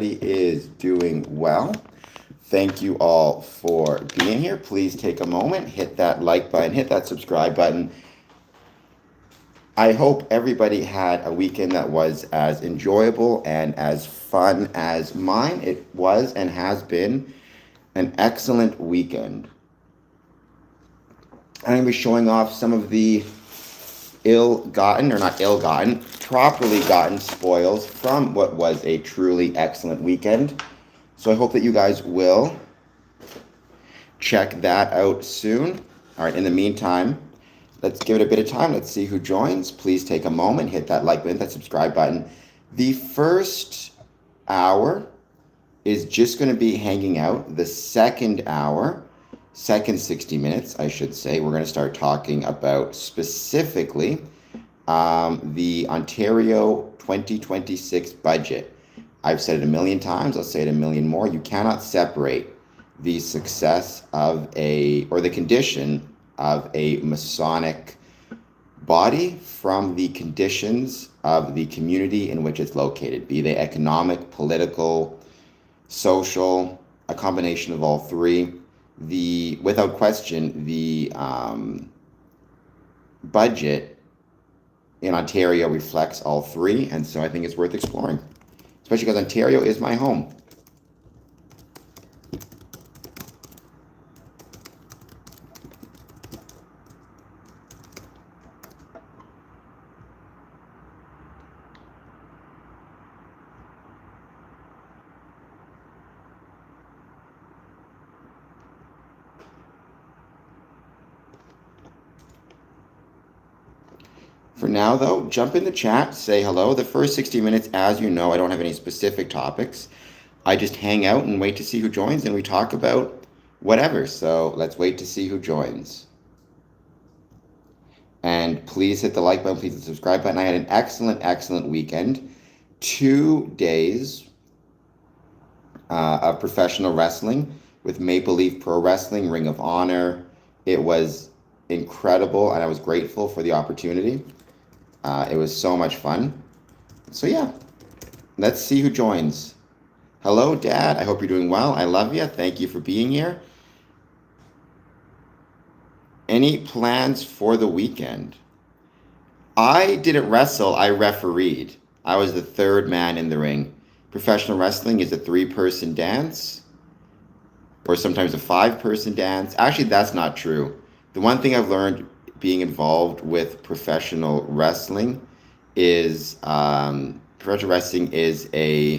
Is doing well. Thank you all for being here. Please take a moment, hit that like button, hit that subscribe button. I hope everybody had a weekend that was as enjoyable and as fun as mine. It was and has been an excellent weekend. I'm going to be showing off some of the ill-gotten, or not ill-gotten, properly gotten spoils from what was a truly excellent weekend. So I hope that you guys will check that out soon. All right, in the meantime, let's give it a bit of time. Let's see who joins. Please take a moment, hit that like button, that subscribe button. The first hour is just going to be hanging out. The second hour, second 60 minutes, I should say, we're going to start talking about specifically the Ontario 2026 budget. I've said it a million times, I'll say it a million more. You cannot separate the success of or the condition of a Masonic body from the conditions of the community in which it's located, be they economic, political, social, a combination of all three. Without question, the budget in Ontario reflects all three, and so I think it's worth exploring, especially because Ontario is my home. For now, though, jump in the chat, say hello. The first 60 minutes, as you know, I don't have any specific topics. I just hang out and wait to see who joins, and we talk about whatever. So let's wait to see who joins. And please hit the like button, please hit the subscribe button. I had an excellent weekend. 2 days of professional wrestling with Maple Leaf Pro Wrestling, Ring of Honor. It was incredible, and I was grateful for the opportunity. It was so much fun. So yeah, let's see who joins. Hello, Dad. I hope you're doing well. I love you. Thank you for being here. Any plans for the weekend? I didn't wrestle. I refereed. I was the third man in the ring. Professional wrestling is a 3-person dance, or sometimes a 5-person dance. Actually, that's not true. The one thing I've learned being involved with professional wrestling is professional wrestling is a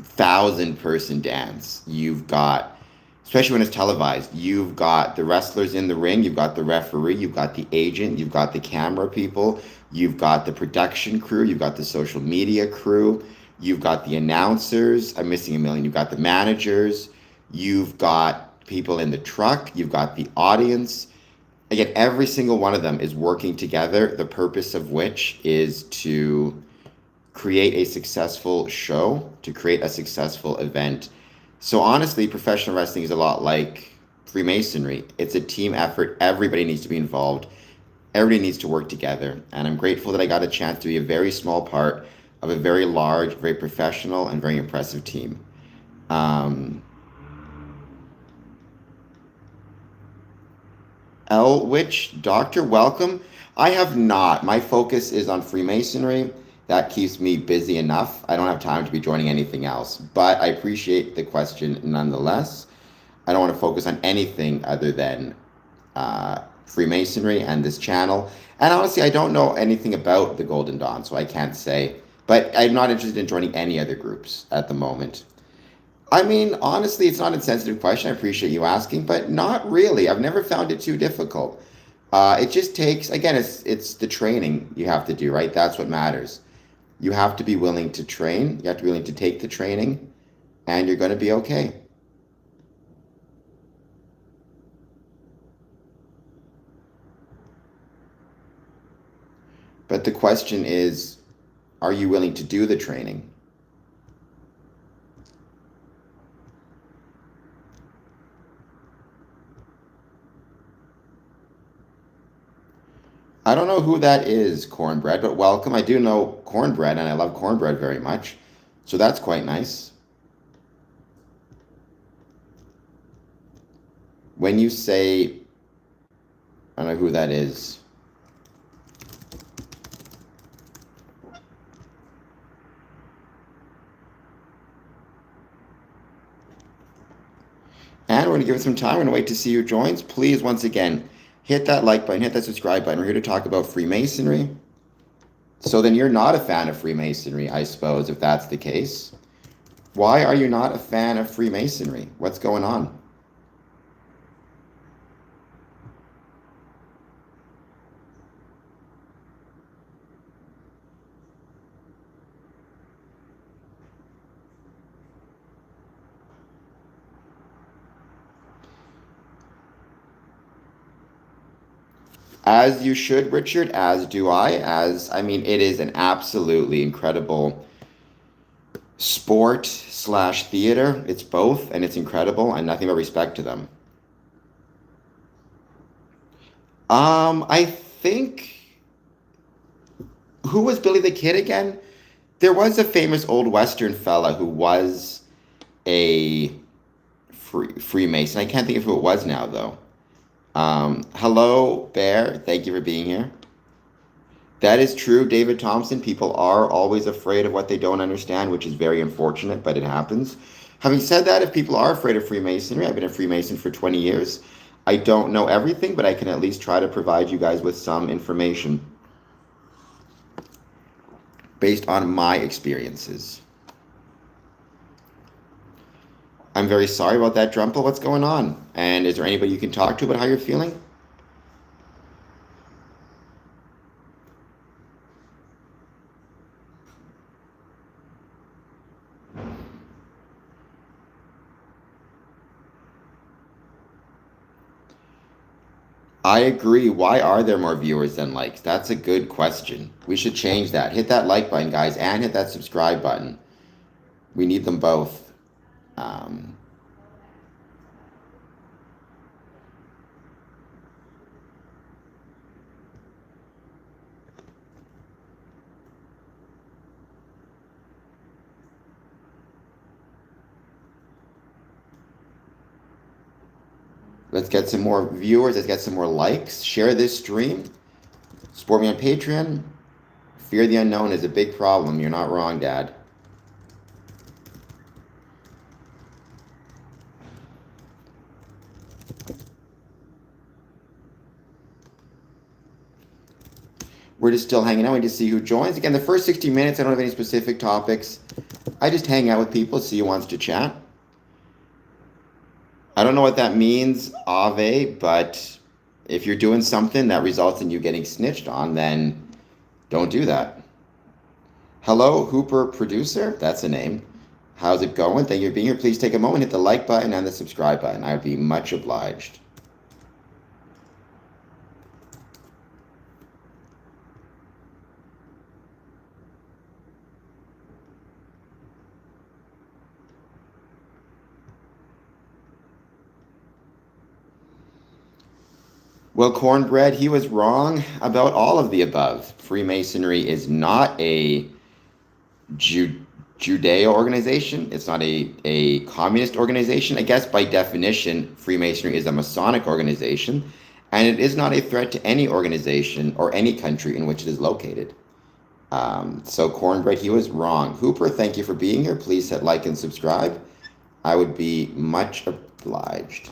1,000-person dance. You've got, especially when it's televised, you've got the wrestlers in the ring, you've got the referee, you've got the agent, you've got the camera people, you've got the production crew, you've got the social media crew, you've got the announcers, I'm missing a million, you've got the managers, you've got people in the truck, you've got the audience. Again, every single one of them is working together, the purpose of which is to create a successful show, to create a successful event. So honestly, professional wrestling is a lot like Freemasonry. It's a team effort. Everybody needs to be involved. Everybody needs to work together. And I'm grateful that I got a chance to be a very small part of a very large, very professional, and very impressive team. Elwich, Doctor, welcome. I have not. My focus is on Freemasonry. That keeps me busy enough. I don't have time to be joining anything else, but I appreciate the question nonetheless. I don't want to focus on anything other than Freemasonry and this channel. And honestly, I don't know anything about the Golden Dawn, so I can't say. But I'm not interested in joining any other groups at the moment. I mean, honestly, it's not a sensitive question. I appreciate you asking, but not really. I've never found it too difficult. It just takes, again, it's the training you have to do, right? That's what matters. You have to be willing to train. You have to be willing to take the training, and you're going to be okay. But the question is, are you willing to do the training? I don't know who that is, Cornbread, but welcome. I do know Cornbread, and I love cornbread very much. So that's quite nice. When you say, I don't know who that is. And we're going to give it some time. We're going to wait to see who joins. Please, once again, hit that like button, hit that subscribe button. We're here to talk about Freemasonry. So then you're not a fan of Freemasonry, I suppose, if that's the case. Why are you not a fan of Freemasonry? What's going on? As you should, Richard, as do I. I mean, it is an absolutely incredible sport slash theater. It's both, and it's incredible, and nothing but respect to them. I think, who was Billy the Kid again? There was a famous old Western fella who was a Freemason. I can't think of who it was now, though. Hello, Bear. Thank you for being here. That is true, David Thompson. People are always afraid of what they don't understand, which is very unfortunate, but it happens. Having said that, if people are afraid of Freemasonry, I've been a Freemason for 20 years. I don't know everything, but I can at least try to provide you guys with some information based on my experiences. I'm very sorry about that, Drumpel. What's going on? And is there anybody you can talk to about how you're feeling? I agree. Why are there more viewers than likes? That's a good question. We should change that. Hit that like button, guys, and hit that subscribe button. We need them both. Let's get some more viewers. Let's get some more likes. Share this stream. Support me on Patreon. Fear the unknown is a big problem. You're not wrong, Dad. We're just still hanging out. We just see who joins. Again, the first 60 minutes, I don't have any specific topics. I just hang out with people, see who wants to chat. I don't know what that means, Ave, but if you're doing something that results in you getting snitched on, then don't do that. Hello, Hooper Producer. That's a name. How's it going? Thank you for being here. Please take a moment, hit the like button and the subscribe button. I would be much obliged. Well, Cornbread, he was wrong about all of the above. Freemasonry is not a Judeo organization. It's not a communist organization. I guess by definition, Freemasonry is a Masonic organization, and it is not a threat to any organization or any country in which it is located. So Cornbread, he was wrong. Hooper, thank you for being here. Please hit like and subscribe. I would be much obliged.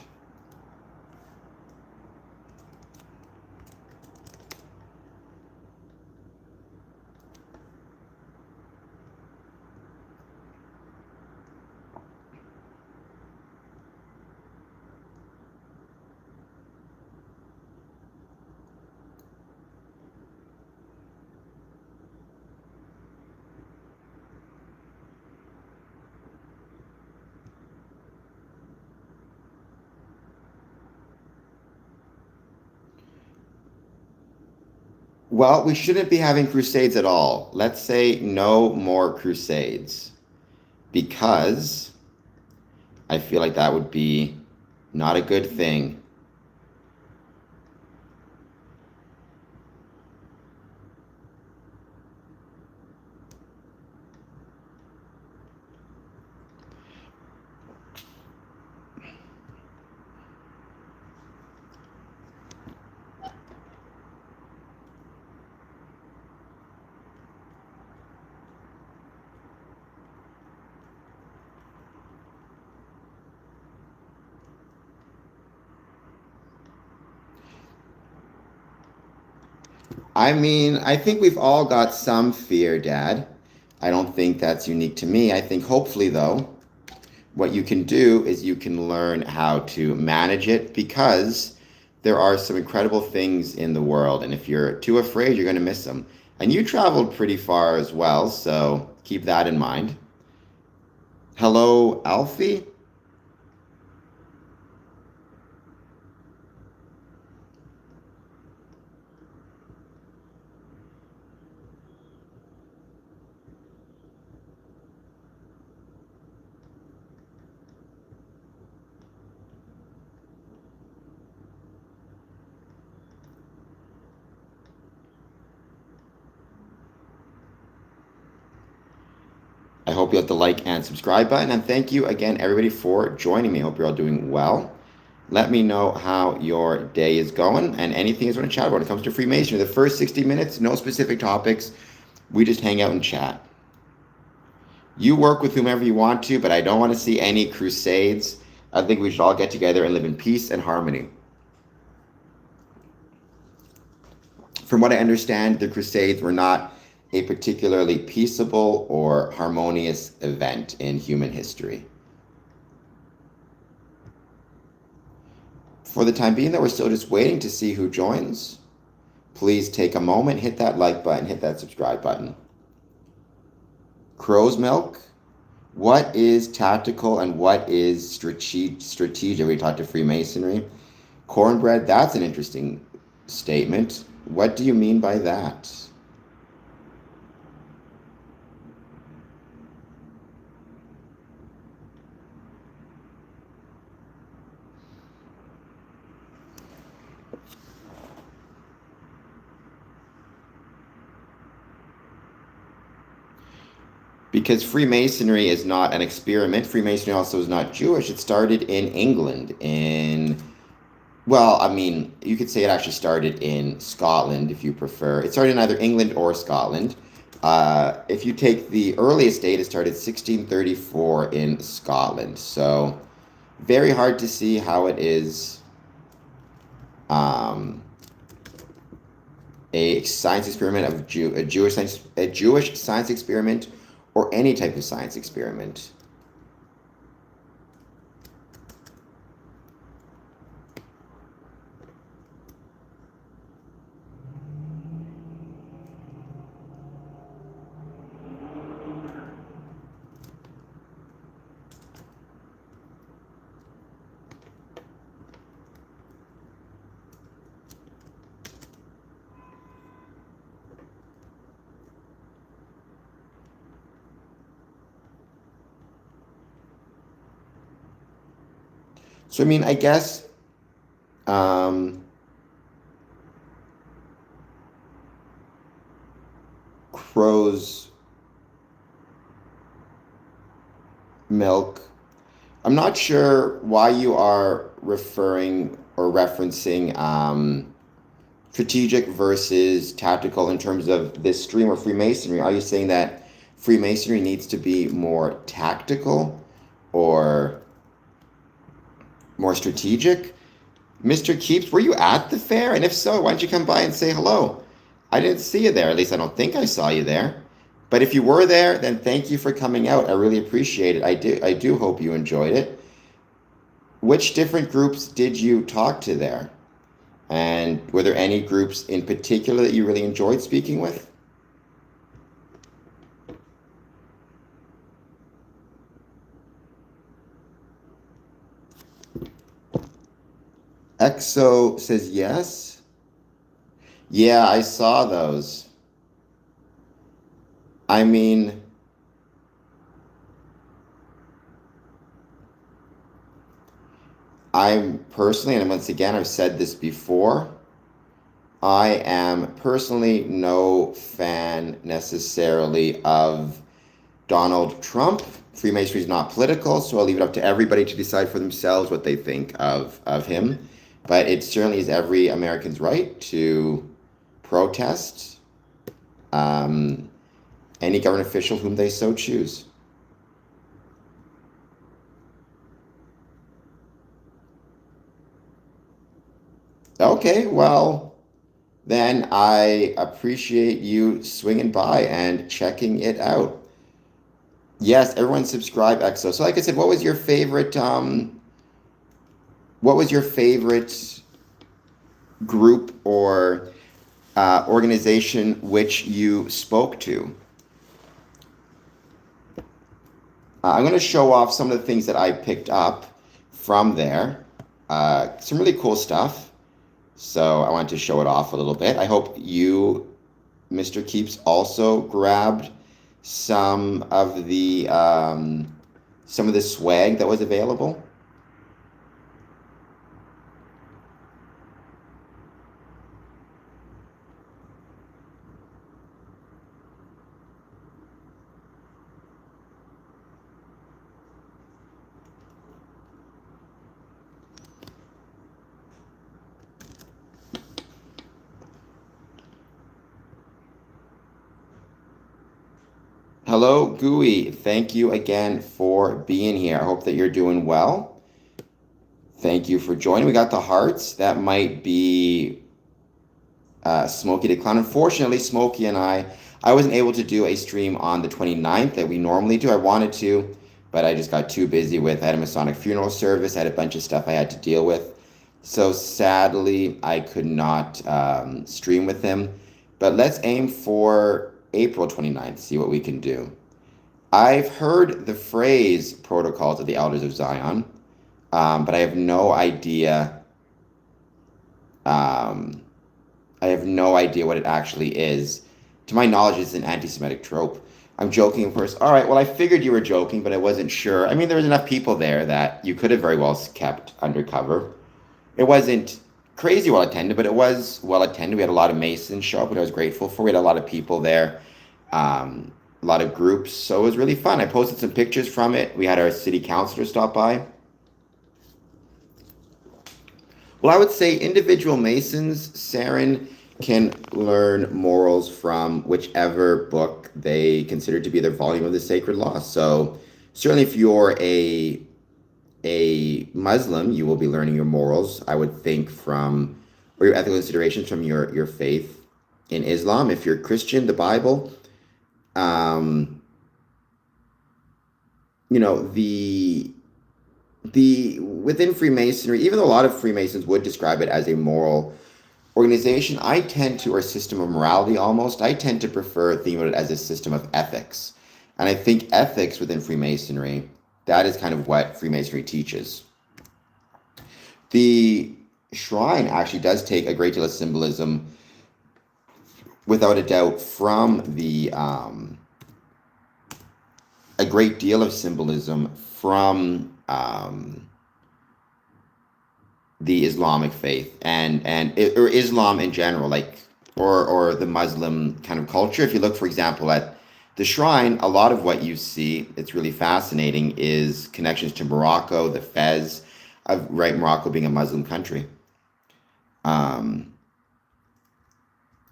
Well, we shouldn't be having crusades at all. Let's say no more crusades, because I feel like that would be not a good thing. I mean, I think we've all got some fear, Dad. I don't think that's unique to me. I think hopefully, though, what you can do is you can learn how to manage it because there are some incredible things in the world. And if you're too afraid, you're going to miss them. And you traveled pretty far as well, so keep that in mind. Hello, Alfie? I hope you hit the like and subscribe button. And thank you again, everybody, for joining me. I hope you're all doing well. Let me know how your day is going and anything you want to chat about when it comes to Freemasonry. The first 60 minutes, no specific topics. We just hang out and chat. You work with whomever you want to, but I don't want to see any crusades. I think we should all get together and live in peace and harmony. From what I understand, the crusades were not a particularly peaceable or harmonious event in human history. For the time being, though, we're still just waiting to see who joins. Please take a moment, hit that like button, hit that subscribe button. Crow's milk. What is tactical and what is strategic? We talked to Freemasonry. Cornbread, that's an interesting statement. What do you mean by that? Because Freemasonry is not an experiment. Freemasonry also is not Jewish. It started in England well, I mean, you could say it actually started in Scotland if you prefer. It started in either England or Scotland. If you take the earliest date, it started 1634 in Scotland. So very hard to see how it is a science experiment of a Jewish science experiment or any type of science experiment. So, I mean, I guess crow's milk. I'm not sure why you are referring or referencing strategic versus tactical in terms of this stream of Freemasonry. Are you saying that Freemasonry needs to be more tactical or more strategic? Mr. Keeps, were you at the fair? And if so, why don't you come by and say hello? I didn't see you there. At least I don't think I saw you there. But if you were there, then thank you for coming out. I really appreciate it. I do hope you enjoyed it. Which different groups did you talk to there? And were there any groups in particular that you really enjoyed speaking with? EXO says yes. Yeah, I saw those. I mean, I'm personally, and once again, I've said this before, I am personally no fan necessarily of Donald Trump. Freemasonry is not political, so I'll leave it up to everybody to decide for themselves what they think of him. But it certainly is every American's right to protest any government official whom they so choose. Okay, well, then I appreciate you swinging by and checking it out. Yes, everyone subscribe, EXO. So like I said, what was your favorite group or organization which you spoke to? I'm going to show off some of the things that I picked up from there. Some really cool stuff. So I wanted to show it off a little bit. I hope you, Mr. Keeps, also grabbed some of the swag that was available. Hello, Gooey. Thank you again for being here. I hope that you're doing well. Thank you for joining. We got the hearts. That might be Smokey the Clown. Unfortunately, Smokey and I wasn't able to do a stream on the 29th that we normally do. I wanted to, but I just got too busy I had a Masonic funeral service. I had a bunch of stuff I had to deal with. So sadly, I could not stream with him. But let's aim for April 29th, see what we can do. I've heard the phrase protocols of the Elders of Zion, but I have no idea. I have no idea what it actually is. To my knowledge, it's an anti-Semitic trope. I'm joking, of course. All right, well, I figured you were joking, but I wasn't sure. I mean, there was enough people there that you could have very well kept undercover. It wasn't crazy well attended, but it was well attended. We had a lot of Masons show up, which I was grateful for. We had a lot of people there, a lot of groups. So it was really fun. I posted some pictures from it. We had our city councilor stop by. Well, I would say individual Masons, Saren, can learn morals from whichever book they consider to be their volume of the sacred law. So certainly if you're a Muslim, you will be learning your morals, I would think, or your ethical considerations from your faith in Islam. If you're Christian, the Bible. Within Freemasonry, even though a lot of Freemasons would describe it as a moral organization, or a system of morality almost, I tend to prefer thinking about it as a system of ethics. And I think ethics within Freemasonry, that is kind of what Freemasonry teaches. The shrine actually does take a great deal of symbolism, without a doubt, from a great deal of symbolism from the Islamic faith or Islam in general, or the Muslim kind of culture. If you look, for example, at the shrine, a lot of what you see, it's really fascinating, is connections to Morocco, the Fez, Morocco being a Muslim country.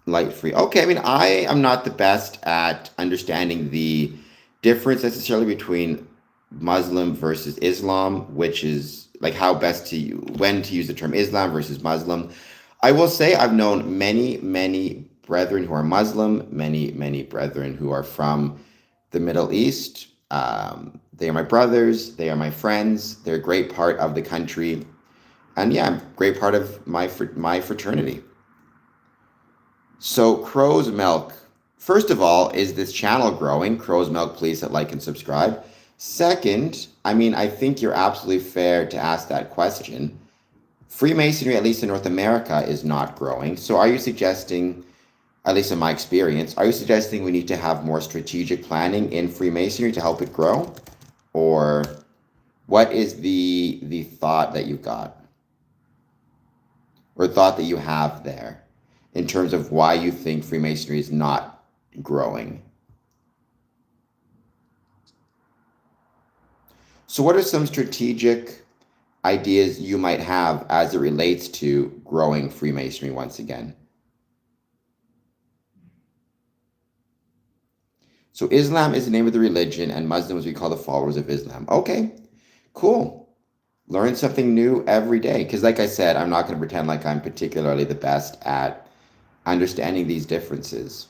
Light free. Okay, I mean, I am not the best at understanding the difference necessarily between Muslim versus Islam, which is like when to use the term Islam versus Muslim. I will say I've known many, many brethren who are Muslim, many, many brethren who are from the Middle East. They are my brothers. They are my friends. They're a great part of the country. And yeah, a great part of my fraternity. So Crow's Milk. First of all, is this channel growing? Crow's Milk, please hit like and subscribe. Second, I mean, I think you're absolutely fair to ask that question. Freemasonry, at least in North America, is not growing. So are you suggesting, at least in my experience, are you suggesting we need to have more strategic planning in Freemasonry to help it grow? Or what is the thought that you've got? Or thought that you have there in terms of why you think Freemasonry is not growing? So what are some strategic ideas you might have as it relates to growing Freemasonry once again? So Islam is the name of the religion, and Muslims we call the followers of Islam. Okay, cool. Learn something new every day. Because like I said, I'm not going to pretend like I'm particularly the best at understanding these differences.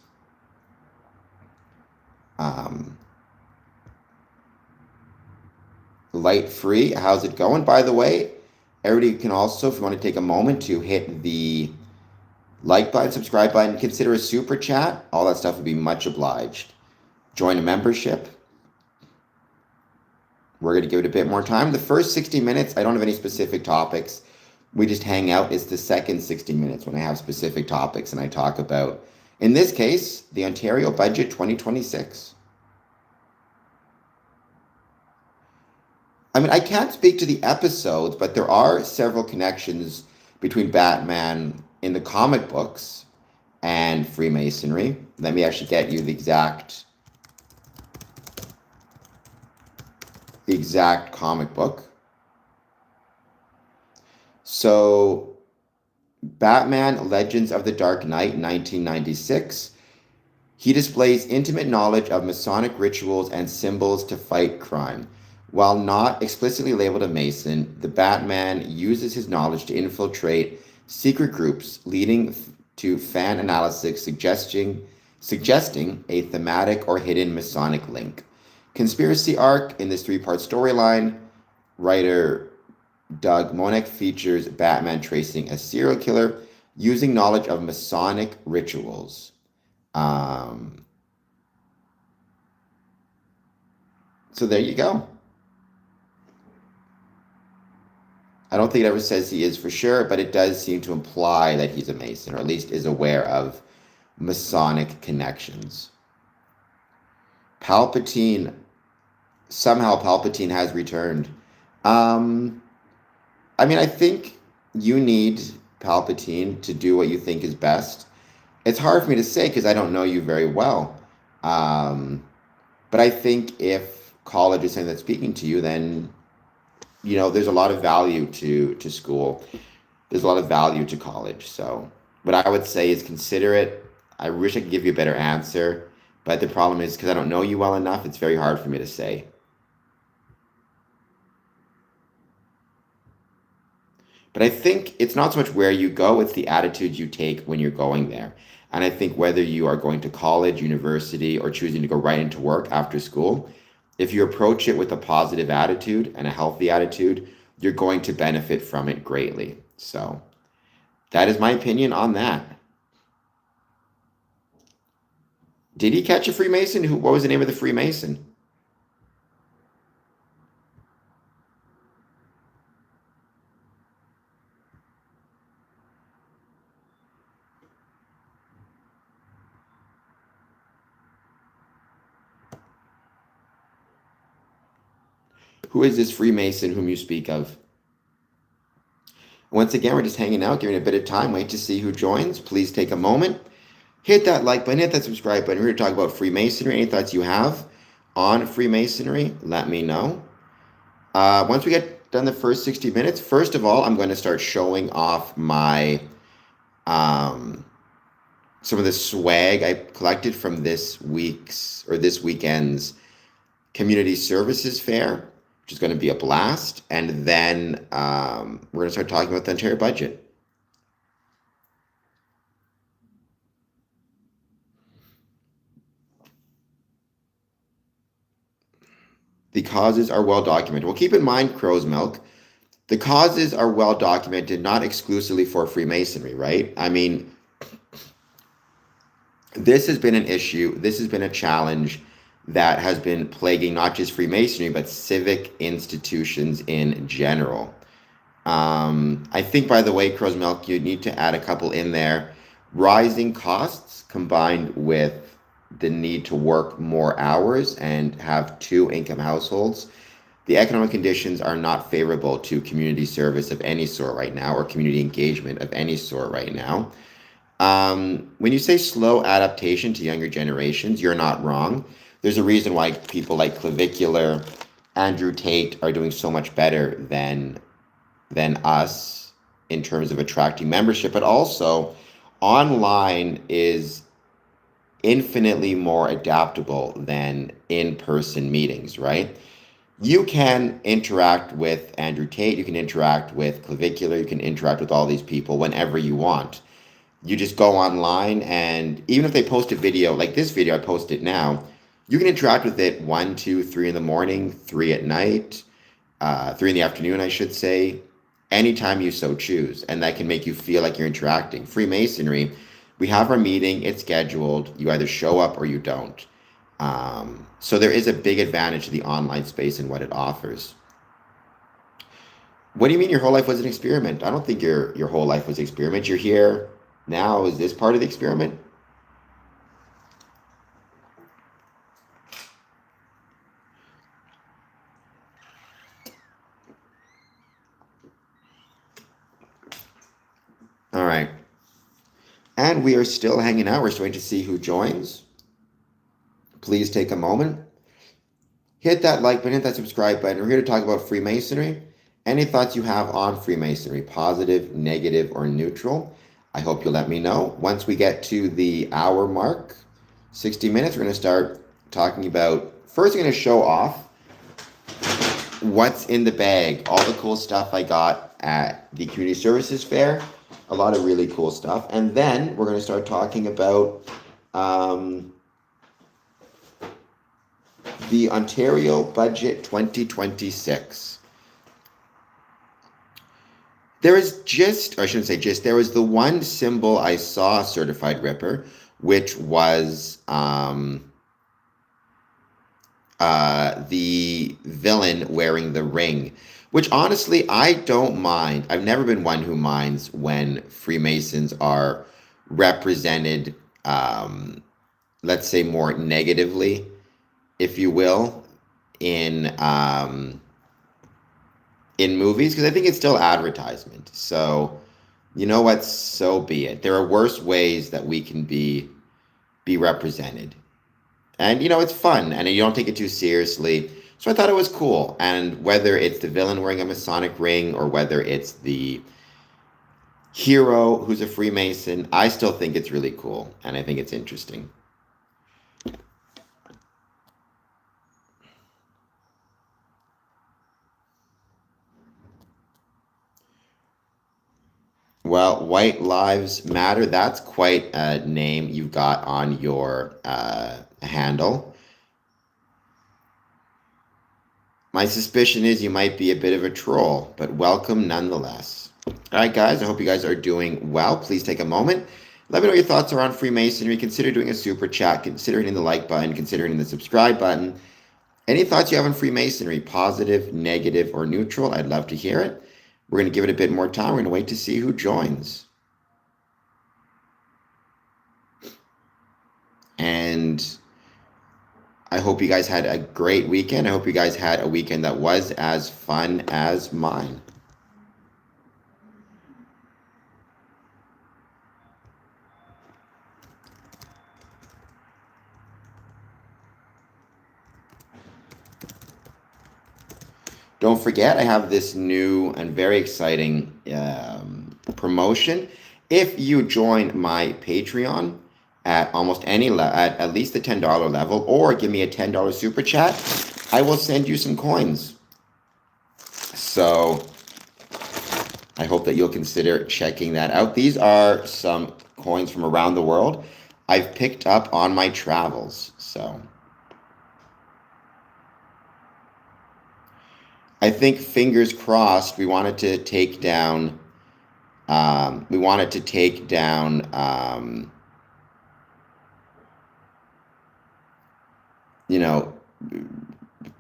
Light free, how's it going? By the way, everybody can also, if you want to take a moment to hit the like button, subscribe button, consider a super chat. All that stuff would be much obliged. Join a membership. We're going to give it a bit more time. The first 60 minutes, I don't have any specific topics. We just hang out. It's the second 60 minutes when I have specific topics and I talk about, in this case, the Ontario Budget 2026. I mean, I can't speak to the episodes, but there are several connections between Batman in the comic books and Freemasonry. Let me actually get you the exact comic book. So, Batman Legends of the Dark Knight, 1996. He displays intimate knowledge of Masonic rituals and symbols to fight crime. While not explicitly labeled a Mason, the Batman uses his knowledge to infiltrate secret groups, leading to fan analysis suggesting a thematic or hidden Masonic link. Conspiracy arc in this 3-part storyline, writer Doug Monek features Batman tracing a serial killer using knowledge of Masonic rituals. So there you go. I don't think it ever says he is for sure, but it does seem to imply that he's a Mason, or at least is aware of Masonic connections. Palpatine, somehow Palpatine has returned. I mean, I think you need Palpatine to do what you think is best. It's hard for me to say because I don't know you very well. But I think if college is something that's speaking to you, then there's a lot of value to school. There's a lot of value to college. So what I would say is consider it. I wish I could give you a better answer, but the problem is because I don't know you well enough, it's very hard for me to say. But I think it's not so much where you go, it's the attitude you take when you're going there. And I think whether you are going to college, university, or choosing to go right into work after school, if you approach it with a positive attitude and a healthy attitude, you're going to benefit from it greatly. So that is my opinion on that. Did he catch a Freemason? What was the name of the Freemason? Who is this Freemason whom you speak of? Once again, we're just hanging out, giving it a bit of time. Wait to see who joins. Please take a moment. Hit that like button, hit that subscribe button. We're here to talk about Freemasonry. Any thoughts you have on Freemasonry, let me know. Once we get done the first 60 minutes, first of all, I'm going to start showing off my some of the swag I collected from this weekend's community services fair, which is going to be a blast. And then we're going to start talking about the Ontario budget. The causes are well documented. Well, keep in mind, Crow's Milk, the causes are well documented, not exclusively for Freemasonry, right? I mean, this has been an issue. This has been a challenge that has been plaguing not just Freemasonry, but civic institutions in general. I think, by the way, Crow's Milk, you need to add a couple in there. Rising costs combined with the need to work more hours and have 2-income households. The economic conditions are not favorable to community service of any sort right now, or community engagement of any sort right now. When you say slow adaptation to younger generations, you're not wrong. There's a reason why people like Clavicular, Andrew Tate are doing so much better than us in terms of attracting membership, but also online is infinitely more adaptable than in-person meetings, right? You can interact with Andrew Tate, you can interact with Clavicular, you can interact with all these people whenever you want. You just go online, and even if they post a video like this video, I post it now, you can interact with it 1, 2, 3 in the morning, 3 at night, 3 in the afternoon, I should say, anytime you so choose. And that can make you feel like you're interacting. Freemasonry, we have our meeting, it's scheduled. You either show up or you don't. So there is a big advantage to the online space and what it offers. What do you mean your whole life was an experiment? I don't think your whole life was an experiment. You're here now. Is this part of the experiment? All right. And we are still hanging out. We're starting to see who joins. Please take a moment. Hit that like button, hit that subscribe button. We're here to talk about Freemasonry. Any thoughts you have on Freemasonry, positive, negative, or neutral? I hope you'll let me know. Once we get to the hour mark, 60 minutes, we're going to start talking about, first we're going to show off what's in the bag, all the cool stuff I got at the community services fair, a lot of really cool stuff. And then we're going to start talking about the Ontario Budget 2026. There is just, or I shouldn't say just, there was the one symbol I saw, Certified Ripper, which was the villain wearing the ring, which honestly, I don't mind. I've never been one who minds when Freemasons are represented, let's say more negatively, if you will, in movies, because I think it's still advertisement. So, you know what? So be it. There are worse ways that we can be represented. And, you know, it's fun, and you don't take it too seriously. So I thought it was cool. And whether it's the villain wearing a Masonic ring or whether it's the hero who's a Freemason, I still think it's really cool, and I think it's interesting. Well, White Lives Matter, that's quite a name you've got on your handle. My suspicion is you might be a bit of a troll, but welcome nonetheless. All right, guys, I hope you guys are doing well. Please take a moment. Let me know your thoughts are on Freemasonry. Consider doing a super chat. Consider hitting the like button. Consider hitting the subscribe button. Any thoughts you have on Freemasonry, positive, negative, or neutral? I'd love to hear it. We're going to give it a bit more time. We're going to wait to see who joins. And I hope you guys had a great weekend. I hope you guys had a weekend that was as fun as mine. Don't forget, I have this new and very exciting promotion. If you join my Patreon at almost any at least the $10 level, or give me a $10 super chat, I will send you some coins. So I hope that you'll consider checking that out. These are some coins from around the world I've picked up on my travels. So I think, fingers crossed, we wanted to take down you know,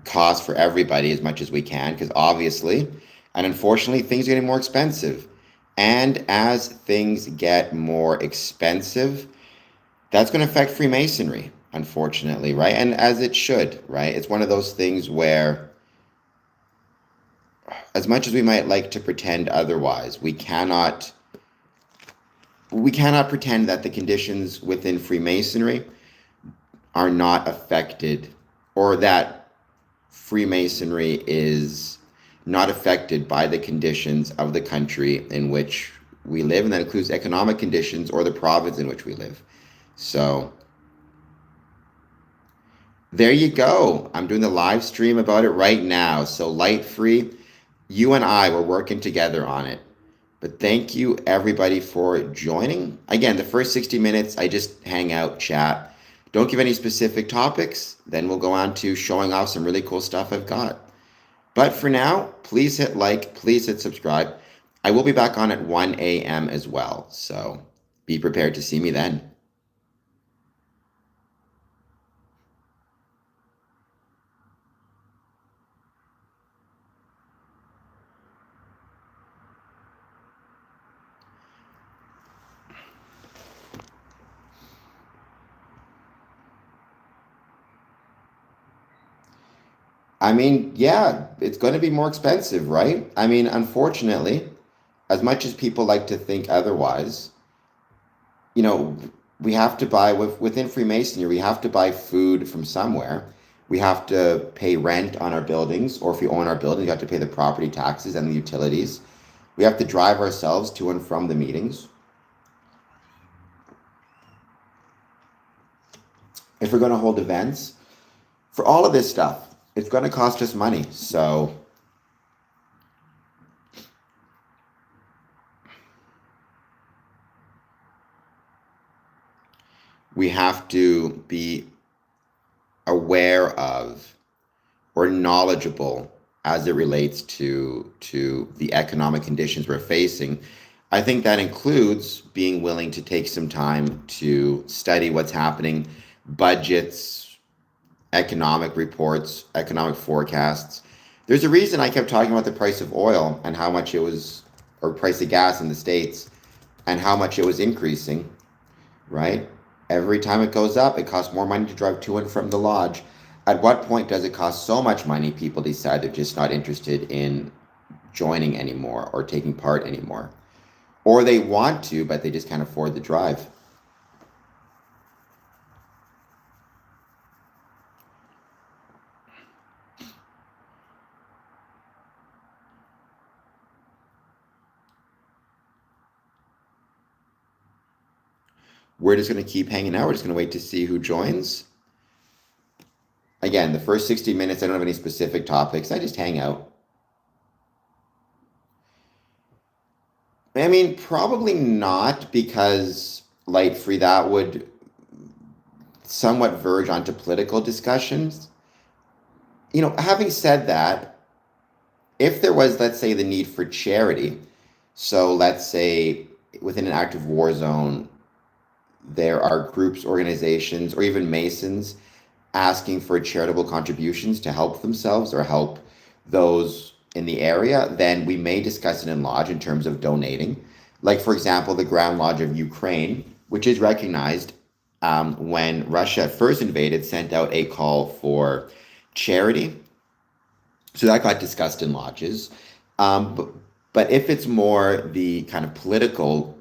cost for everybody as much as we can, because obviously and unfortunately things are getting more expensive. And as things get more expensive, that's going to affect Freemasonry, unfortunately, right? And as it should, right? It's one of those things where, as much as we might like to pretend otherwise, we cannot pretend that the conditions within Freemasonry are not affected, or that Freemasonry is not affected by the conditions of the country in which we live, and that includes economic conditions or the province in which we live. So there you go. I'm doing the live stream about it right now. So Light Free, you and I were working together on it. But thank you everybody for joining. Again, the first 60 minutes, I just hang out, chat. Don't give any specific topics. Then we'll go on to showing off some really cool stuff I've got. But for now, please hit like, please hit subscribe. I will be back on at 1 a.m. as well. So be prepared to see me then. I mean, yeah, it's going to be more expensive, right? I mean, unfortunately, as much as people like to think otherwise, you know, we have to buy within Freemasonry, we have to buy food from somewhere. We have to pay rent on our buildings, or if we own our buildings, you have to pay the property taxes and the utilities. We have to drive ourselves to and from the meetings. If we're going to hold events, for all of this stuff, it's going to cost us money. So we have to be aware of or knowledgeable as it relates to the economic conditions we're facing. I think that includes being willing to take some time to study what's happening, budgets, economic reports, economic forecasts. There's a reason I kept talking about the price of oil and how much it was, or price of gas in the States, and how much it was increasing, right? Every time it goes up, it costs more money to drive to and from the lodge. At what point does it cost so much money people decide they're just not interested in joining anymore or taking part anymore? Or they want to, but they just can't afford the drive. We're just going to keep hanging out. We're just going to wait to see who joins. Again, the first 60 minutes, I don't have any specific topics. I just hang out. I mean, probably not, because light free, that would somewhat verge onto political discussions. Having said that, if there was, let's say, the need for charity, so let's say within an active war zone, there are groups, organizations, or even Masons asking for charitable contributions to help themselves or help those in the area, then we may discuss it in lodge in terms of donating. Like, for example, the Grand Lodge of Ukraine, which is recognized, when Russia first invaded, sent out a call for charity. So that got discussed in lodges. But if it's more the kind of political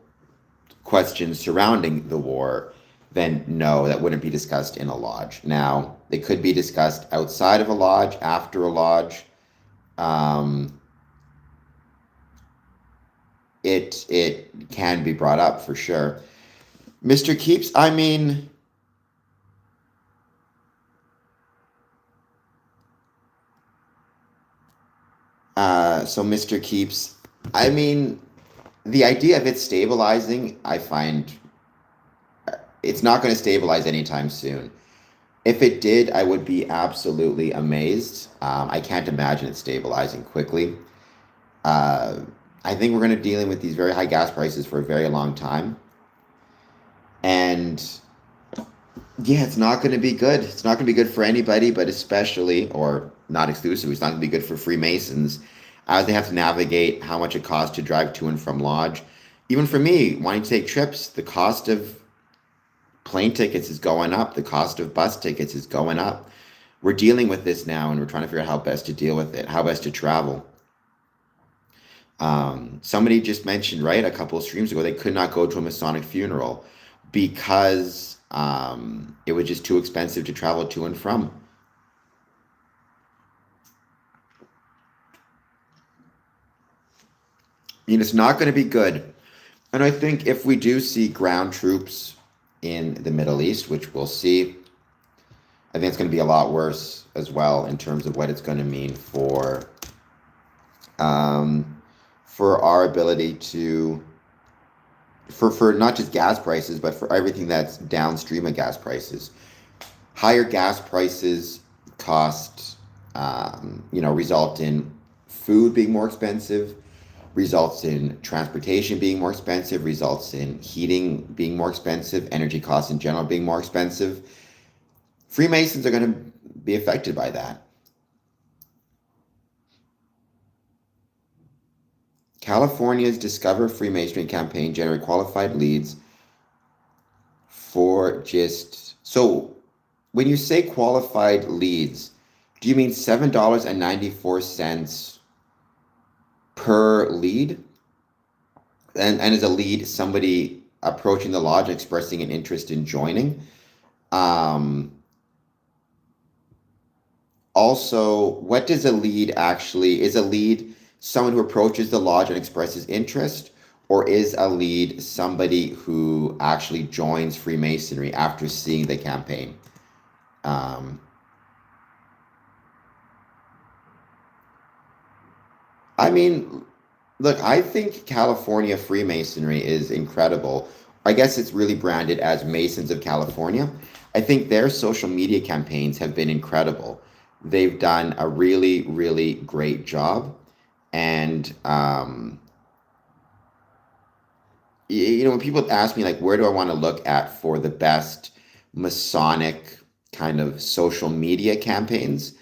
questions surrounding the war, then no, that wouldn't be discussed in a lodge. Now, they could be discussed outside of a lodge, after a lodge. It can be brought up for sure. Mr. Keeps, I mean, so Mr. Keeps, I mean, the idea of it stabilizing, I find it's not going to stabilize anytime soon. If it did, I would be absolutely amazed. I can't imagine it stabilizing quickly. I think we're going to be dealing with these very high gas prices for a very long time. And yeah, it's not going to be good. It's not going to be good for anybody, but especially, or not exclusively, it's not going to be good for Freemasons, as they have to navigate how much it costs to drive to and from lodge. Even for me, wanting to take trips, the cost of plane tickets is going up. The cost of bus tickets is going up. We're dealing with this now, and we're trying to figure out how best to deal with it, how best to travel. Somebody just mentioned, right, a couple of streams ago, they could not go to a Masonic funeral because it was just too expensive to travel to and from. It's not going to be good. And I think if we do see ground troops in the Middle East, which we'll see, I think it's going to be a lot worse as well in terms of what it's going to mean for for our ability to, for not just gas prices, but for everything that's downstream of gas prices. Higher gas prices result in food being more expensive, results in transportation being more expensive, results in heating being more expensive, energy costs in general being more expensive. Freemasons are going to be affected by that. California's Discover Freemasonry campaign generated qualified leads for just... So when you say qualified leads, do you mean $7.94 per lead? And is a lead somebody approaching the lodge expressing an interest in joining? Also, what does a lead actually... Is a lead someone who approaches the lodge and expresses interest, or is a lead somebody who actually joins Freemasonry after seeing the campaign? I mean, look, I think California Freemasonry is incredible. I guess it's really branded as Masons of California. I think their social media campaigns have been incredible. They've done a really, really great job. And, when people ask me, like, where do I want to look at for the best Masonic kind of social media campaigns,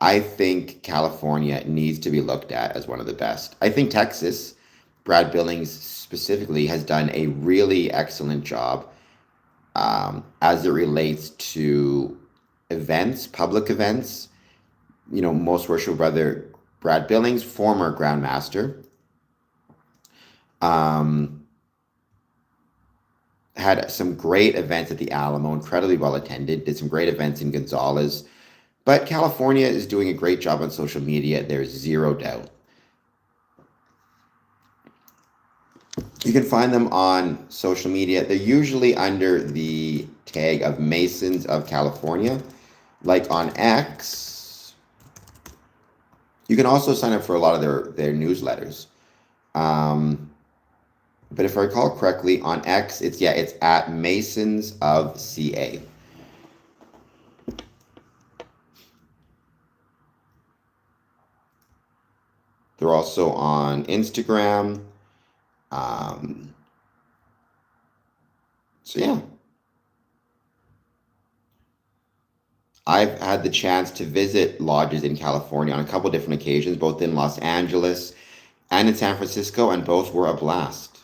I think California needs to be looked at as one of the best. I think Texas, Brad Billings specifically, has done a really excellent job as it relates to events, public events. Most worshipful brother Brad Billings, former Grand Master, had some great events at the Alamo, incredibly well attended, did some great events in Gonzales. But California is doing a great job on social media. There's zero doubt. You can find them on social media. They're usually under the tag of Masons of California, like on X. You can also sign up for a lot of their newsletters. But if I recall correctly, on X, it's at Masons of CA. They're also on Instagram. So yeah. I've had the chance to visit lodges in California on a couple different occasions, both in Los Angeles and in San Francisco, and both were a blast.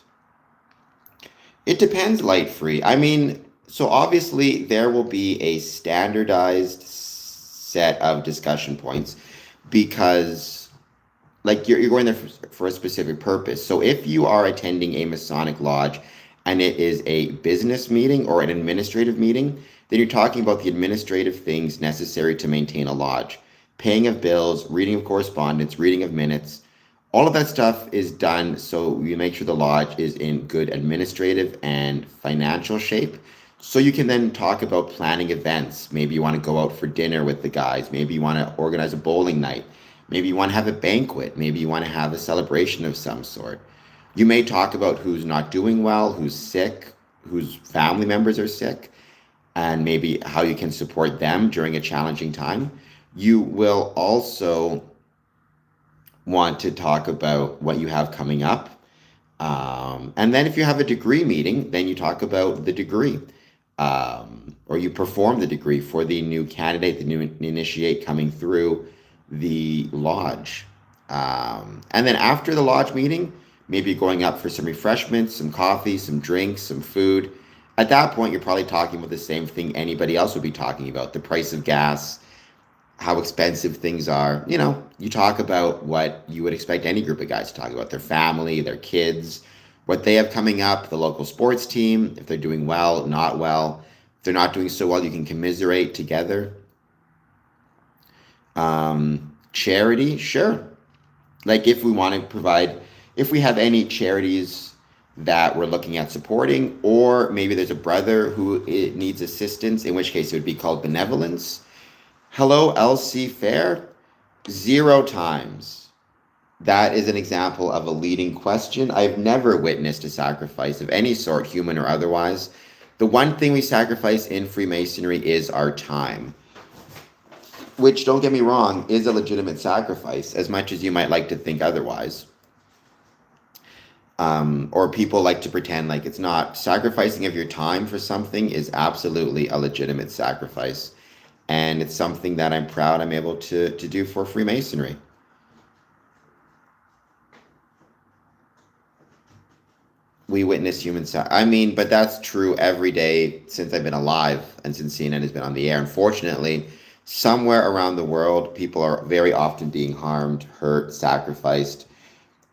It depends, light free. I mean, so obviously there will be a standardized set of discussion points because, like, you're going there for a specific purpose. So if you are attending a Masonic lodge and it is a business meeting or an administrative meeting, then you're talking about the administrative things necessary to maintain a lodge. Paying of bills, reading of correspondence, reading of minutes. All of that stuff is done so you make sure the lodge is in good administrative and financial shape. So you can then talk about planning events. Maybe you want to go out for dinner with the guys. Maybe you want to organize a bowling night. Maybe you want to have a banquet. Maybe you want to have a celebration of some sort. You may talk about who's not doing well, who's sick, whose family members are sick, and maybe how you can support them during a challenging time. You will also want to talk about what you have coming up. And then if you have a degree meeting, then you talk about the degree. Or you perform the degree for the new candidate, the new initiate coming through the lodge. And then after the lodge meeting, maybe going up for some refreshments, some coffee, some drinks, some food. At that point, you're probably talking about the same thing anybody else would be talking about: the price of gas, how expensive things are. You talk about what you would expect any group of guys to talk about: their family, their kids, what they have coming up, the local sports team, if they're doing well, not well. If they're not doing so well, you can commiserate together. Charity, sure. Like if we have any charities that we're looking at supporting, or maybe there's a brother who needs assistance, in which case it would be called benevolence. Hello, LC Fair. 0 times That is an example of a leading question. I've never witnessed a sacrifice of any sort, human or otherwise. The one thing we sacrifice in Freemasonry is our time, which, don't get me wrong, is a legitimate sacrifice, as much as you might like to think otherwise. Or people like to pretend like it's not. Sacrificing of your time for something is absolutely a legitimate sacrifice. And it's something that I'm proud I'm able to do for Freemasonry. We witness I mean, but that's true every day since I've been alive and since CNN has been on the air. Unfortunately, somewhere around the world, people are very often being harmed, hurt, sacrificed.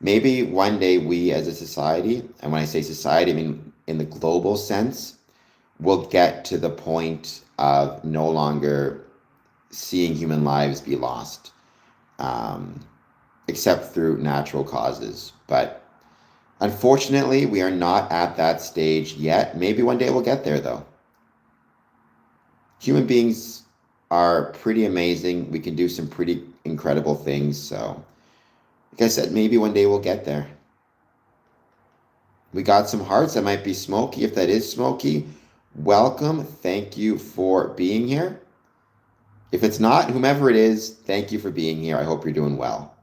Maybe one day we as a society, and when I say society, I mean in the global sense, will get to the point of no longer seeing human lives be lost, um, except through natural causes. But unfortunately, we are not at that stage yet. Maybe one day we'll get there, though. Human beings are pretty amazing. We can do some pretty incredible things. So, like I said, maybe one day we'll get there. We got some hearts that might be smoky. If that is smoky, welcome. Thank you for being here. If it's not, whomever it is, thank you for being here. I hope you're doing well.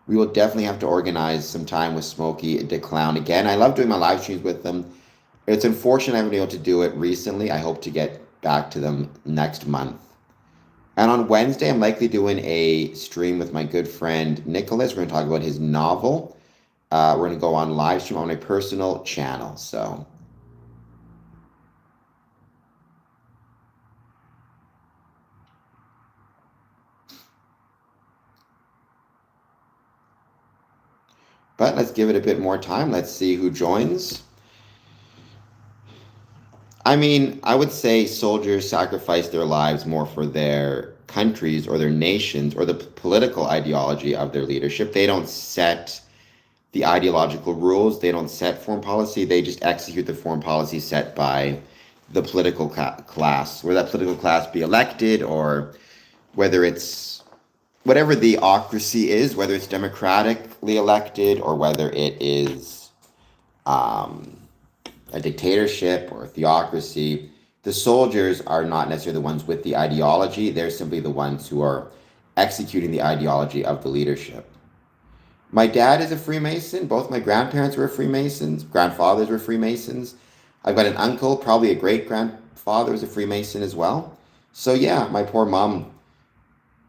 We will definitely have to organize some time with Smokey to clown again. I love doing my live streams with them. It's unfortunate I haven't been able to do it recently. I hope to get back to them next month. And on Wednesday, I'm likely doing a stream with my good friend Nicholas. We're going to talk about his novel. We're going to go on live stream on my personal channel. So but let's give it a bit more time. Let's see who joins. I mean, I would say soldiers sacrifice their lives more for their countries or their nations or the political ideology of their leadership. They don't set the ideological rules. They don't set foreign policy. They just execute the foreign policy set by the political class, whether that political class be elected or whether it's whatever the ocracy is, whether it's democratically elected or whether it is a dictatorship or a theocracy. The soldiers are not necessarily the ones with the ideology. They're simply the ones who are executing the ideology of the leadership. My dad is a Freemason. Both my grandparents were Freemasons. Grandfathers were Freemasons. I've got an uncle, probably a great-grandfather, was a Freemason as well. So yeah, my poor mom,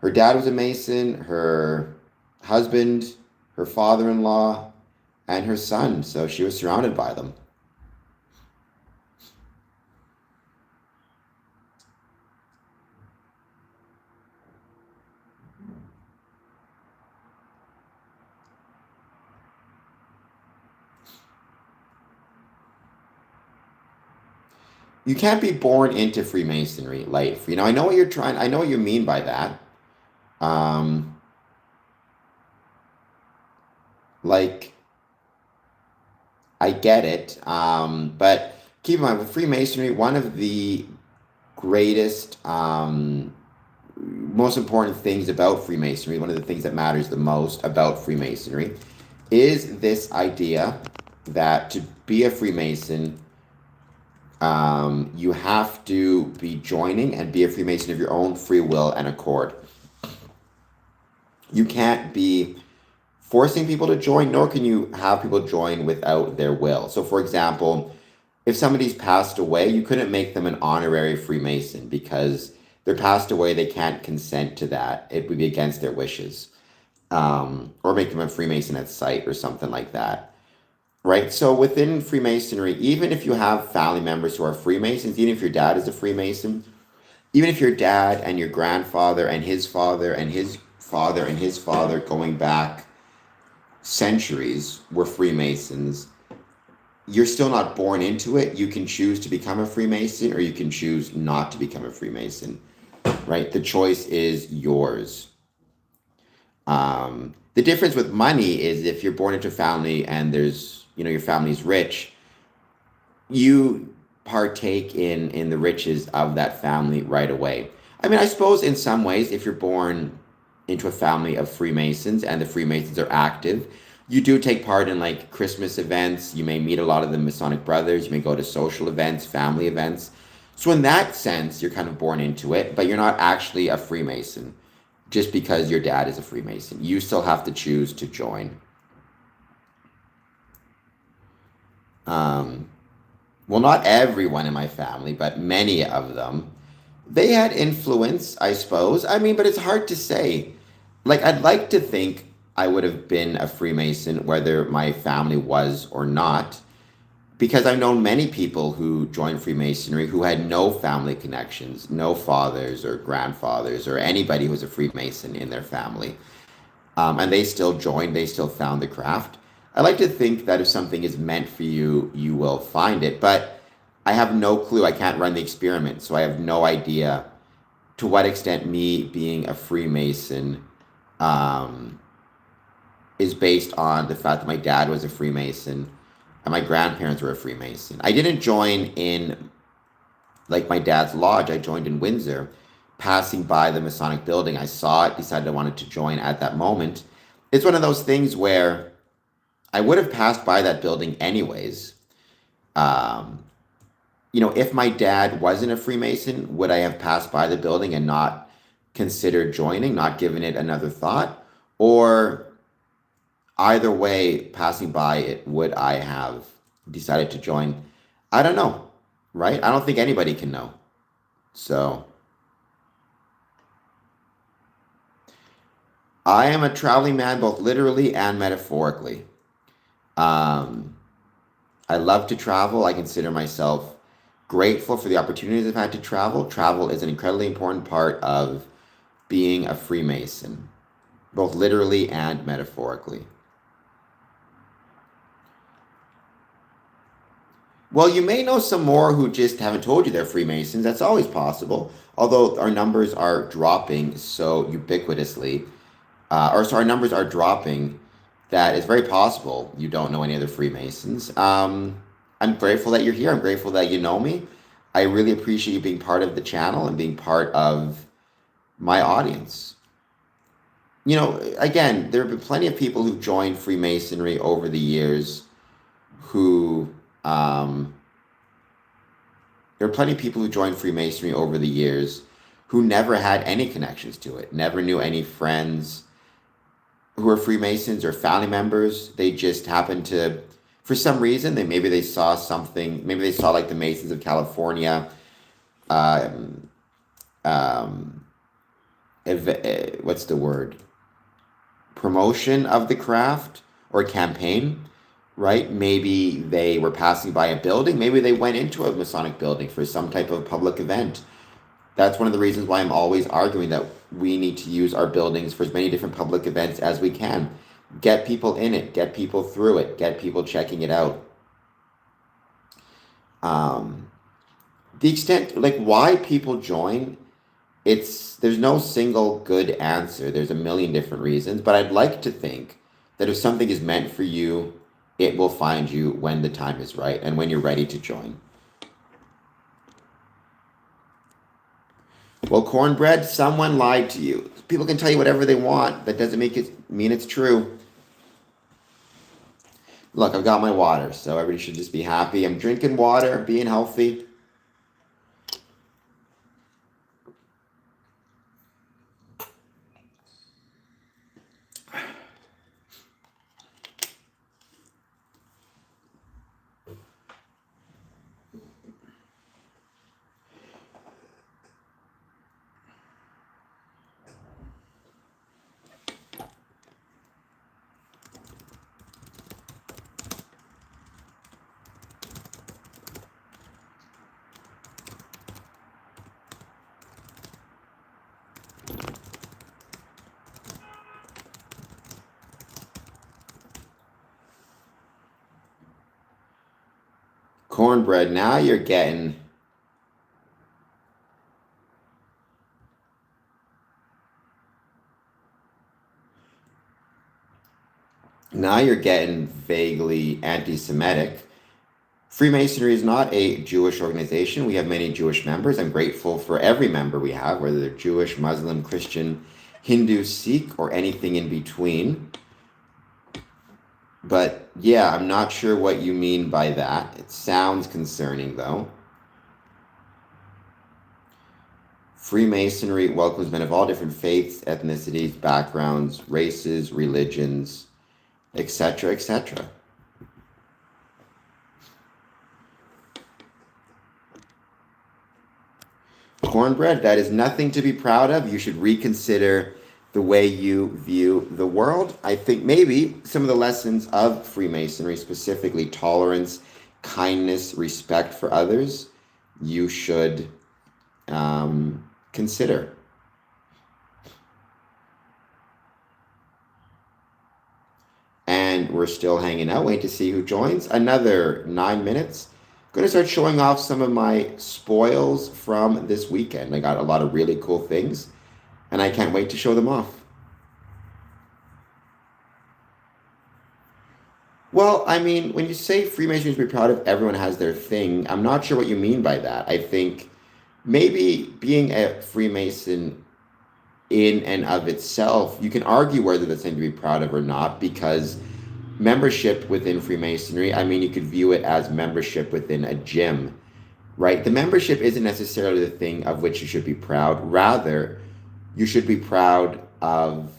her dad was a Mason, her husband, her father-in-law, and her son. So she was surrounded by them. You can't be born into Freemasonry life. I know what you're trying, I know what you mean by that. Um, like, I get it. But keep in mind, with Freemasonry, one of the greatest, most important things about Freemasonry, one of the things that matters the most about Freemasonry, is this idea that to be a Freemason, you have to be joining and be a Freemason of your own free will and accord. You can't be forcing people to join, nor can you have people join without their will. So, for example, if somebody's passed away, you couldn't make them an honorary Freemason because they're passed away, they can't consent to that. It would be against their wishes. Or make them a Freemason at sight or something like that. Right? So within Freemasonry, even if you have family members who are Freemasons, even if your dad is a Freemason, even if your dad and your grandfather and his father and his father and his father going back centuries were Freemasons, you're still not born into it. You can choose to become a Freemason or you can choose not to become a Freemason, right? The choice is yours. The difference with money is if you're born into a family and there's, your family's rich, you partake in the riches of that family right away. I mean, I suppose in some ways, if you're born into a family of Freemasons and the Freemasons are active, you do take part in like Christmas events. You may meet a lot of the Masonic brothers. You may go to social events, family events. So in that sense, you're kind of born into it, but you're not actually a Freemason just because your dad is a Freemason. You still have to choose to join. Well, not everyone in my family, but many of them, they had influence, I suppose. I mean, but it's hard to say. Like, I'd like to think I would have been a Freemason, whether my family was or not, because I've known many people who joined Freemasonry who had no family connections, no fathers or grandfathers or anybody who was a Freemason in their family. And they still joined, they still found the craft. I like to think that if something is meant for you, you will find it. But I have no clue. I can't run the experiment, so I have no idea to what extent me being a Freemason um, is based on the fact that my dad was a Freemason and my grandparents were a Freemason. I didn't join in like my dad's lodge. I joined in Windsor, passing by the Masonic building. I saw it, decided I wanted to join at that moment. It's one of those things where I would have passed by that building anyways. Um, if my dad wasn't a Freemason, would I have passed by the building and not considered joining, not given it another thought? Or either way, passing by it, would I have decided to join? I don't know, right? I don't think anybody can know. So I am a traveling man, both literally and metaphorically. Um, I love to travel. I consider myself grateful for the opportunities I've had to travel. Travel is an incredibly important part of being a Freemason, both literally and metaphorically. Well, you may know some more who just haven't told you they're Freemasons. That's always possible. Although our numbers are dropping so ubiquitously, our numbers are dropping that it's very possible you don't know any other Freemasons. I'm grateful that you're here. I'm grateful that you know me. I really appreciate you being part of the channel and being part of my audience. Again, there have been plenty of people who've joined Freemasonry over the years who um, there are plenty of people who joined Freemasonry over the years who never had any connections to it, never knew any friends who were Freemasons or family members. They just happened to, for some reason, maybe they saw something, maybe they saw like the Masons of California, um, um, what's the word? Promotion of the craft or campaign, right? Maybe they were passing by a building. Maybe they went into a Masonic building for some type of public event. That's one of the reasons why I'm always arguing that we need to use our buildings for as many different public events as we can. Get people in it, get people through it, get people checking it out. The extent, like why people join, there's no single good answer. There's a million different reasons, but I'd like to think that if something is meant for you, it will find you when the time is right and when you're ready to join. Well, cornbread, someone lied to you. People can tell you whatever they want. That doesn't mean it's true. Look, I've got my water, so everybody should just be happy. I'm drinking water, being healthy. Cornbread, now you're getting vaguely anti-Semitic. Freemasonry is not a Jewish organization. We have many Jewish members. I'm grateful for every member we have, whether they're Jewish, Muslim, Christian, Hindu, Sikh, or anything in between. But yeah, I'm not sure what you mean by that. It sounds concerning, though. Freemasonry welcomes men of all different faiths, ethnicities, backgrounds, races, religions, etc., etc. Cornbread, that is nothing to be proud of. You should reconsider the way you view the world. I think maybe some of the lessons of Freemasonry, specifically tolerance, kindness, respect for others, you should consider. And we're still hanging out, waiting to see who joins. Another 9 minutes. I'm going to start showing off some of my spoils from this weekend. I got a lot of really cool things, and I can't wait to show them off. Well, I mean, when you say Freemasons should be proud of, everyone has their thing. I'm not sure what you mean by that. I think maybe being a Freemason in and of itself, you can argue whether that's something to be proud of or not, because membership within Freemasonry, I mean, you could view it as membership within a gym, right? The membership isn't necessarily the thing of which you should be proud. Rather, you should be proud of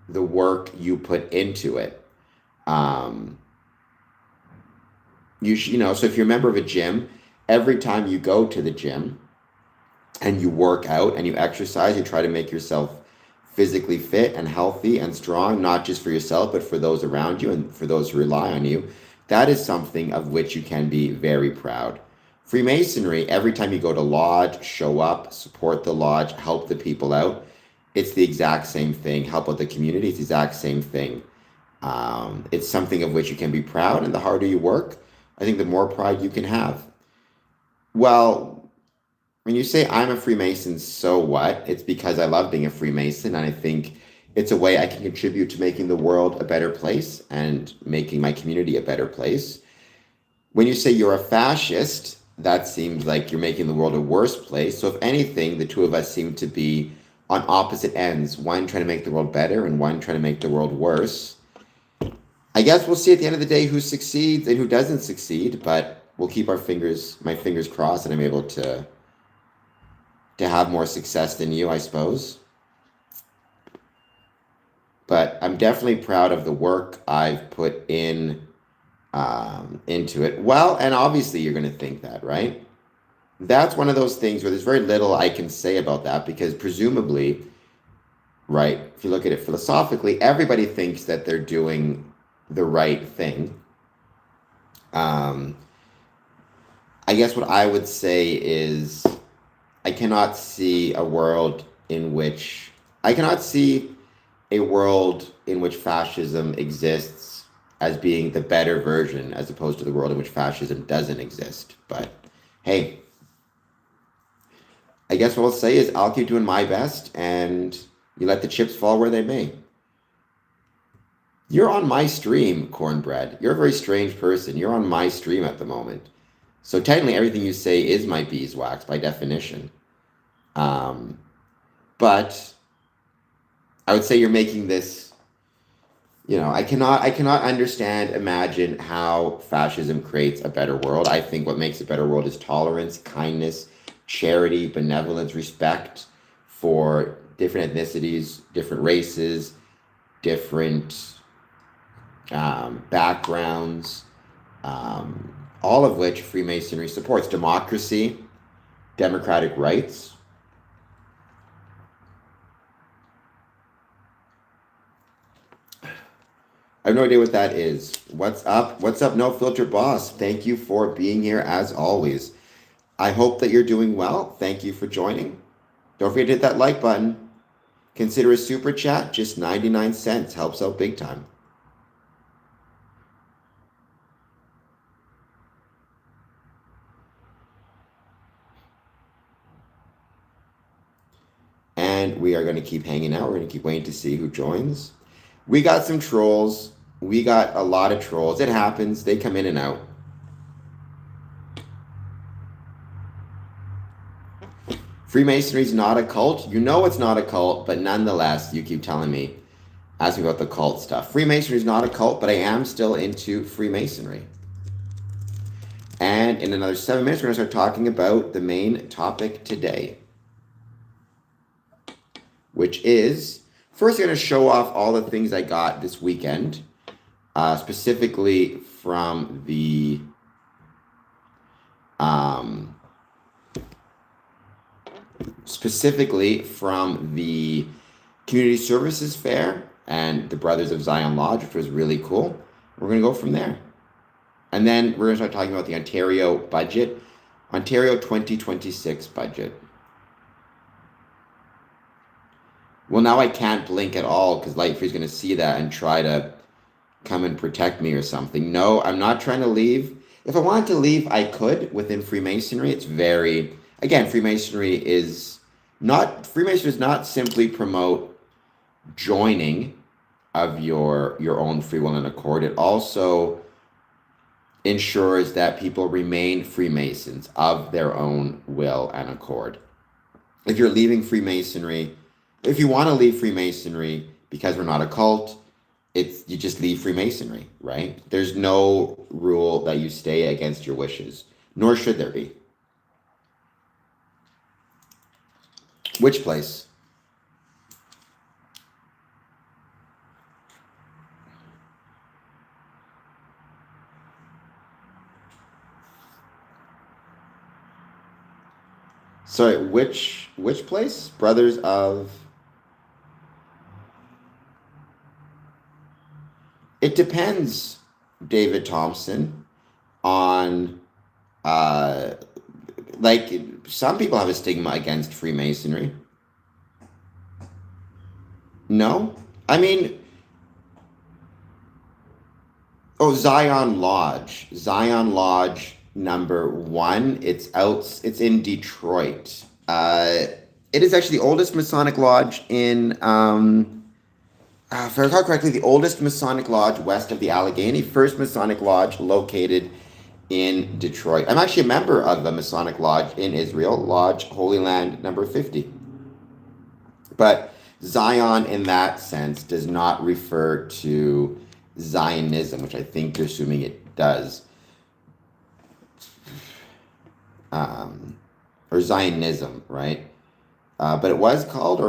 the work you put into it. So if you're a member of a gym, every time you go to the gym and you work out and you exercise, you try to make yourself physically fit and healthy and strong, not just for yourself, but for those around you and for those who rely on you. That is something of which you can be very proud. Freemasonry, every time you go to lodge, show up, support the lodge, help the people out, it's the exact same thing. Help out the community, it's the exact same thing. It's something of which you can be proud, and the harder you work, I think the more pride you can have. Well, when you say I'm a Freemason, so what? It's because I love being a Freemason, and I think it's a way I can contribute to making the world a better place and making my community a better place. When you say you're a fascist, that seems like you're making the world a worse place. So if anything, the two of us seem to be on opposite ends, one trying to make the world better and one trying to make the world worse. I guess we'll see at the end of the day who succeeds and who doesn't succeed, but we'll keep my fingers crossed, and I'm able to have more success than you, I suppose. But I'm definitely proud of the work I've put into it. Well, and obviously you're going to think that, right? That's one of those things where there's very little I can say about that, because presumably, right, if you look at it philosophically, everybody thinks that they're doing the right thing. I guess what I would say is I cannot see a world in which fascism exists as being the better version, as opposed to the world in which fascism doesn't exist. But hey, I guess what I'll say is I'll keep doing my best, and you let the chips fall where they may. You're on my stream, Cornbread. You're a very strange person. You're on my stream at the moment. So technically everything you say is my beeswax by definition. But I would say you're making this, I cannot imagine how fascism creates a better world. I think what makes a better world is tolerance, kindness, charity, benevolence, respect for different ethnicities, different races, different backgrounds, all of which Freemasonry supports. Democracy, democratic rights. I have no idea what that is. What's up? What's up, No Filter Boss? Thank you for being here as always. I hope that you're doing well. Thank you for joining. Don't forget to hit that like button. Consider a super chat, just 99 cents. Helps out big time. And we are going to keep hanging out. We're going to keep waiting to see who joins. We got some trolls. We got a lot of trolls. It happens. They come in and out. Freemasonry is not a cult. You know it's not a cult, but nonetheless, you keep telling me, asking about the cult stuff. Freemasonry is not a cult, but I am still into Freemasonry. And in another 7 minutes, we're going to start talking about the main topic today, which is, first I'm going to show off all the things I got this weekend, specifically from the Community Services Fair and the Brothers of Zion Lodge, which was really cool. We're going to go from there. And then we're going to start talking about the Ontario budget, Ontario 2026 budget. Well, now I can't blink at all because Lightfree's going to see that and try to come and protect me or something. No, I'm not trying to leave. If I wanted to leave, I could within Freemasonry. It's very, again, Freemasonry does not simply promote joining of your own free will and accord. It also ensures that people remain Freemasons of their own will and accord. If you're leaving Freemasonry, if you want to leave Freemasonry because we're not a cult, you just leave Freemasonry, right? There's no rule that you stay against your wishes, nor should there be. Which place? Sorry, which place? Brothers of... It depends, David Thompson, on, some people have a stigma against Freemasonry. No? I mean, Zion Lodge. Zion Lodge #1. It's in Detroit. It is actually the oldest Masonic lodge in, if I recall correctly, the oldest Masonic lodge west of the Allegheny. First Masonic lodge located in Detroit. I'm actually a member of the Masonic lodge in Israel, Lodge Holy Land number 50. But Zion, in that sense, does not refer to Zionism, which I think you're assuming it does. Or Zionism, right? But it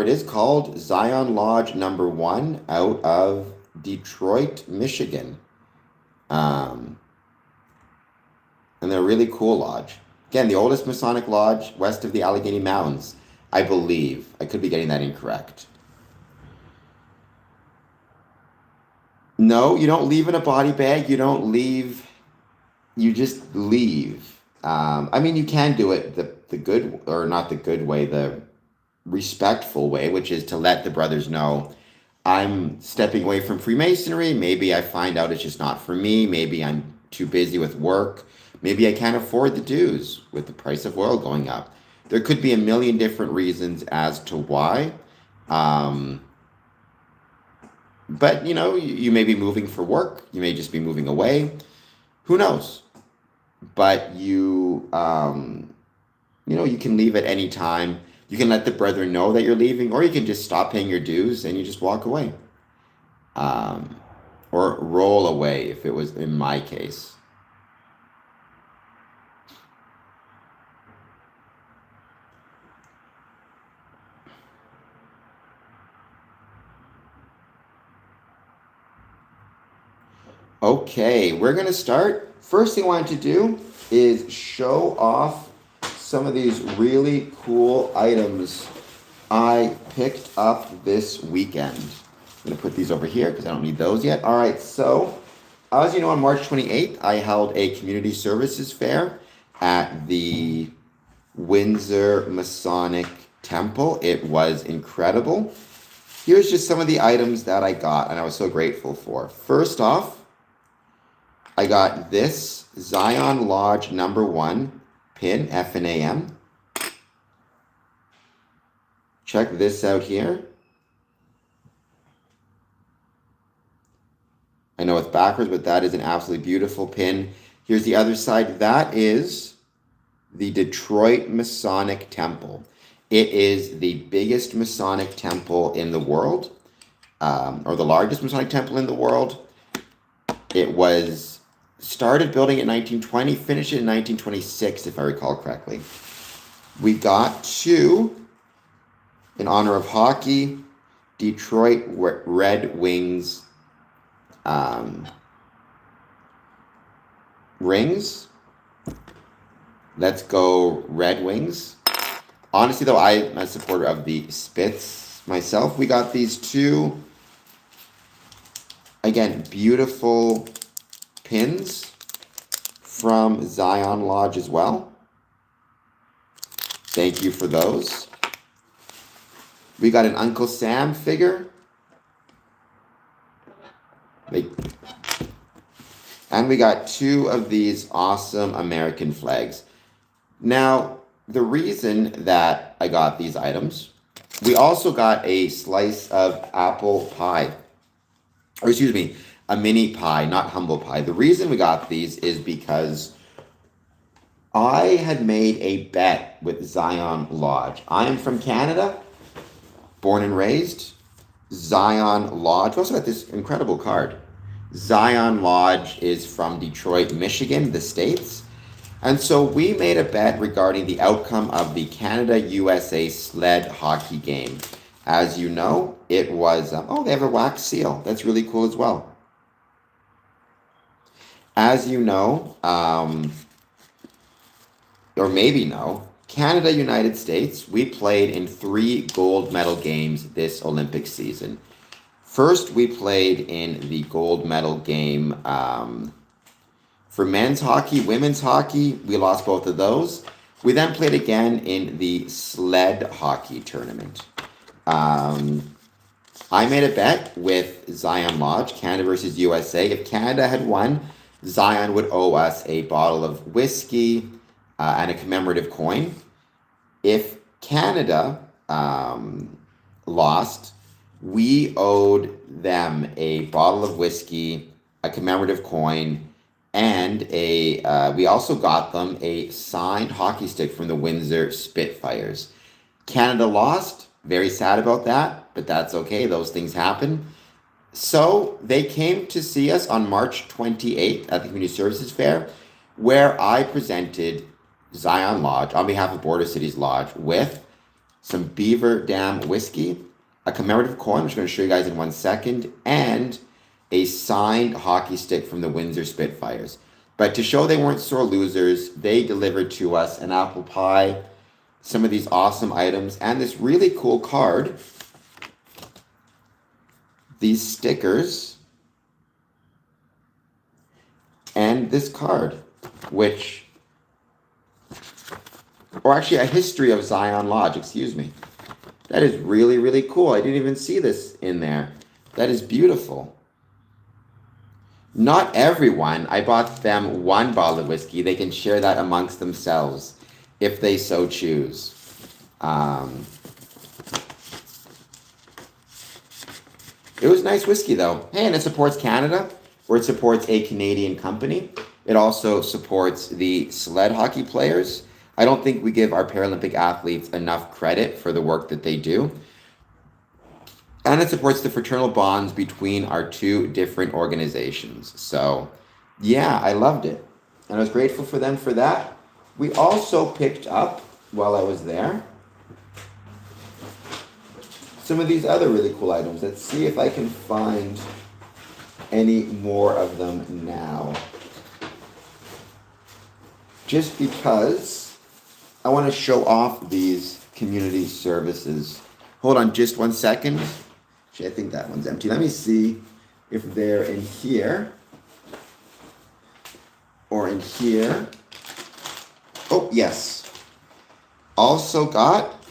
is called Zion Lodge #1 out of Detroit, Michigan. And they're a really cool lodge. Again, the oldest Masonic lodge west of the Allegheny Mountains, I believe. I could be getting that incorrect. No, you don't leave in a body bag. You don't leave. You just leave. I mean, you can do it the good, or not the good way, the respectful way, which is to let the brothers know, I'm stepping away from Freemasonry. Maybe I find out it's just not for me. Maybe I'm too busy with work. Maybe I can't afford the dues with the price of oil going up. There could be a million different reasons as to why. But, you may be moving for work. You may just be moving away. Who knows? But you can leave at any time. You can let the brethren know that you're leaving, or you can just stop paying your dues and you just walk away. Or roll away, if it was in my case. Okay, we're going to start. First thing I wanted to do is show off some of these really cool items I picked up this weekend. I'm going to put these over here because I don't need those yet. All right, so as you know, on March 28th, I held a community services fair at the Windsor Masonic Temple. It was incredible. Here's just some of the items that I got and I was so grateful for. First off, I got this Zion Lodge #1 pin, F&AM. Check this out here. I know it's backwards, but that is an absolutely beautiful pin. Here's the other side. That is the Detroit Masonic Temple. It is the biggest Masonic temple in the world, or the largest Masonic temple in the world. It was started building in 1920, finished in 1926, if I recall correctly. We got 2, in honor of hockey, Detroit Red Wings rings. Let's go Red Wings. Honestly, though, I'm a supporter of the Spits myself. We got these 2, again, beautiful pins from Zion Lodge as well. Thank you for those. We got an Uncle Sam figure. And we got 2 of these awesome American flags. Now, the reason that I got these items, we also got a slice of apple pie. Or excuse me, a mini pie, not humble pie. The reason we got these is because I had made a bet with Zion Lodge. I am from Canada, born and raised. Zion Lodge. We also got this incredible card. Zion Lodge is from Detroit, Michigan, the States. And so we made a bet regarding the outcome of the Canada-USA sled hockey game. As you know, it was, they have a wax seal. That's really cool as well. As you know, or maybe know, Canada, United States, we played in 3 gold medal games this Olympic season. First, we played in the gold medal game for men's hockey, women's hockey. We lost both of those. We then played again in the sled hockey tournament. I made a bet with Zion Lodge, Canada versus USA. If Canada had won, Zion would owe us a bottle of whiskey and a commemorative coin. If Canada lost, we owed them a bottle of whiskey, a commemorative coin, and we also got them a signed hockey stick from the Windsor Spitfires. Canada lost, very sad about that, but that's okay, those things happen. So they came to see us on March 28th at the Community Services Fair, where I presented Zion Lodge on behalf of Border Cities Lodge with some Beaver Dam whiskey, a commemorative coin, which I'm going to show you guys in 1 second, and a signed hockey stick from the Windsor Spitfires. But to show they weren't sore losers, they delivered to us an apple pie, some of these awesome items, and this really cool card, these stickers, and this card, which, or actually a history of Zion Lodge, excuse me. That is really, really cool. I didn't even see this in there. That is beautiful. Not everyone, I bought them 1 bottle of whiskey. They can share that amongst themselves if they so choose. It was nice whiskey though. Hey, and it supports Canada, or it supports a Canadian company. It also supports the sled hockey players. I don't think we give our Paralympic athletes enough credit for the work that they do. And it supports the fraternal bonds between our 2 different organizations. So, yeah, I loved it. And I was grateful for them for that. We also picked up, while I was there, some of these other really cool items. Let's see if I can find any more of them now. Just because I want to show off these community services. Hold on just 1 second. Actually, I think that one's empty. Let me see if they're in here or in here. Oh, yes. Also got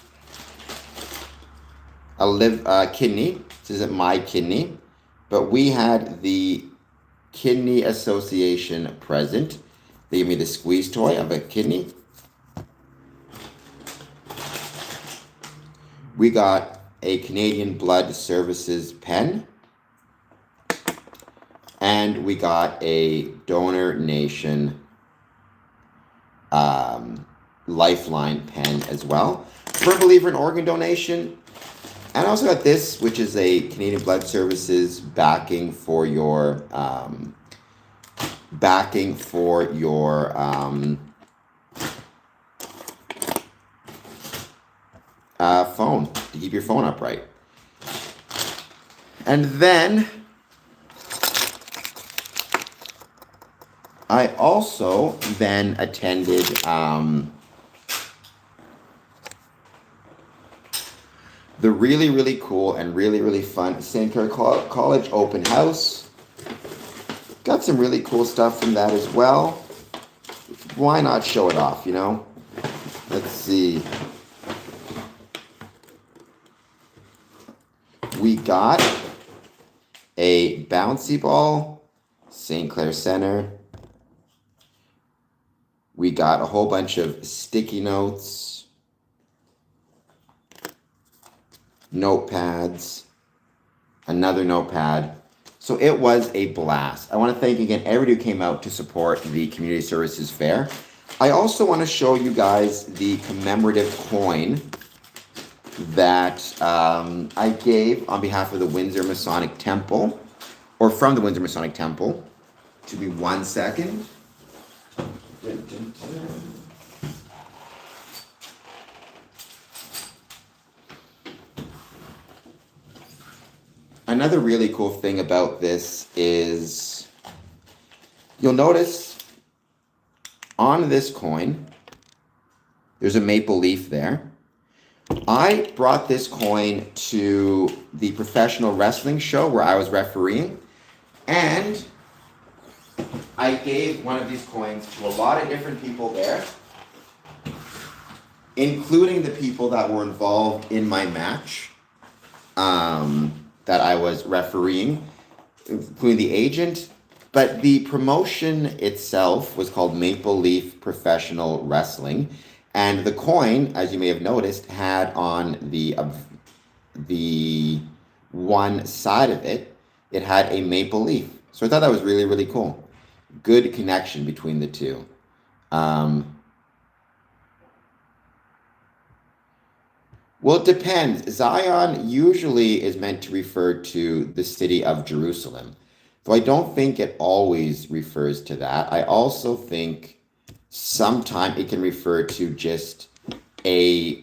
a kidney. This isn't my kidney, but we had the Kidney Association present. They gave me the squeeze toy of a kidney. We got a Canadian Blood Services pen. And we got a Donor Nation Lifeline pen as well. firm believer in organ donation. And I also got this, which is a Canadian Blood Services backing for your phone, to keep your phone upright. And then I also then attended the really, really cool and really, really fun St. Clair College open house. Got some really cool stuff from that as well. Why not show it off, you know? Let's see. We got a bouncy ball, St. Clair Center. We got a whole bunch of sticky notes, notepads, another notepad. So it was a blast. I want to thank again everybody who came out to support the Community Services Fair. I also want to show you guys the commemorative coin that I gave on behalf of the Windsor Masonic Temple, or from the Windsor Masonic Temple. Give me 1 second. Another really cool thing about this is you'll notice on this coin, there's a maple leaf there. I brought this coin to the professional wrestling show where I was refereeing, and I gave one of these coins to a lot of different people there, including the people that were involved in my match that I was refereeing, including the agent. But the promotion itself was called Maple Leaf Professional Wrestling. And the coin, as you may have noticed, had on the one side of it, it had a maple leaf. So I thought that was really, really cool. Good connection between the two. Well, it depends. Zion usually is meant to refer to the city of Jerusalem. Though I don't think it always refers to that. I also think sometimes it can refer to just a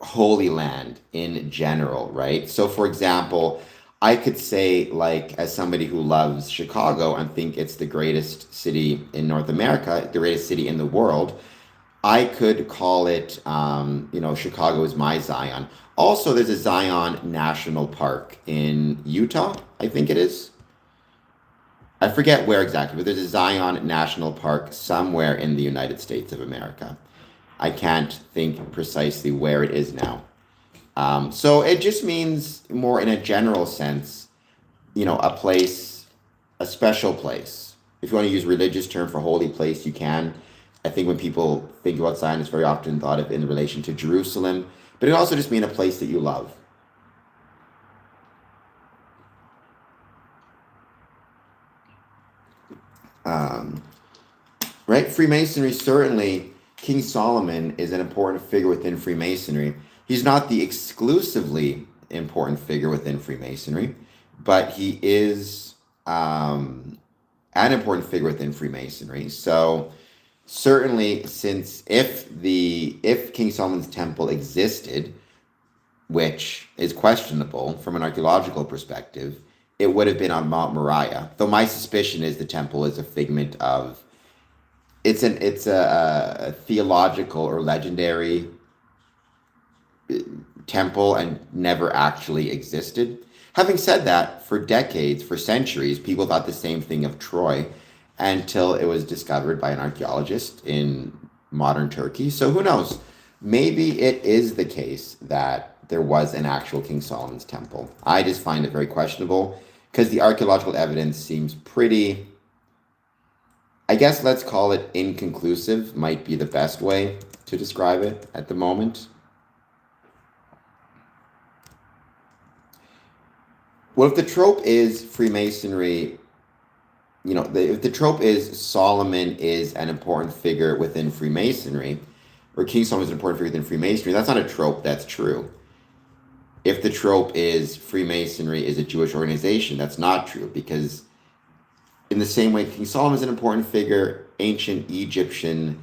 holy land in general, right? So for example, I could say, like, as somebody who loves Chicago and think it's the greatest city in North America, the greatest city in the world, I could call it, Chicago is my Zion. Also, there's a Zion National Park in Utah, I think it is. I forget where exactly, but there's a Zion National Park somewhere in the United States of America. I can't think precisely where it is now. So it just means more in a general sense, a place, a special place. If you want to use a religious term for holy place, you can. I think when people think about Zion, it's very often thought of in relation to Jerusalem, but it also just means a place that you love. Right? Freemasonry, certainly, King Solomon is an important figure within Freemasonry. He's not the exclusively important figure within Freemasonry, but he is an important figure within Freemasonry. So certainly, if King Solomon's temple existed, which is questionable from an archaeological perspective, it would have been on Mount Moriah. Though my suspicion is the temple is a figment of it's a theological or legendary temple and never actually existed. Having said that, for decades, for centuries, people thought the same thing of Troy until it was discovered by an archaeologist in modern Turkey. So who knows? Maybe it is the case that there was an actual King Solomon's temple. I just find it very questionable because the archaeological evidence seems pretty, I guess let's call it inconclusive, might be the best way to describe it at the moment. Well, if the trope is Freemasonry, if the trope is Solomon is an important figure within Freemasonry, or King Solomon is an important figure within Freemasonry. That's not a trope, that's true. If the trope is Freemasonry is a Jewish organization, that's not true, because in the same way King Solomon is an important figure, ancient Egyptian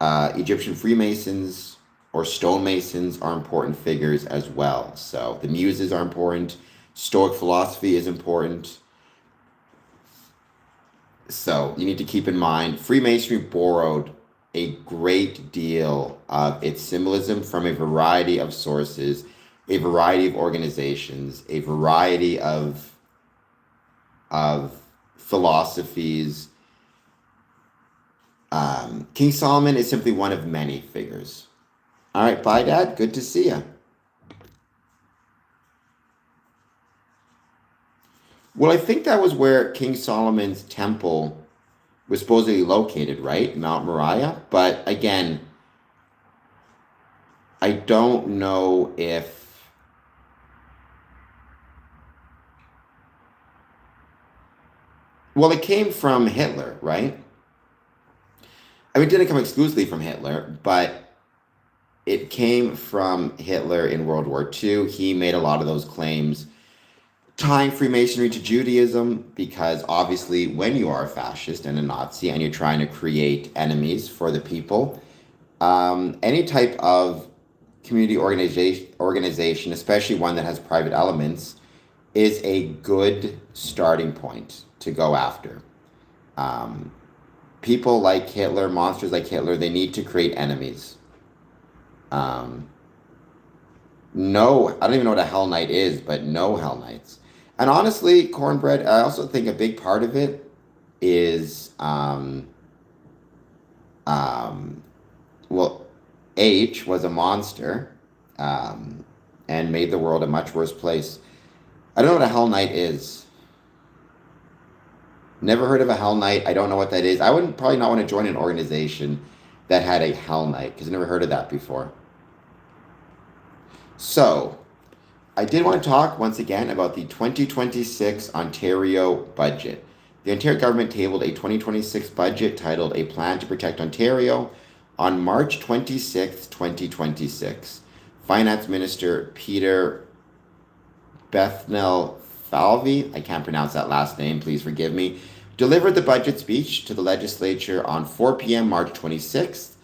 Freemasons or stonemasons are important figures as well. So the Muses are important. Stoic philosophy is important. So you need to keep in mind, Freemasonry borrowed a great deal of its symbolism from a variety of sources, a variety of organizations, a variety of philosophies. King Solomon is simply one of many figures. All right, bye, Dad. Good to see you. Well, I think that was where King Solomon's temple was supposedly located, right? Mount Moriah. But again, I don't know if... Well, it came from Hitler, right? I mean, it didn't come exclusively from Hitler, but it came from Hitler in World War II. He made a lot of those claims tying Freemasonry to Judaism, because obviously when you are a fascist and a Nazi and you're trying to create enemies for the people, any type of community organization, especially one that has private elements, is a good starting point to go after. People like Hitler, monsters like Hitler, they need to create enemies. No, I don't even know what a Hell Knight is, but no Hell Knights. And honestly, Cornbread, I also think a big part of it is, well, H was a monster, and made the world a much worse place. I don't know what a Hell Knight is. Never heard of a Hell Knight. I don't know what that is. I would probably not want to join an organization that had a Hell Knight, because I've never heard of that before. So, I did want to talk once again about the 2026 Ontario budget. The Ontario government tabled a 2026 budget titled A Plan to Protect Ontario on March 26, 2026. Finance Minister Peter Bethnal Falvey, I can't pronounce that last name, please forgive me, delivered the budget speech to the legislature on 4 p.m. March 26th.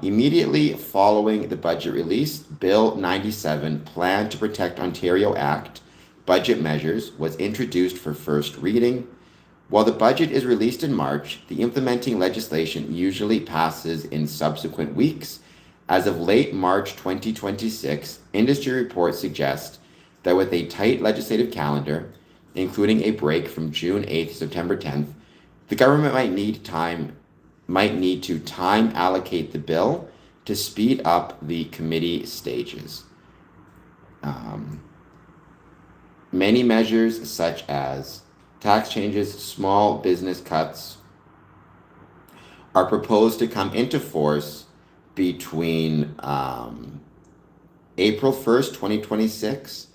Immediately following the budget release, Bill 97, Plan to Protect Ontario Act, Budget Measures, was introduced for first reading. While the budget is released in March, the implementing legislation usually passes in subsequent weeks. As of late March 2026, industry reports suggest that with a tight legislative calendar, including a break from June 8th to September 10th, the government might need to time allocate the bill to speed up the committee stages. Many measures such as tax changes, small business cuts, are proposed to come into force between April 1st, 2026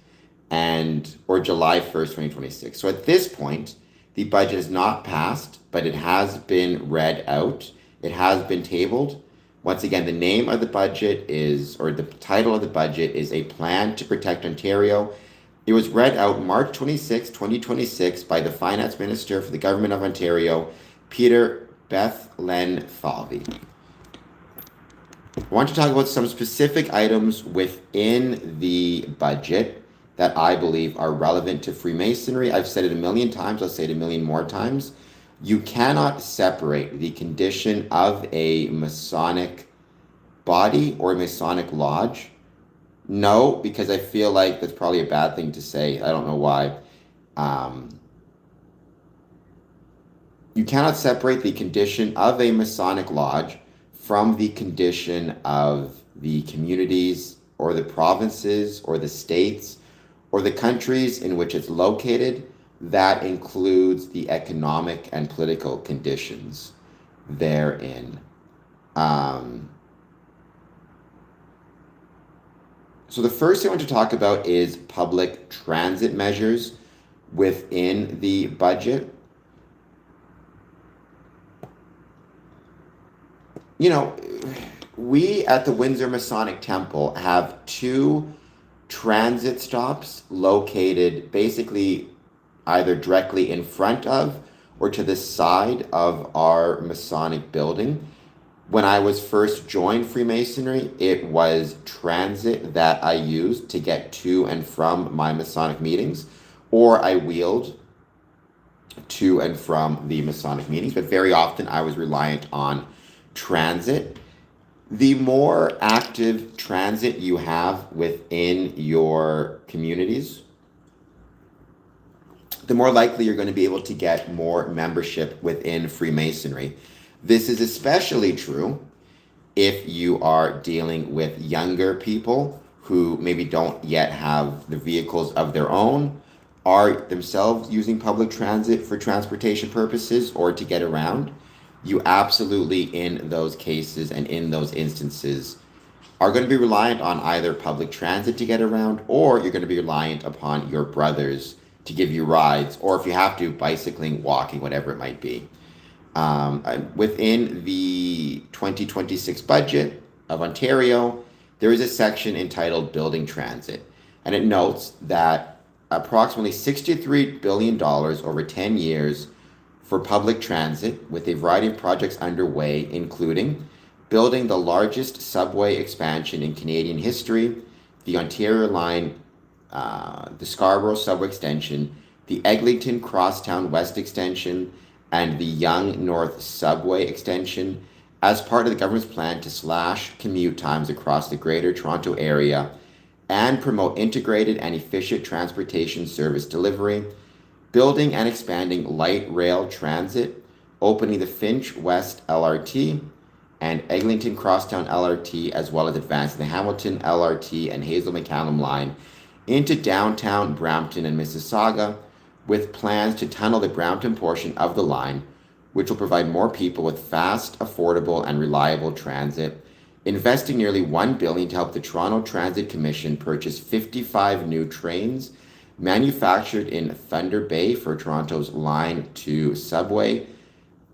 or July 1st, 2026. So at this point, the budget is not passed, but it has been read out. It has been tabled. Once again, the name of the budget or the title of the budget is A Plan to Protect Ontario. It was read out March 26, 2026 by the Finance Minister for the Government of Ontario, Peter Bethnal Falvey. I want to talk about some specific items within the budget that I believe are relevant to Freemasonry. I've said it a million times. I'll say it a million more times. You cannot separate the condition of a Masonic body or a Masonic lodge. No, because I feel like that's probably a bad thing to say. I don't know why. You cannot separate the condition of a Masonic lodge from the condition of the communities or the provinces or the states or the countries in which it's located. That includes the economic and political conditions therein. So the first thing I want to talk about is public transit measures within the budget. You know, we at the Windsor Masonic Temple have two transit stops located basically either directly in front of or to the side of our Masonic building. When I was first joined Freemasonry, it was transit that I used to get to and from my Masonic meetings, or I wheeled to and from the Masonic meetings, but very often I was reliant on transit. The more active transit you have within your communities, the more likely you're going to be able to get more membership within Freemasonry. This is especially true if you are dealing with younger people who maybe don't yet have the vehicles of their own, are themselves using public transit for transportation purposes or to get around. You absolutely, in those cases and in those instances, are going to be reliant on either public transit to get around, or you're going to be reliant upon your brothers to give you rides, or if you have to, bicycling, walking, whatever it might be. Within the 2026 budget of Ontario, there is a section entitled Building Transit, and it notes that approximately $63 billion over 10 years for public transit, with a variety of projects underway, including building the largest subway expansion in Canadian history, the Ontario Line, the Scarborough Subway Extension, the Eglinton Crosstown West Extension, and the Yonge North Subway Extension, as part of the government's plan to slash commute times across the Greater Toronto Area and promote integrated and efficient transportation service delivery, building and expanding light rail transit, opening the Finch West LRT and Eglinton Crosstown LRT, as well as advancing the Hamilton LRT and Hazel McCallum line into downtown Brampton and Mississauga, with plans to tunnel the Brampton portion of the line, which will provide more people with fast, affordable, and reliable transit, investing nearly $1 billion to help the Toronto Transit Commission purchase 55 new trains manufactured in Thunder Bay for Toronto's Line 2 subway,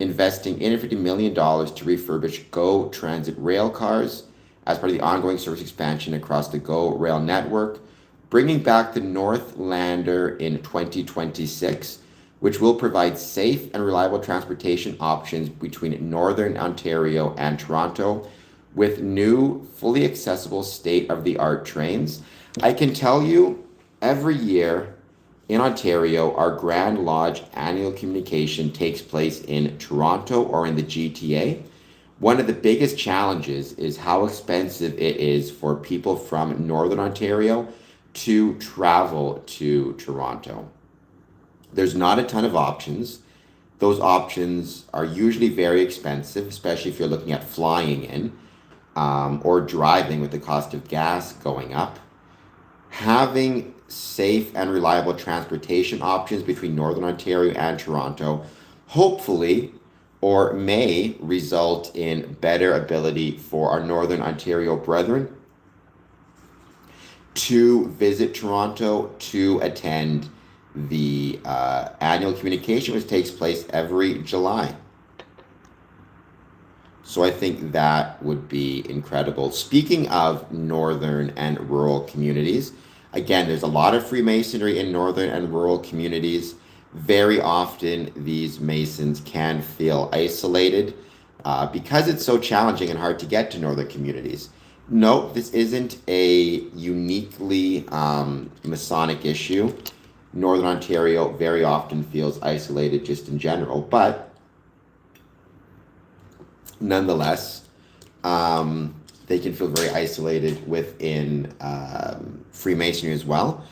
investing $850 million to refurbish GO Transit rail cars as part of the ongoing service expansion across the GO rail network, bringing back the Northlander in 2026, which will provide safe and reliable transportation options between Northern Ontario and Toronto with new, fully accessible state-of-the-art trains. I can tell you, every year in Ontario, our Grand Lodge annual communication takes place in Toronto or in the GTA. One of the biggest challenges is how expensive it is for people from Northern Ontario to travel to Toronto. There's not a ton of options. Those options are usually very expensive, especially if you're looking at flying in or driving with the cost of gas going up. Having safe and reliable transportation options between Northern Ontario and Toronto hopefully or may result in better ability for our Northern Ontario brethren to visit Toronto to attend the annual communication, which takes place every July. So I think that would be incredible. Speaking of northern and rural communities, again, there's a lot of Freemasonry in northern and rural communities. Very often, these Masons can feel isolated because it's so challenging and hard to get to northern communities. No, this isn't a uniquely Masonic issue. Northern Ontario very often feels isolated just in general, but nonetheless, they can feel very isolated within Freemasonry as well.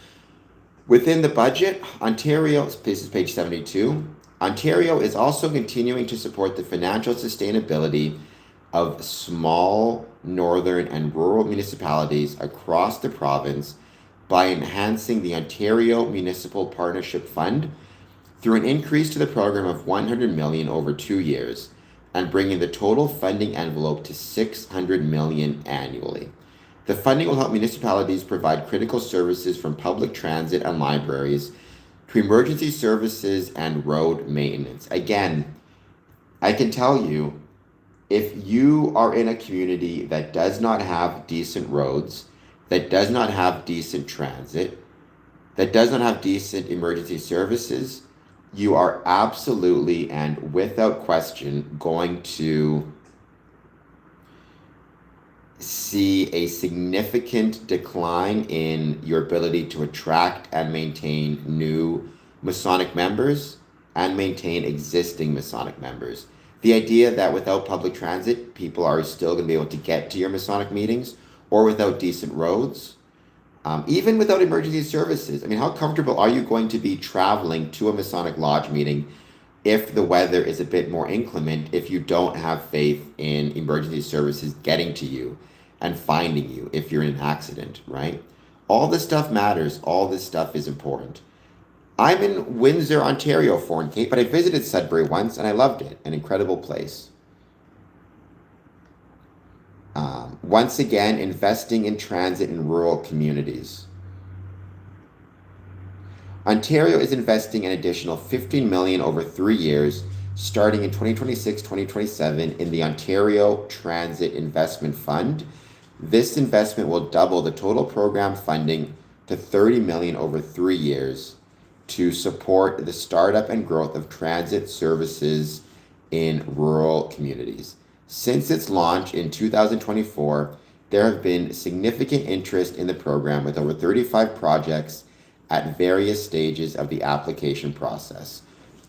Within the budget, Ontario, this is page 72, Ontario is also continuing to support the financial sustainability of small northern and rural municipalities across the province by enhancing the Ontario Municipal Partnership Fund through an increase to the program of $100 million over 2 years and bringing the total funding envelope to $600 million annually. The funding will help municipalities provide critical services from public transit and libraries to emergency services and road maintenance. Again, I can tell you, if you are in a community that does not have decent roads, that does not have decent transit, that does not have decent emergency services, you are absolutely and without question going to see a significant decline in your ability to attract and maintain new Masonic members and maintain existing Masonic members. The idea that without public transit, people are still going to be able to get to your Masonic meetings, or without decent roads, even without emergency services. I mean, how comfortable are you going to be traveling to a Masonic Lodge meeting if the weather is a bit more inclement, if you don't have faith in emergency services getting to you and finding you if you're in an accident, right? All this stuff matters. All this stuff is important. I'm in Windsor, Ontario, Foreign Cape, but I visited Sudbury once and I loved it. An incredible place. Once again, investing in transit in rural communities. Ontario is investing an additional $15 million over 3 years, starting in 2026-2027 in the Ontario Transit Investment Fund. This investment will double the total program funding to $30 million over 3 years to support the startup and growth of transit services in rural communities. Since its launch in 2024, there have been significant interest in the program with over 35 projects at various stages of the application process.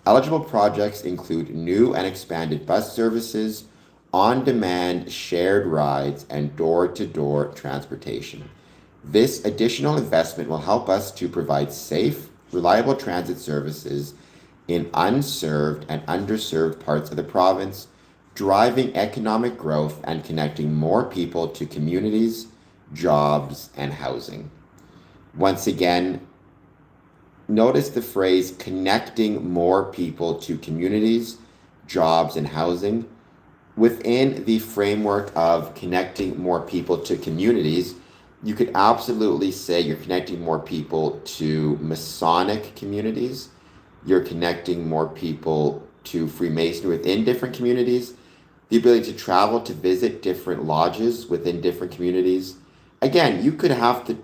Eligible projects include new and expanded bus services, on-demand shared rides, and door-to-door transportation. This additional investment will help us to provide safe, reliable transit services in unserved and underserved parts of the province, driving economic growth and connecting more people to communities, jobs, and housing. Once again, notice the phrase connecting more people to communities, jobs, and housing. Within the framework of connecting more people to communities, you could absolutely say you're connecting more people to Masonic communities. You're connecting more people to Freemasonry within different communities. The ability to travel to visit different lodges within different communities. Again, you could have to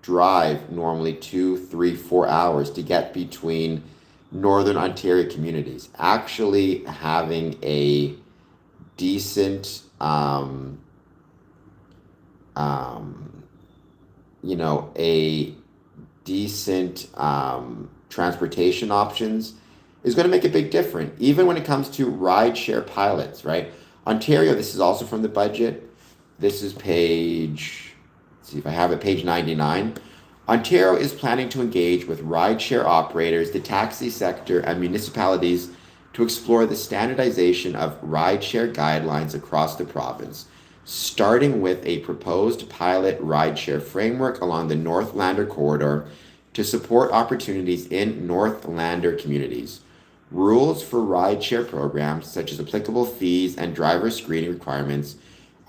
drive normally 2, 3, 4 hours to get between Northern Ontario communities. Actually having a decent, transportation options is going to make a big difference, even when it comes to rideshare pilots, right? Ontario, this is also from the budget. This is page, let's see if I have it, page 99. Ontario is planning to engage with rideshare operators, the taxi sector, and municipalities to explore the standardization of rideshare guidelines across the province, starting with a proposed pilot rideshare framework along the Northlander corridor to support opportunities in Northlander communities. Rules for rideshare programs, such as applicable fees and driver screening requirements,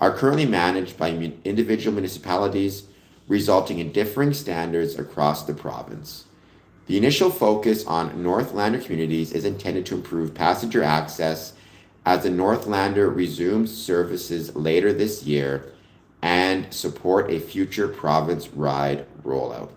are currently managed by individual municipalities, resulting in differing standards across the province. The initial focus on Northlander communities is intended to improve passenger access as the Northlander resumes services later this year and support a future province ride rollout.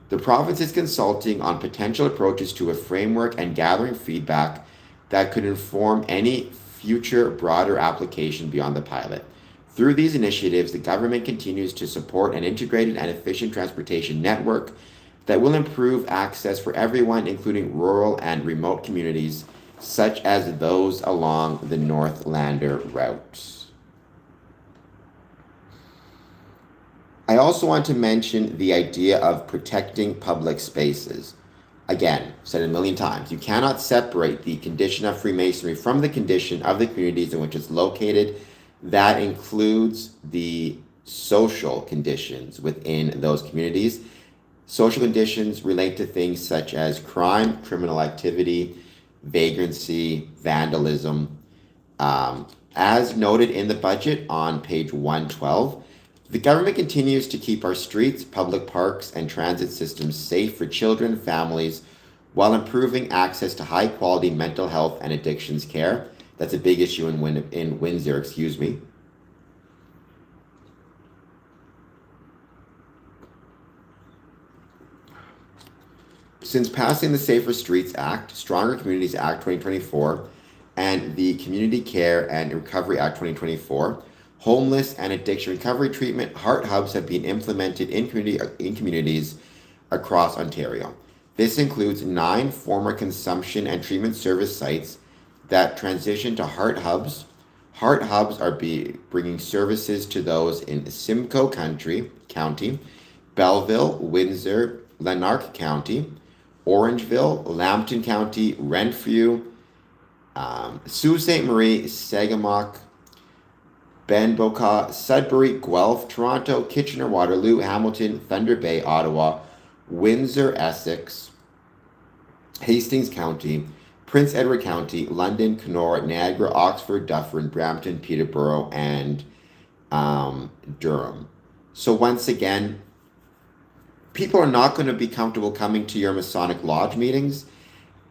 The province is consulting on potential approaches to a framework and gathering feedback that could inform any future broader application beyond the pilot. Through these initiatives, the government continues to support an integrated and efficient transportation network that will improve access for everyone, including rural and remote communities, such as those along the Northlander route. I also want to mention the idea of protecting public spaces. Again, said a million times, you cannot separate the condition of Freemasonry from the condition of the communities in which it's located. That includes the social conditions within those communities. Social conditions relate to things such as crime, criminal activity, vagrancy, vandalism. As noted in the budget on page 112, the government continues to keep our streets, public parks, and transit systems safe for children, families, while improving access to high-quality mental health and addictions care. That's a big issue in Windsor, excuse me. Since passing the Safer Streets Act, Stronger Communities Act 2024, and the Community Care and Recovery Act 2024, homeless and addiction recovery treatment heart hubs have been implemented in communities across Ontario. This includes 9 former consumption and treatment service sites that transition to heart hubs. Heart hubs are bringing services to those in Simcoe County, Belleville, Windsor, Lanark County, Orangeville, Lambton County, Renfrew, Sault Ste. Marie, Sagamok, Benboca, Sudbury, Guelph, Toronto, Kitchener-Waterloo, Hamilton, Thunder Bay, Ottawa, Windsor, Essex, Hastings County, Prince Edward County, London, Kenora, Niagara, Oxford, Dufferin, Brampton, Peterborough, and Durham. So once again, people are not going to be comfortable coming to your Masonic Lodge meetings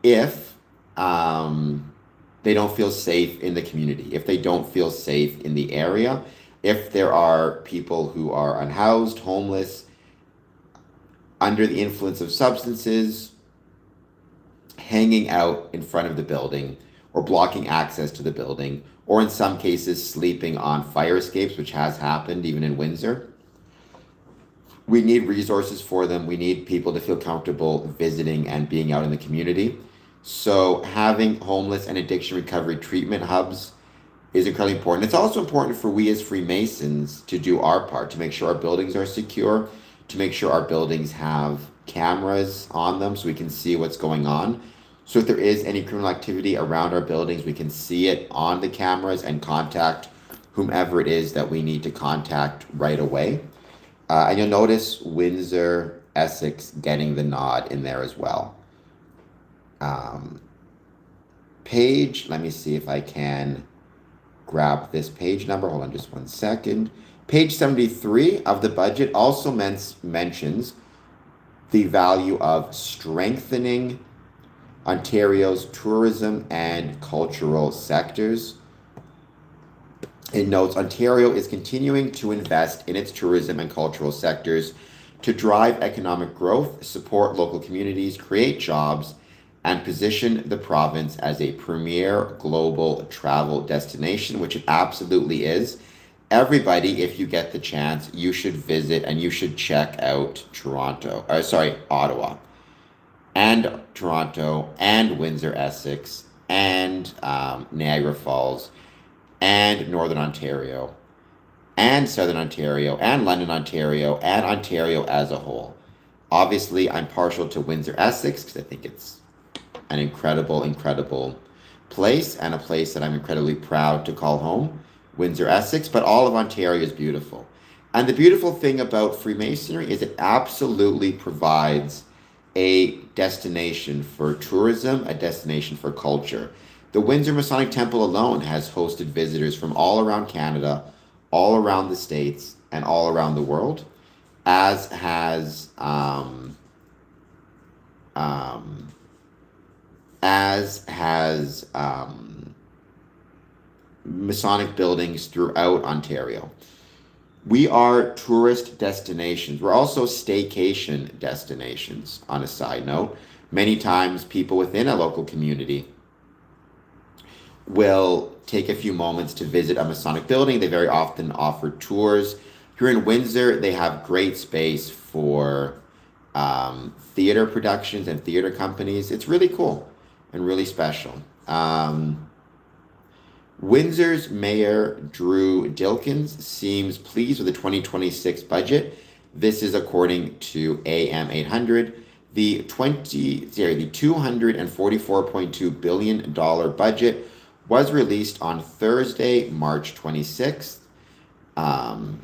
if they don't feel safe in the community, if they don't feel safe in the area, if there are people who are unhoused, homeless, under the influence of substances, hanging out in front of the building or blocking access to the building, or in some cases sleeping on fire escapes, which has happened even in Windsor. We need resources for them. We need people to feel comfortable visiting and being out in the community. So having homeless and addiction recovery treatment hubs is incredibly important. It's also important for we as Freemasons to do our part, to make sure our buildings are secure, to make sure our buildings have cameras on them so we can see what's going on. So if there is any criminal activity around our buildings, we can see it on the cameras and contact whomever it is that we need to contact right away. And you'll notice Windsor, Essex getting the nod in there as well. Page, let me see if I can grab this page number. Hold on just one second. Page 73 of the budget also mentions the value of strengthening Ontario's tourism and cultural sectors. It notes Ontario is continuing to invest in its tourism and cultural sectors to drive economic growth, support local communities, create jobs, and position the province as a premier global travel destination, which it absolutely is. Everybody, if you get the chance, you should visit and you should check out Ottawa, and Toronto, and Windsor, Essex, and Niagara Falls, and Northern Ontario, and Southern Ontario, and London, Ontario, and Ontario as a whole. Obviously, I'm partial to Windsor, Essex, because I think it's an incredible place, and a place that I'm incredibly proud to call home, Windsor, Essex, but all of Ontario is beautiful. And the beautiful thing about Freemasonry is it absolutely provides a destination for tourism, a destination for culture. The Windsor Masonic Temple alone has hosted visitors from all around Canada, all around the States, and all around the world, as has Masonic buildings throughout Ontario. We are tourist destinations. We're also staycation destinations, on a side note. Many times people within a local community will take a few moments to visit a Masonic building. They very often offer tours. Here in Windsor, they have great space for theater productions and theater companies. It's really cool and really special. Windsor's Mayor Drew Dilkins seems pleased with the 2026 budget. This is according to AM 800. The $244.2 billion budget was released on Thursday, March 26th, and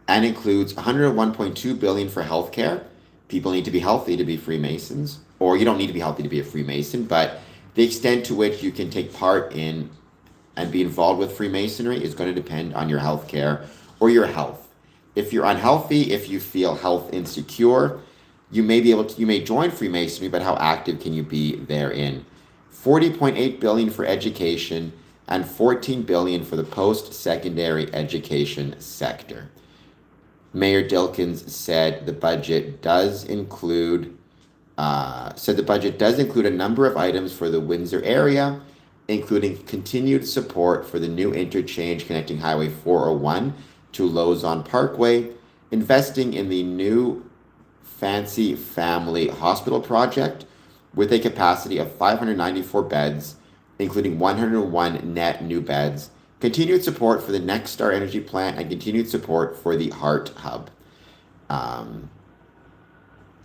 includes $101.2 billion for healthcare. People need to be healthy to be Freemasons, or you don't need to be healthy to be a Freemason, but the extent to which you can take part in and be involved with Freemasonry is going to depend on your health care or your health. If you're unhealthy, if you feel health insecure, you may join Freemasonry, but how active can you be therein? $40.8 billion for education, and $14 billion for the post-secondary education sector. Mayor Dilkins said the budget does include a number of items for the Windsor area, including continued support for the new interchange connecting Highway 401 to Lozon Parkway, investing in the new Fancy Family Hospital project with a capacity of 594 beds, including 101 net new beds, continued support for the Next Star Energy Plant, and continued support for the Heart Hub.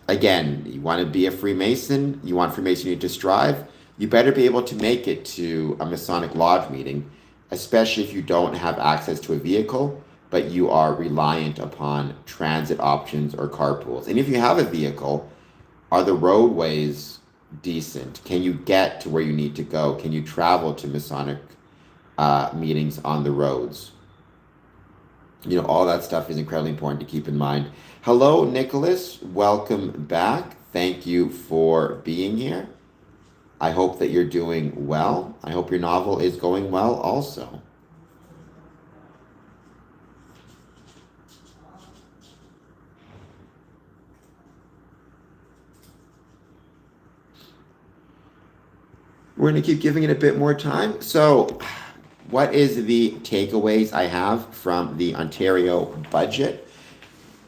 Again, you want to be a Freemason, you want Freemasonry to strive, you better be able to make it to a Masonic Lodge meeting, especially if you don't have access to a vehicle, but you are reliant upon transit options or carpools. And if you have a vehicle, are the roadways decent? Can you get to where you need to go? Can you travel to Masonic meetings on the roads? All that stuff is incredibly important to keep in mind. Hello, Nicholas. Welcome back. Thank you for being here. I hope that you're doing well. I hope your novel is going well also. We're going to keep giving it a bit more time. So, what is the takeaways I have from the Ontario budget?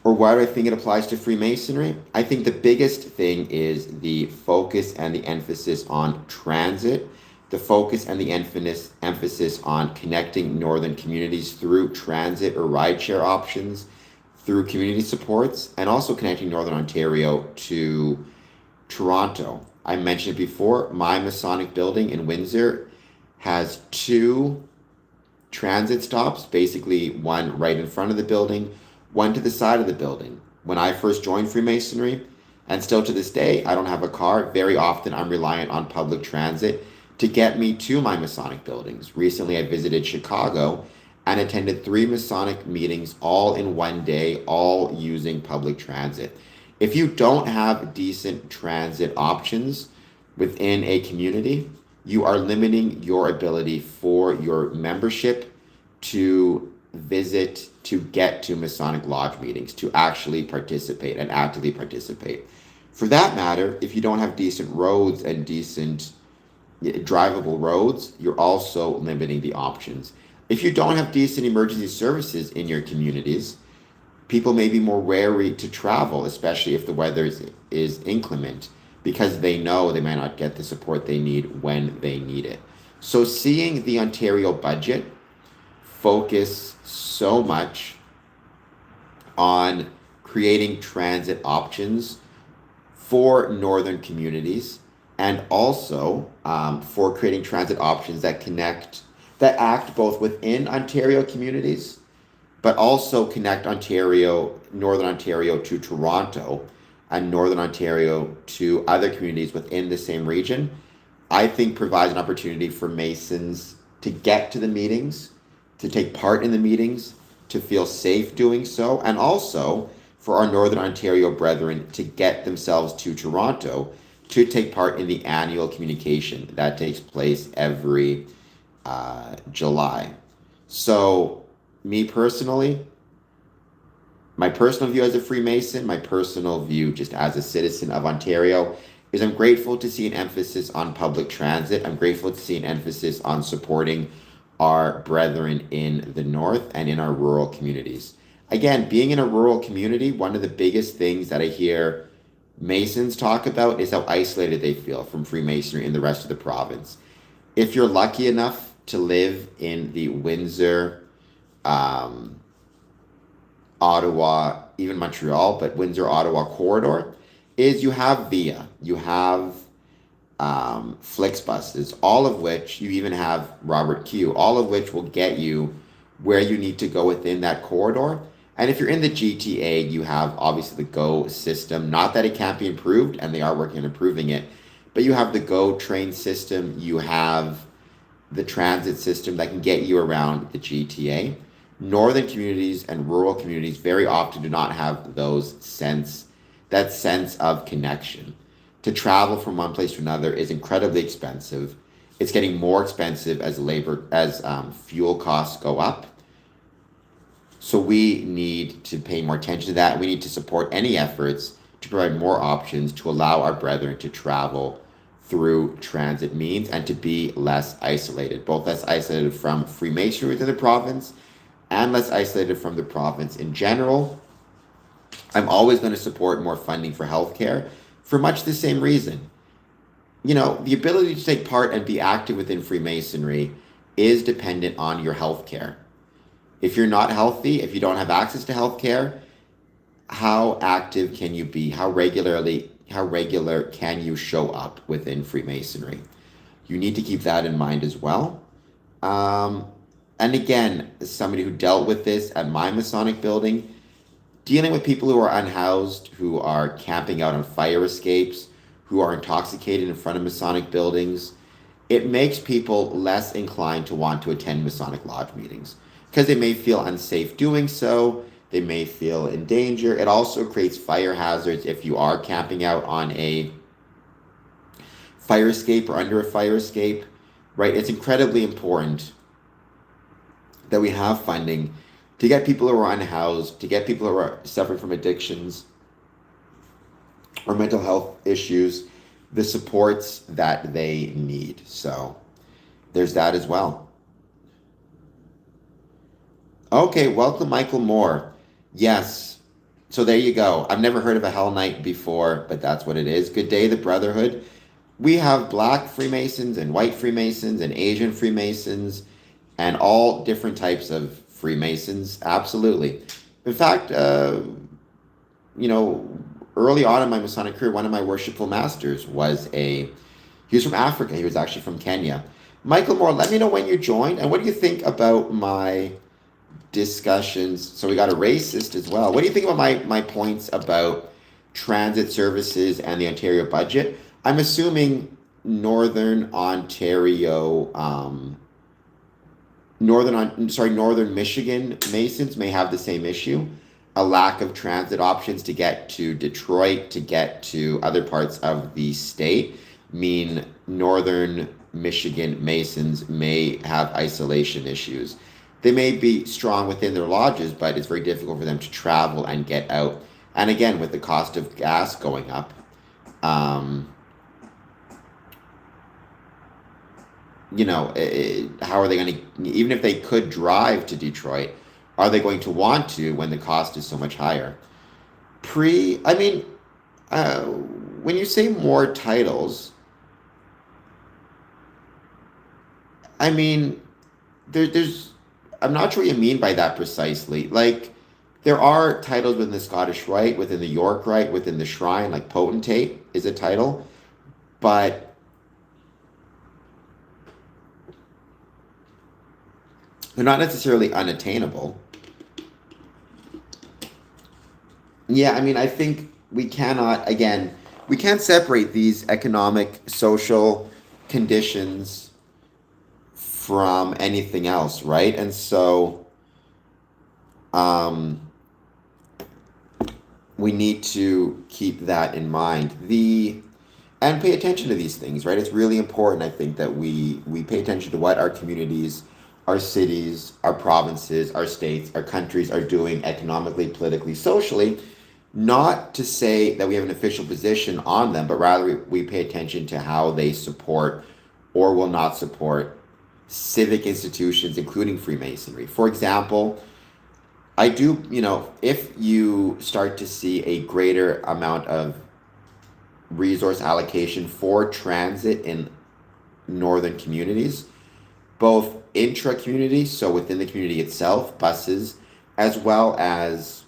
Or why do I think it applies to Freemasonry? I think the biggest thing is the focus and the emphasis on transit, the focus and the emphasis on connecting northern communities through transit or rideshare options, through community supports, and also connecting Northern Ontario to Toronto. I mentioned it before, my Masonic building in Windsor has 2 transit stops, basically one right in front of the building, one to the side of the building. When I first joined Freemasonry, and still to this day, I don't have a car. Very often I'm reliant on public transit to get me to my Masonic buildings. Recently I visited Chicago and attended 3 Masonic meetings all in one day, all using public transit. If you don't have decent transit options within a community, you are limiting your ability for your membership to visit, to get to Masonic Lodge meetings, to actually participate and actively participate. For that matter, if you don't have decent roads and decent drivable roads, you're also limiting the options. If you don't have decent emergency services in your communities, people may be more wary to travel, especially if the weather is inclement, because they know they might not get the support they need when they need it. So seeing the Ontario budget focus so much on creating transit options for northern communities, and also for creating transit options that act both within Ontario communities, but also connect Northern Ontario to Toronto, and Northern Ontario to other communities within the same region, I think provides an opportunity for Masons to get to the meetings, to take part in the meetings, to feel safe doing so, and also for our Northern Ontario brethren to get themselves to Toronto to take part in the annual communication that takes place every July. So, me personally, my personal view as a Freemason, my personal view just as a citizen of Ontario, is I'm grateful to see an emphasis on public transit. I'm grateful to see an emphasis on supporting our brethren in the north and in our rural communities. Again, being in a rural community, one of the biggest things that I hear Masons talk about is how isolated they feel from Freemasonry in the rest of the province. If you're lucky enough to live in the Windsor, Ottawa, even Montreal, but Windsor-Ottawa corridor, is you have VIA, you have Flixbuses, all of which, you even have Robert Q, all of which will get you where you need to go within that corridor. And if you're in the GTA, you have obviously the GO system. Not that it can't be improved, and they are working on improving it, but you have the GO train system, you have the transit system that can get you around the GTA. Northern communities and rural communities very often do not have that sense of connection. to travel from one place to another is incredibly expensive. It's getting more expensive as fuel costs go up. So we need to pay more attention to that. We need to support any efforts to provide more options to allow our brethren to travel through transit means and to be less isolated, both less isolated from Freemasonry within the province and less isolated from the province in general. I'm always going to support more funding for healthcare for much the same reason. You know, the ability to take part and be active within Freemasonry is dependent on your healthcare. If you're not healthy, if you don't have access to healthcare, how active can you be? How regular can you show up within Freemasonry? You need to keep that in mind as well. And again, as somebody who dealt with this at my Masonic building, dealing with people who are unhoused, who are camping out on fire escapes, who are intoxicated in front of Masonic buildings, it makes people less inclined to want to attend Masonic Lodge meetings because they may feel unsafe doing so. They may feel in danger. It also creates fire hazards if you are camping out on a fire escape or under a fire escape, right? It's incredibly important that we have funding to get people who are unhoused, to get people who are suffering from addictions or mental health issues, the supports that they need. So there's that as well. Okay, welcome Michael Moore. Yes, so there you go. I've never heard of a Hell Night before, but that's what it is. Good day, the Brotherhood. We have Black Freemasons and White Freemasons and Asian Freemasons and all different types of Freemasons. Absolutely. In fact, you know, early on in my Masonic career, one of my worshipful masters he was from Africa. He was actually from Kenya. Michael Moore, let me know when you joined and what do you think about my discussions. So we got a racist as well. What do you think about my points about transit services and the Ontario budget? I'm assuming Northern Michigan Masons may have the same issue. A lack of transit options to get to Detroit, to get to other parts of the state, mean Northern Michigan Masons may have isolation issues. They may be strong within their lodges, but it's very difficult for them to travel and get out. And again, with the cost of gas going up, you know, how are they going to, even if they could drive to Detroit, are they going to want to when the cost is so much higher? When you say more titles, I mean, I'm not sure what you mean by that precisely. Like, there are titles within the Scottish Rite, within the York Rite, within the Shrine, like Potentate is a title, but they're not necessarily unattainable. Yeah, I mean, I think we can't separate these economic, social conditions from anything else, right? And so we need to keep that in mind. And pay attention to these things, right? It's really important, I think, that we pay attention to what our communities, our cities, our provinces, our states, our countries are doing economically, politically, socially, not to say that we have an official position on them, but rather we pay attention to how they support or will not support civic institutions, including Freemasonry. For example, if you start to see a greater amount of resource allocation for transit in northern communities, both intra-community, so within the community itself, buses, as well as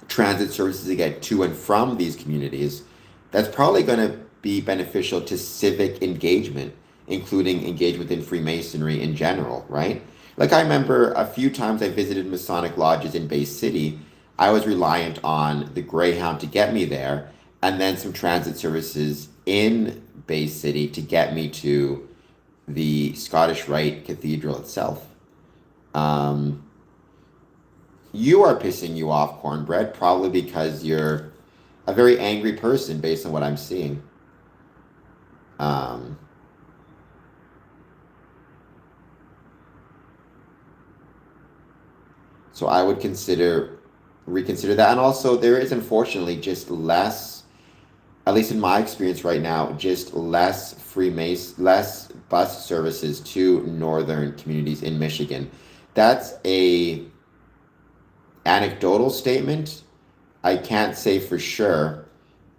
transit services to get to and from these communities, that's probably going to be beneficial to civic engagement, including engagement in Freemasonry in general, right? Like, I remember a few times I visited Masonic lodges in Bay City, I was reliant on the Greyhound to get me there, and then some transit services in Bay City to get me to the Scottish Rite Cathedral itself. You are pissing you off, Cornbread, probably because you're a very angry person based on what I'm seeing. Um, so I would reconsider that. And also, there is unfortunately just less, at least in my experience right now, just less bus services to northern communities in Michigan. That's a anecdotal statement. I can't say for sure.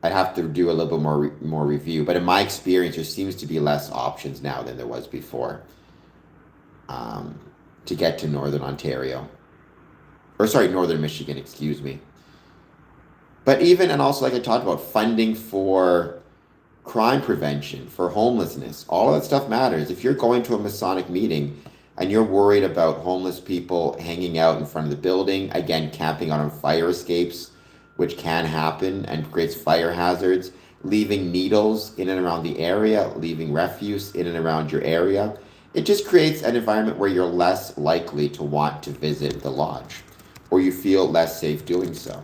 I'd have to do a little bit more review, but in my experience, there seems to be less options now than there was before, um, to get to northern Ontario, or sorry, northern Michigan, excuse me. But even, and also like I talked about, funding for crime prevention, for homelessness, all of that stuff matters. If you're going to a Masonic meeting and you're worried about homeless people hanging out in front of the building, again, camping out on fire escapes, which can happen and creates fire hazards, leaving needles in and around the area, leaving refuse in and around your area, it just creates an environment where you're less likely to want to visit the lodge, or you feel less safe doing so.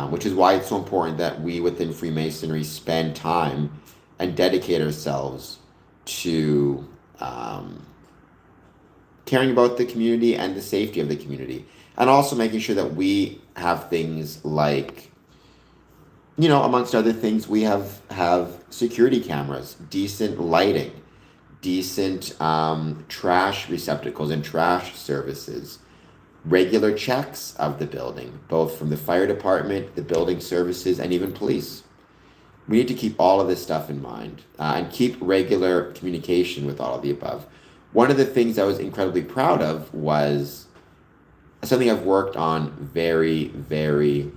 Which is why it's so important that we within Freemasonry spend time and dedicate ourselves to caring about the community and the safety of the community. And also making sure that we have things like, amongst other things, we have security cameras, decent lighting, decent trash receptacles and trash services, regular checks of the building, both from the fire department, the building services, and even police. We need to keep all of this stuff in mind, and keep regular communication with all of the above. One of the things I was incredibly proud of was something I've worked on very, very,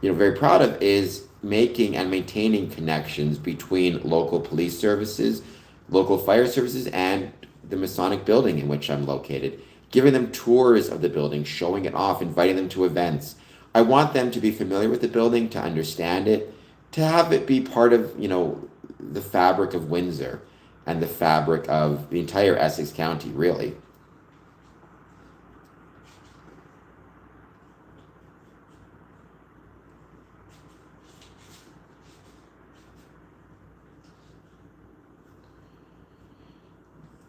very proud of, is making and maintaining connections between local police services, local fire services, and the Masonic building in which I'm located, giving them tours of the building, showing it off, inviting them to events. I want them to be familiar with the building, to understand it, to have it be part of, the fabric of Windsor and the fabric of the entire Essex County, really.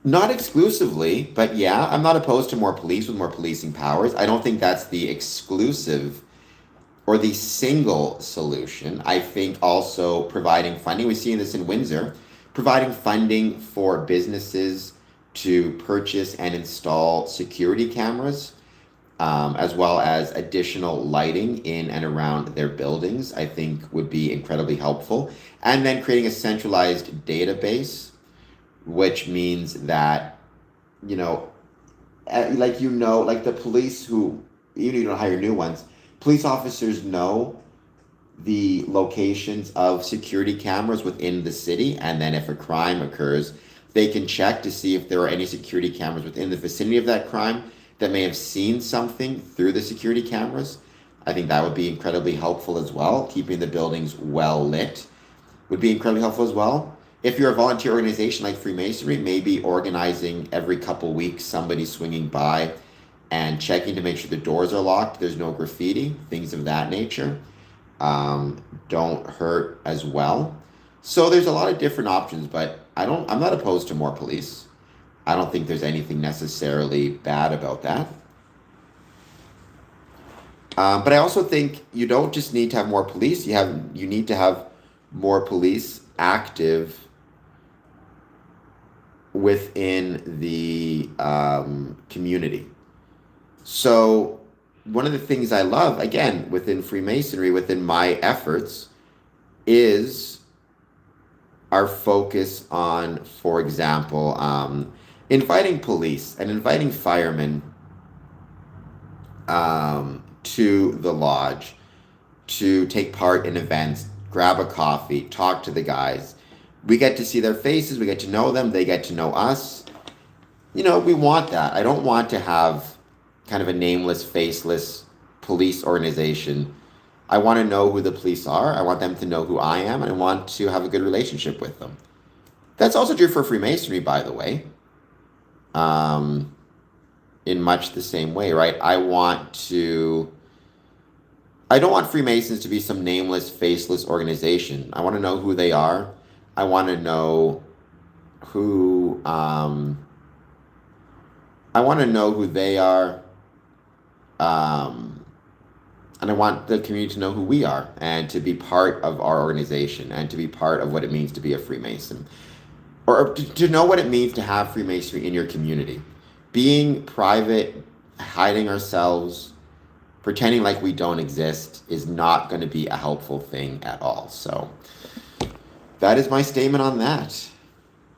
Not exclusively, but yeah, I'm not opposed to more police with more policing powers. I don't think that's the exclusive or the single solution. I think also providing funding, we've seen this in Windsor, providing funding for businesses to purchase and install security cameras, as well as additional lighting in and around their buildings, I think would be incredibly helpful. And then creating a centralized database, which means that, like the police who, even if you don't hire new ones, police officers know the locations of security cameras within the city, and then if a crime occurs, they can check to see if there are any security cameras within the vicinity of that crime that may have seen something through the security cameras. I think that would be incredibly helpful as well. Keeping the buildings well lit would be incredibly helpful as well. If you're a volunteer organization like Freemasonry, maybe organizing every couple weeks somebody swinging by and checking to make sure the doors are locked, there's no graffiti, things of that nature, don't hurt as well. So there's a lot of different options, but I'm not opposed to more police. I don't think there's anything necessarily bad about that. But I also think you don't just need to have more police. You need to have more police active within the community. So one of the things I love, again, within Freemasonry, within my efforts, is our focus on, for example, inviting police and inviting firemen to the lodge to take part in events, grab a coffee, talk to the guys. We get to see their faces, we get to know them, they get to know us. We want that. I don't want to have kind of a nameless, faceless police organization. I want to know who the police are. I want them to know who I am, and I want to have a good relationship with them. That's also true for Freemasonry, by the way. in much the same way, right? I don't want Freemasons to be some nameless, faceless organization. I want to know who they are. I want to know who I want to know who they are. Um, and I want the community to know who we are and to be part of our organization and to be part of what it means to be a Freemason. Or to know what it means to have Freemasonry in your community. Being private, hiding ourselves, pretending like we don't exist is not going to be a helpful thing at all. So that is my statement on that.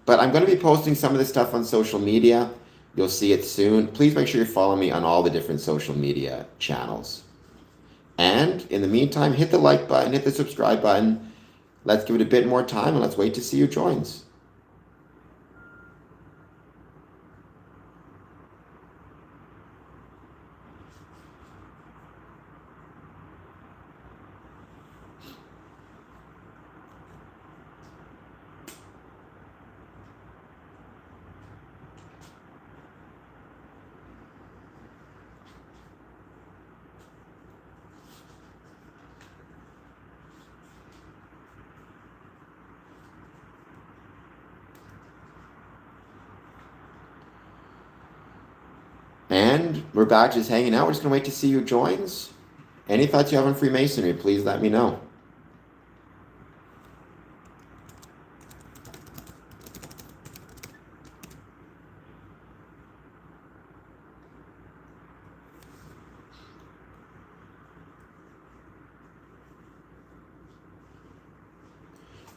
But I'm going to be posting some of this stuff on social media. You'll see it soon. Please make sure you follow me on all the different social media channels. And in the meantime, hit the like button, hit the subscribe button. Let's give it a bit more time and let's wait to see who joins. And we're back just hanging out. We're just going to wait to see who joins. Any thoughts you have on Freemasonry, please let me know.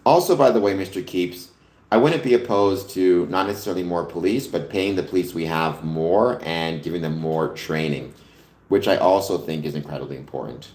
Also, by the way, Mr. Keeps, I wouldn't be opposed to not necessarily more police, but paying the police we have more and giving them more training, which I also think is incredibly important.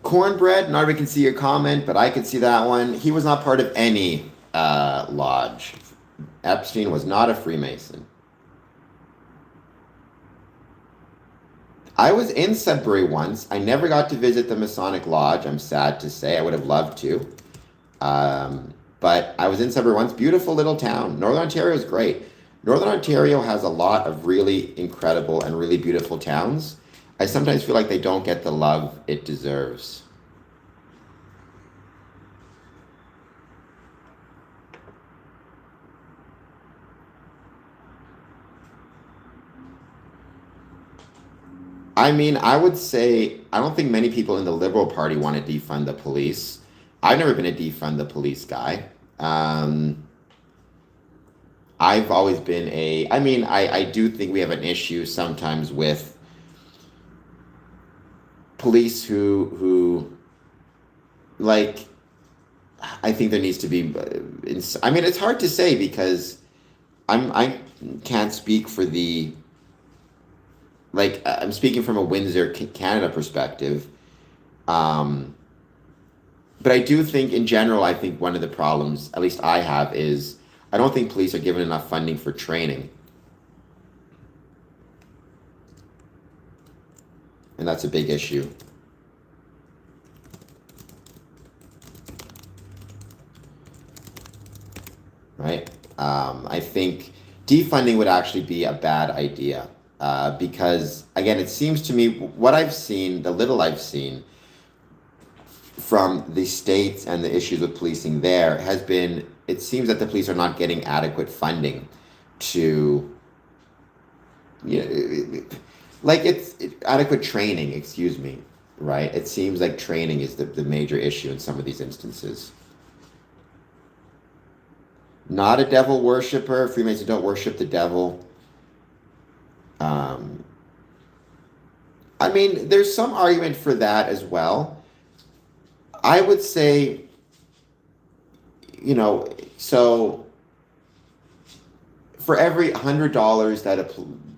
Cornbread, not everybody can see your comment, but I can see that one. He was not part of any lodge. Epstein was not a Freemason. I was in Sudbury once. I never got to visit the Masonic Lodge, I'm sad to say. I would have loved to. But I was in Sudbury once. Beautiful little town. Northern Ontario is great. Northern Ontario has a lot of really incredible and really beautiful towns. I sometimes feel like they don't get the love it deserves. I mean, I would say I don't think many people in the Liberal Party want to defund the police. I've never been a defund the police guy. I've always been I do think we have an issue sometimes with police who like, I think there needs to be, I mean, it's hard to say because I can't speak for the, like, I'm speaking from a Windsor, Canada perspective. But I do think in general, I think one of the problems, at least I have, is I don't think police are given enough funding for training. And that's a big issue. Right? I think defunding would actually be a bad idea. Because, again, it seems to me, what I've seen, the little I've seen from the states and the issues with policing there has been, it seems that the police are not getting adequate funding to, adequate training, excuse me, right? It seems like training is the major issue in some of these instances. Not a devil worshiper. Freemasons don't worship the devil. Um, I mean, there's some argument for that as well. I would say, you know, so for every $100 that a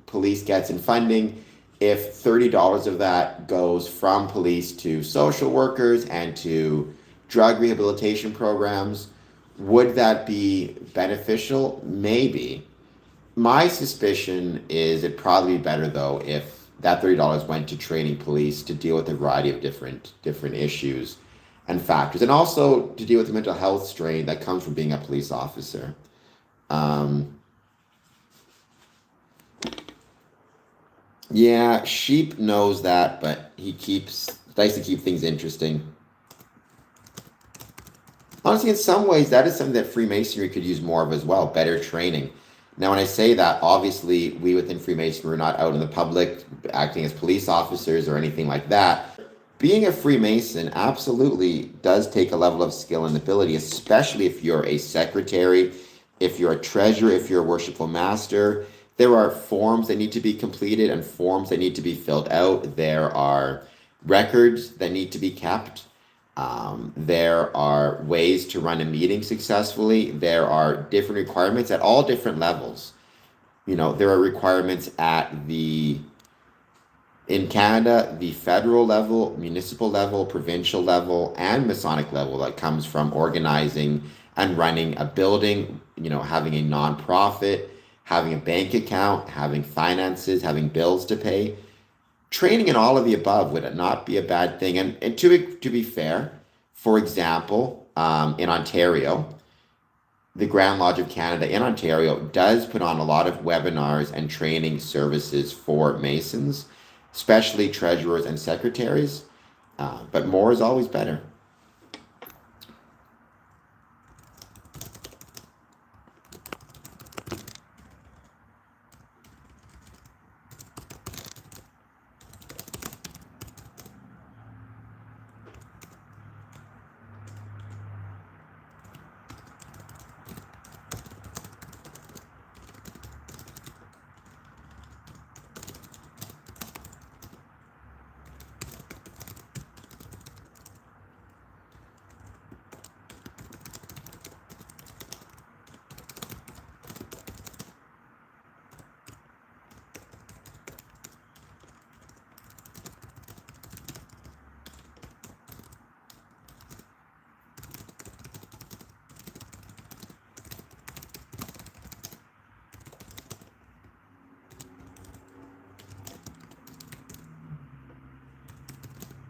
police gets in funding, if $30 of that goes from police to social workers and to drug rehabilitation programs, would that be beneficial? Maybe. My suspicion is it'd probably be better though if that $30 went to training police to deal with a variety of different issues and factors, and also to deal with the mental health strain that comes from being a police officer. Um, yeah, Sheep knows that, but he likes to keep things interesting. Honestly, in some ways, that is something that Freemasonry could use more of as well, better training. Now, when I say that, obviously, we within Freemasonry are not out in the public acting as police officers or anything like that. Being a Freemason absolutely does take a level of skill and ability, especially if you're a secretary, if you're a treasurer, if you're a worshipful master. There are forms that need to be completed and forms that need to be filled out. There are records that need to be kept. There are ways to run a meeting successfully. There are different requirements at all different levels. There are requirements in Canada, the federal level, municipal level, provincial level, and Masonic level that comes from organizing and running a building, having a nonprofit, having a bank account, having finances, having bills to pay. Training in all of the above would not be a bad thing. And to be fair, for example, in Ontario, the Grand Lodge of Canada in Ontario does put on a lot of webinars and training services for Masons, especially treasurers and secretaries. But more is always better.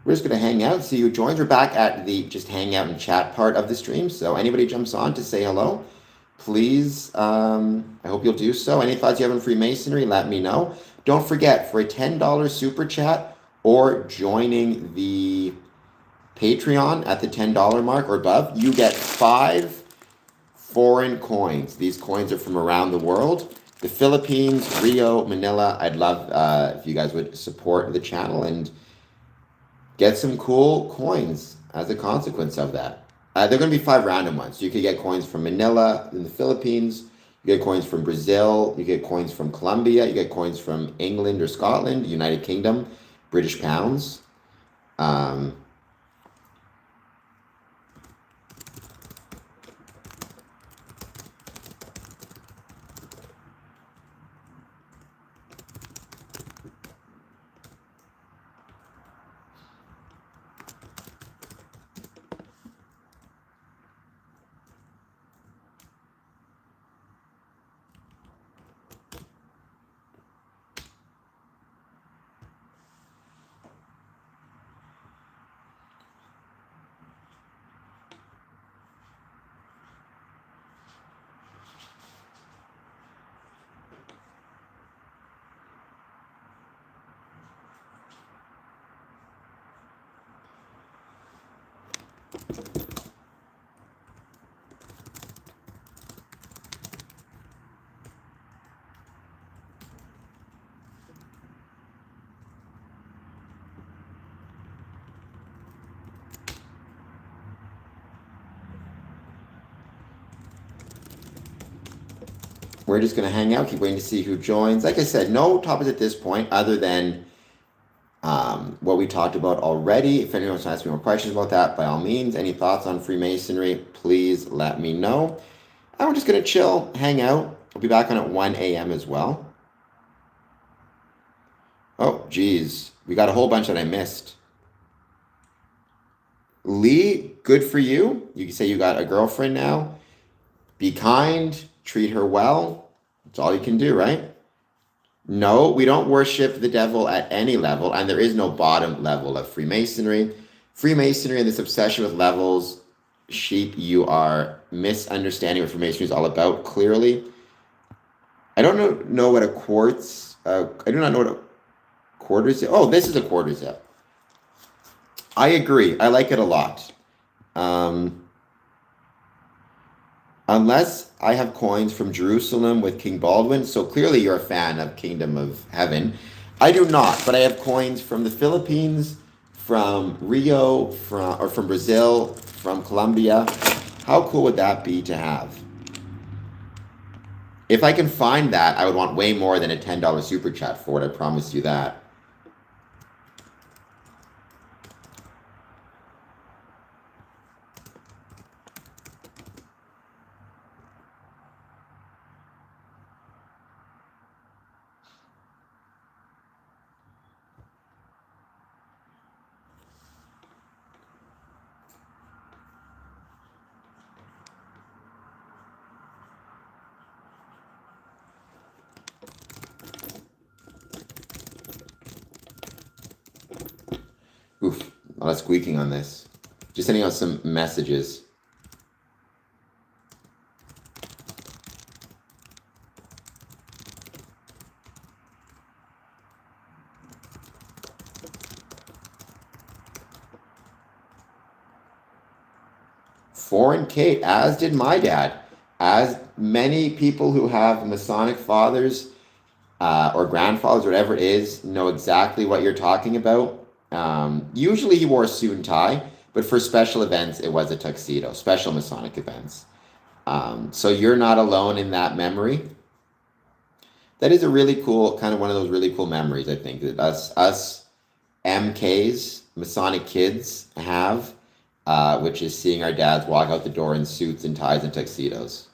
We're just going to hang out, see who joins. We're back at the just hang out and chat part of the stream. So anybody jumps on to say hello, please, I hope you'll do so. Any thoughts you have on Freemasonry, let me know. Don't forget, for a $10 super chat or joining the Patreon at the $10 mark or above, you get 5 foreign coins. These coins are from around the world. The Philippines, Rio, Manila. I'd love if you guys would support the channel and get some cool coins as a consequence of that. They're going to be 5 random ones. So you could get coins from Manila in the Philippines. You get coins from Brazil. You get coins from Colombia. You get coins from England or Scotland, United Kingdom, British pounds. we're just going to hang out, keep waiting to see who joins. Like I said, no topics at this point other than what we talked about already. If anyone wants to ask me more questions about that, by all means. Any thoughts on Freemasonry, please let me know. And we're just going to chill, hang out. I'll be back on at 1 a.m. as well. Oh, geez. We got a whole bunch that I missed. Lee, good for you. You can say you got a girlfriend now. Be kind, treat her well. That's all you can do, right? No, we don't worship the devil at any level, and there is no bottom level of Freemasonry. Freemasonry and this obsession with levels, sheep, you are misunderstanding what Freemasonry is all about, clearly. I don't know what a quartz, I do not know what a quarter zip. Oh, this is a quarter zip. I agree. I like it a lot. Unless I have coins from Jerusalem with King Baldwin, so clearly you're a fan of Kingdom of Heaven. I do not, but I have coins from the Philippines, from Rio, from Brazil, from Colombia. How cool would that be to have? If I can find that, I would want way more than a $10 super chat for it. I promise you that. Oof, a lot of squeaking on this. Just sending out some messages. Foreign Kate, as did my dad. As many people who have Masonic fathers or grandfathers, whatever it is, know exactly what you're talking about. Usually he wore a suit and tie, but for special events, it was a tuxedo, special Masonic events. So you're not alone in that memory. That is a really cool, kind of one of those really cool memories, I think, that us MKs, Masonic kids, have, which is seeing our dads walk out the door in suits and ties and tuxedos.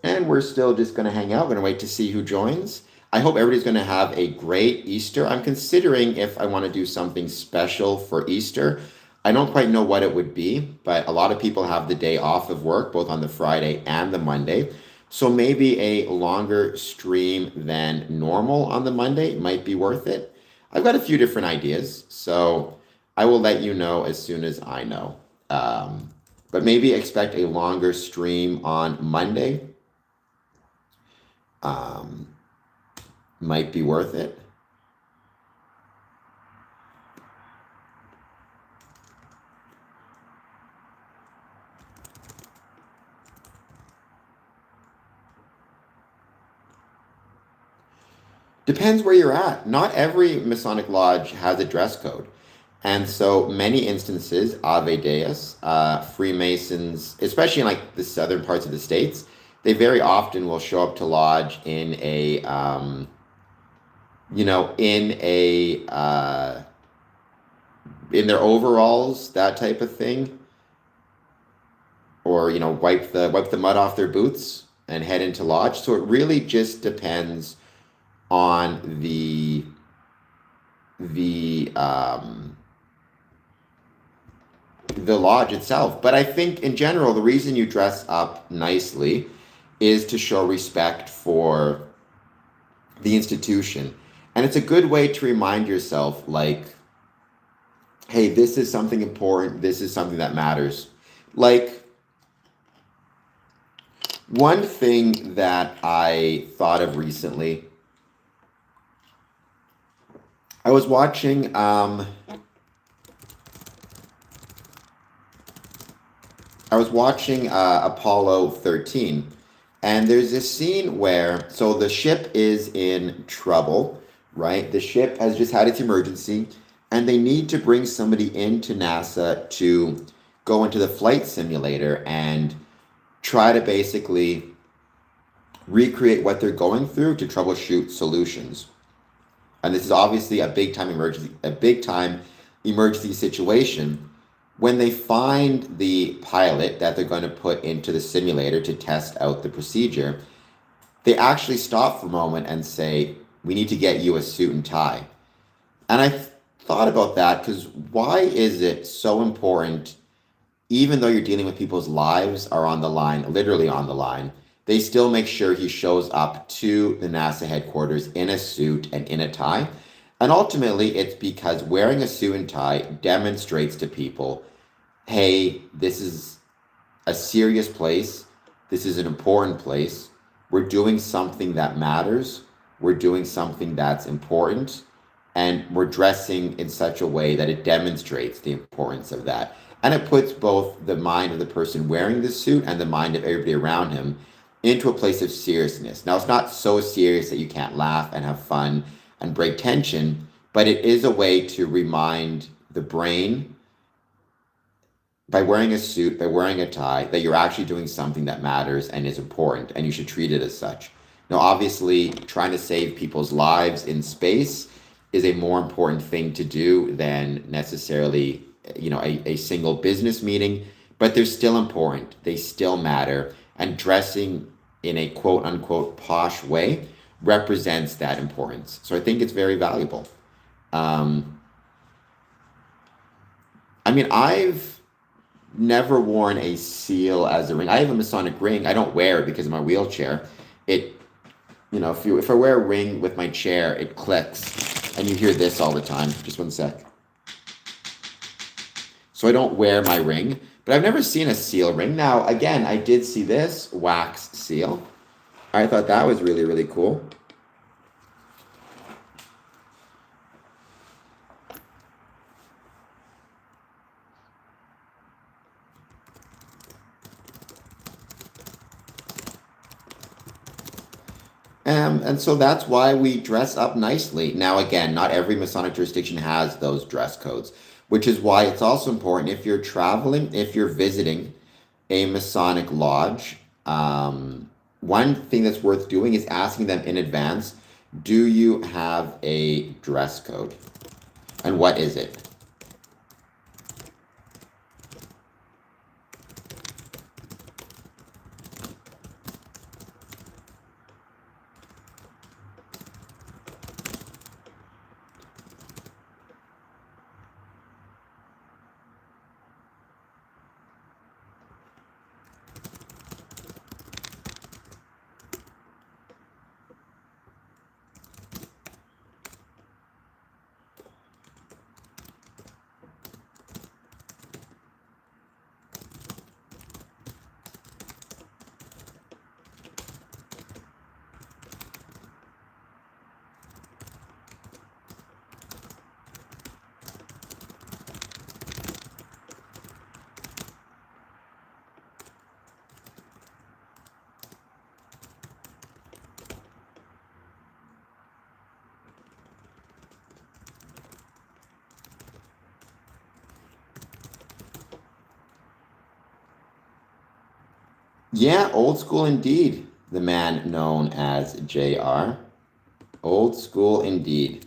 And we're still just going to hang out. We're going to wait to see who joins. I hope everybody's going to have a great Easter. I'm considering if I want to do something special for Easter. I don't quite know what it would be, but a lot of people have the day off of work, both on the Friday and the Monday. So maybe a longer stream than normal on the Monday might be worth it. I've got a few different ideas, so I will let you know as soon as I know. But maybe expect a longer stream on Monday. Might be worth it. Depends where you're at. Not every Masonic lodge has a dress code. And so many instances, Ave Deus, Freemasons, especially in like the southern parts of the States, they very often will show up to lodge in a, in their overalls, that type of thing, or wipe the mud off their boots and head into lodge. So it really just depends on the lodge itself. But I think in general, the reason you dress up nicely is to show respect for the institution. And it's a good way to remind yourself, like, hey, this is something important, this is something that matters. Like, one thing that I thought of recently, I was watching Apollo 13, and there's this scene where, so the ship is in trouble, right? The ship has just had its emergency, and they need to bring somebody into NASA to go into the flight simulator and try to basically recreate what they're going through to troubleshoot solutions. And this is obviously a big time emergency situation. When they find the pilot that they're going to put into the simulator to test out the procedure, they actually stop for a moment and say, "We need to get you a suit and tie." And I thought about that because why is it so important, even though you're dealing with people's lives are on the line, literally on the line, they still make sure he shows up to the NASA headquarters in a suit and in a tie. And ultimately, it's because wearing a suit and tie demonstrates to people, hey, this is a serious place. This is an important place. We're doing something that matters. We're doing something that's important. And we're dressing in such a way that it demonstrates the importance of that. And it puts both the mind of the person wearing the suit and the mind of everybody around him into a place of seriousness. Now, it's not so serious that you can't laugh and have fun and break tension, but it is a way to remind the brain, by wearing a suit, by wearing a tie, that you're actually doing something that matters and is important, and you should treat it as such. Now, obviously, trying to save people's lives in space is a more important thing to do than necessarily, a single business meeting, but they're still important. They still matter, and dressing in a quote unquote posh way represents that importance. So I think it's very valuable. Um, I've never worn a seal as a ring. I have a Masonic ring. I don't wear it because of my wheelchair. It, if I wear a ring with my chair, it clicks, and you hear this all the time. Just one sec. So I don't wear my ring, but I've never seen a seal ring. Now, again, I did see this wax seal. I thought that was really, really cool. And so that's why we dress up nicely. Now, again, not every Masonic jurisdiction has those dress codes, which is why it's also important if you're traveling, if you're visiting a Masonic lodge, one thing that's worth doing is asking them in advance, do you have a dress code? And what is it? Yeah, old school indeed. The man known as JR. Old school indeed.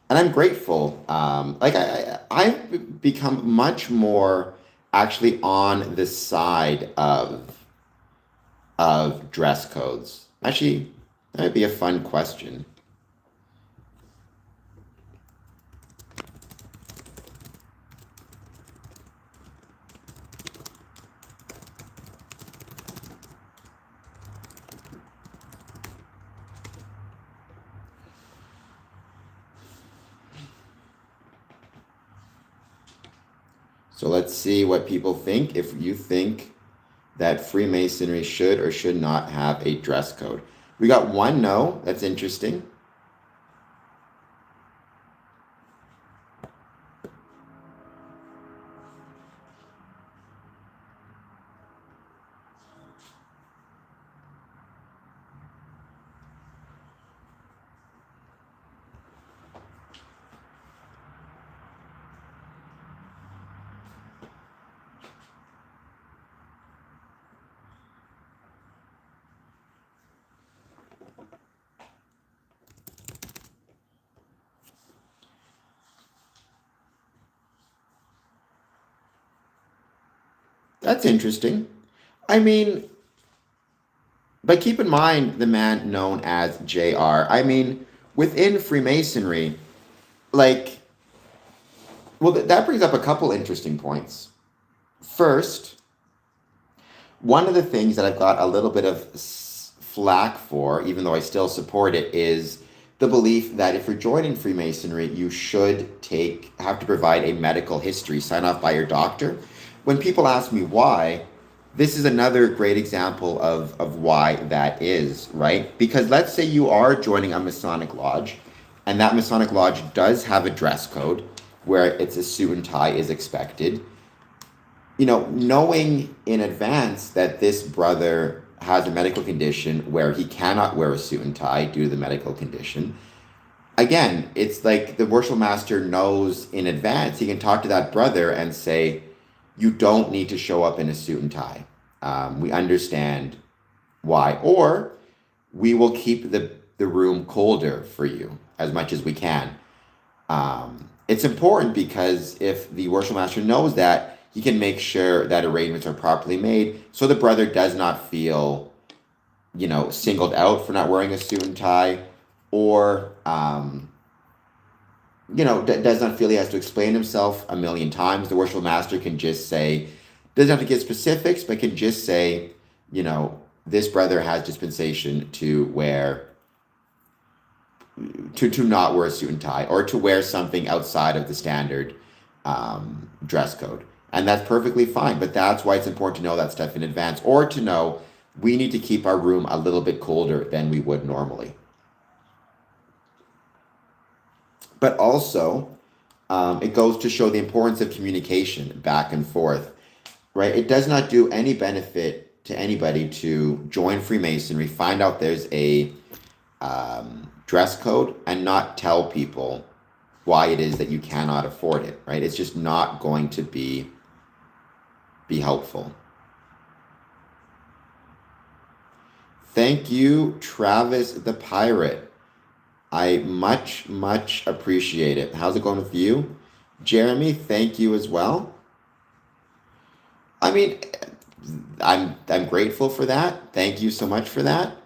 And I'm grateful. I've become much more actually on the side of dress codes. Actually, that might be a fun question. So let's see what people think. If you think that Freemasonry should or should not have a dress code. We got one no. That's interesting. That's interesting. I mean, but keep in mind the man known as JR. I mean, within Freemasonry, like, well, that brings up a couple interesting points. First, one of the things that I've got a little bit of flack for, even though I still support it, is the belief that if you're joining Freemasonry, you should have to provide a medical history, sign off by your doctor. When people ask me why, this is another great example of why that is, right? Because let's say you are joining a Masonic lodge, and that Masonic lodge does have a dress code where it's a suit and tie is expected. You know, knowing in advance that this brother has a medical condition where he cannot wear a suit and tie due to the medical condition, again, it's like the worship master knows in advance. He can talk to that brother and say, you don't need to show up in a suit and tie. We understand why. Or we will keep the room colder for you as much as we can. It's important because if the worship master knows that, he can make sure that arrangements are properly made so the brother does not feel, singled out for not wearing a suit and tie, or, does not feel he has to explain himself a million times. The worship master can just say, doesn't have to give specifics, but can just say, this brother has dispensation to wear, to not wear a suit and tie, or to wear something outside of the standard dress code. And that's perfectly fine, but that's why it's important to know that stuff in advance, or to know we need to keep our room a little bit colder than we would normally. But also, it goes to show the importance of communication back and forth, right? It does not do any benefit to anybody to join Freemasonry, find out there's a dress code, and not tell people why it is that you cannot afford it, right? It's just not going to be helpful. Thank you, Travis the Pirate. I much, much appreciate it. How's it going with you? Jeremy, thank you as well. I mean, I'm grateful for that. Thank you so much for that.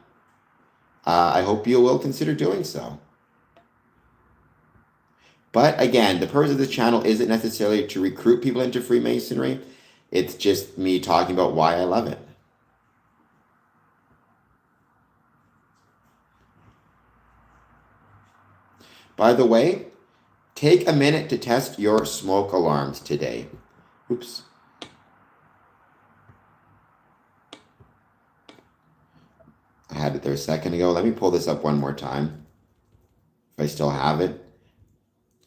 I hope you will consider doing so. But again, the purpose of this channel isn't necessarily to recruit people into Freemasonry. It's just me talking about why I love it. By the way, take a minute to test your smoke alarms today. Oops. I had it there a second ago. Let me pull this up one more time. If I still have it.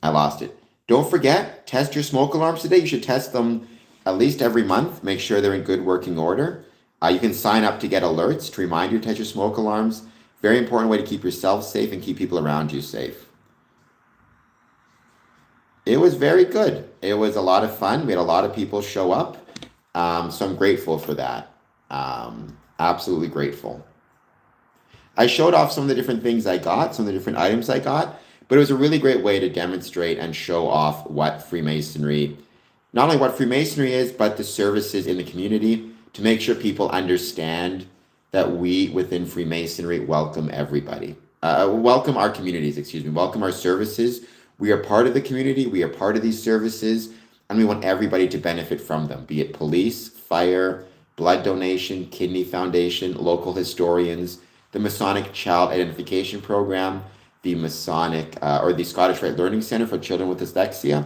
I lost it. Don't forget, test your smoke alarms today. You should test them at least every month. Make sure they're in good working order. You can sign up to get alerts to remind you to test your smoke alarms. Very important way to keep yourself safe and keep people around you safe. It was very good. It was a lot of fun. We had a lot of people show up. So I'm grateful for that. Absolutely grateful. I showed off some of the different things I got, some of the different items I got, but it was a really great way to demonstrate and show off what Freemasonry, not only what Freemasonry is, but the services in the community, to make sure people understand that we within Freemasonry welcome everybody. Welcome our communities, welcome our services. We are part of the community, we are part of these services, and we want everybody to benefit from them, be it police, fire, blood donation, kidney foundation, local historians, the Masonic Child Identification Program, the Masonic or the Scottish Rite Learning Center for Children with Dyslexia.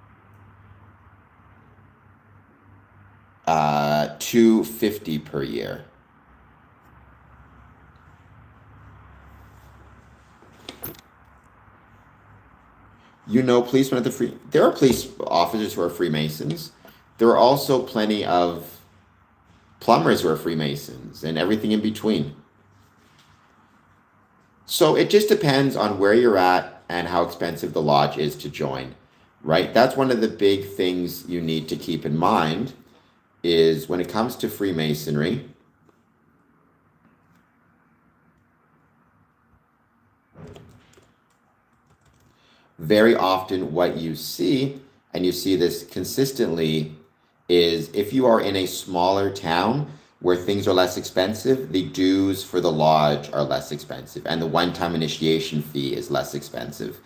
$250 per year. Policemen at the free. There are police officers who are Freemasons. There are also plenty of plumbers who are Freemasons and everything in between. So it just depends on where you're at and how expensive the lodge is to join, right? That's one of the big things you need to keep in mind is when it comes to Freemasonry. Very often what you see, and you see this consistently, is if you are in a smaller town where things are less expensive, the dues for the lodge are less expensive, and the one-time initiation fee is less expensive.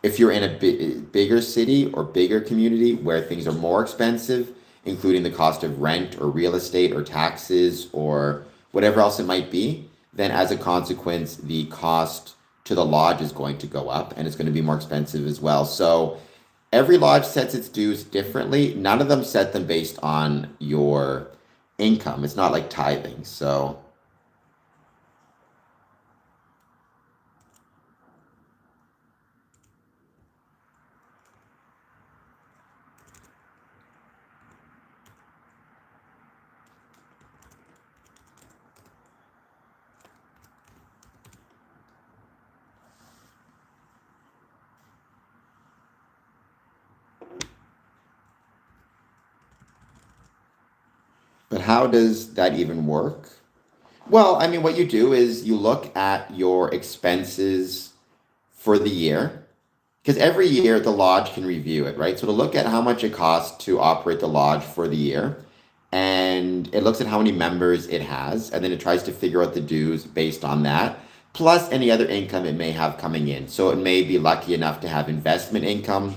If you're in a bigger city or bigger community where things are more expensive, including the cost of rent or real estate or taxes or whatever else it might be, then as a consequence, the cost to the lodge is going to go up and it's going to be more expensive as well. So every lodge sets its dues differently. None of them set them based on your income. It's not like tithing. So but how does that even work? Well, I mean, what you do is you look at your expenses for the year, because every year the lodge can review it, right? So to look at how much it costs to operate the lodge for the year, and it looks at how many members it has, and then it tries to figure out the dues based on that, plus any other income it may have coming in. So it may be lucky enough to have investment income.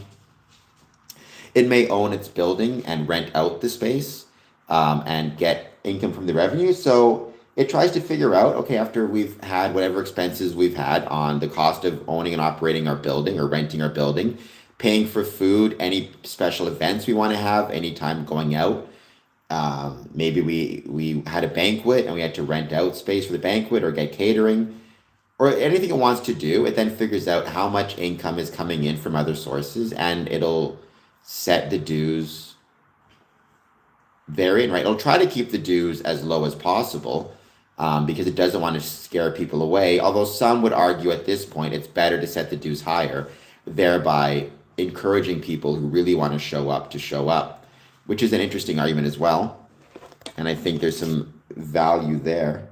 It may own its building and rent out the space and get income from the revenue. So it tries to figure out, okay, after we've had whatever expenses we've had on the cost of owning and operating our building or renting our building, paying for food, any special events we want to have, anytime going out. Maybe we had a banquet and we had to rent out space for the banquet or get catering or anything it wants to do. It then figures out how much income is coming in from other sources and it'll set the dues therein, right? It'll try to keep the dues as low as possible because it doesn't want to scare people away. Although some would argue at this point it's better to set the dues higher, thereby encouraging people who really want to show up, which is an interesting argument as well. And I think there's some value there.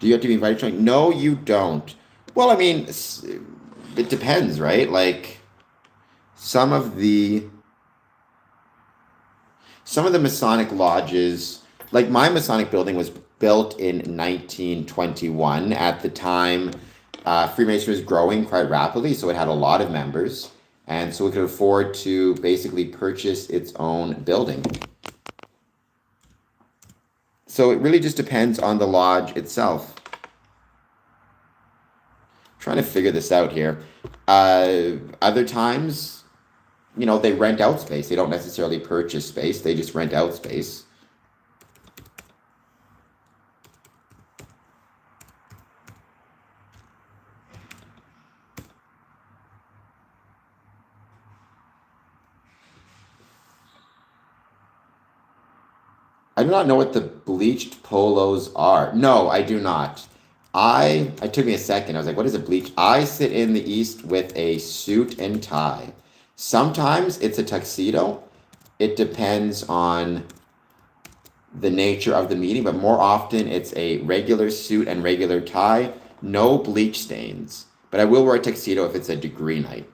Do you have to be invited to join? No, you don't. Well, I mean, it depends, right? Like some of the some of the Masonic lodges, like my Masonic building was built in 1921. At the time, Freemasonry was growing quite rapidly, so it had a lot of members, and so it could afford to basically purchase its own building. So it really just depends on the lodge itself. Trying to figure this out here. Other times, they rent out space. They don't necessarily purchase space. They just rent out space. I do not know what the bleached polos are. No, I do not. It took me a second. I was like, what is a bleach? I sit in the East with a suit and tie. Sometimes it's a tuxedo. It depends on the nature of the meeting, but more often it's a regular suit and regular tie. No bleach stains. But I will wear a tuxedo if it's a degree night.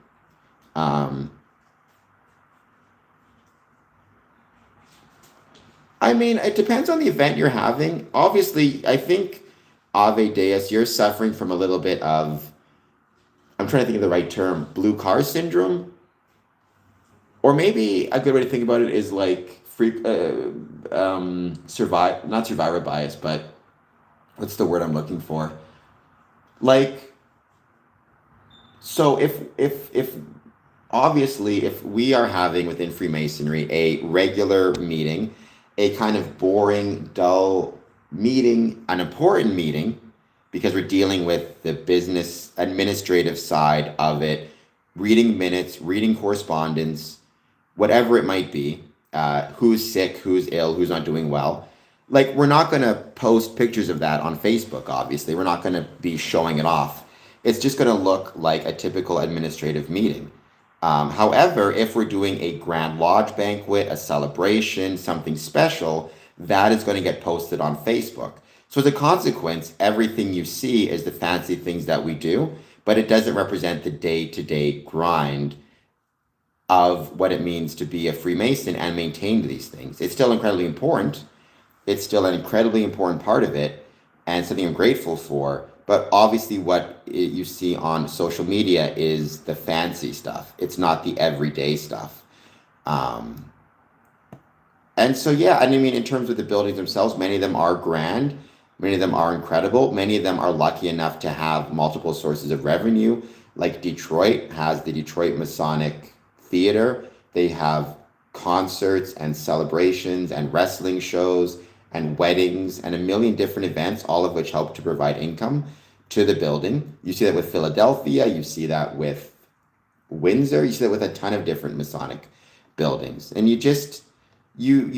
Um, I mean, it depends on the event you're having. Obviously, I think Ave Deus, you're suffering from a little bit of, I'm trying to think of the right term, blue car syndrome. Or maybe a good way to think about it is like not survivor bias, but what's the word I'm looking for? Like, so if obviously if we are having within Freemasonry a regular meeting, a kind of boring, dull meeting, an important meeting, because we're dealing with the business administrative side of it, reading minutes, reading correspondence, whatever it might be, who's sick, who's ill, who's not doing well. Like, we're not going to post pictures of that on Facebook, obviously. We're not going to be showing it off. It's just going to look like a typical administrative meeting. However, if we're doing a Grand Lodge banquet, a celebration, something special, that is going to get posted on Facebook. So, as a consequence, everything you see is the fancy things that we do, but it doesn't represent the day to day grind of what it means to be a Freemason and maintain these things. It's still incredibly important. It's still an incredibly important part of it and something I'm grateful for. But obviously, what you see on social media is the fancy stuff. It's not the everyday stuff. Um, and so, yeah, and I mean, in terms of the buildings themselves, many of them are grand. Many of them are incredible. Many of them are lucky enough to have multiple sources of revenue. Like Detroit has the Detroit Masonic Theater. They have concerts and celebrations and wrestling shows and weddings and a million different events, all of which help to provide income to the building. You see that with Philadelphia. You see that with Windsor. You see that with a ton of different Masonic buildings. And you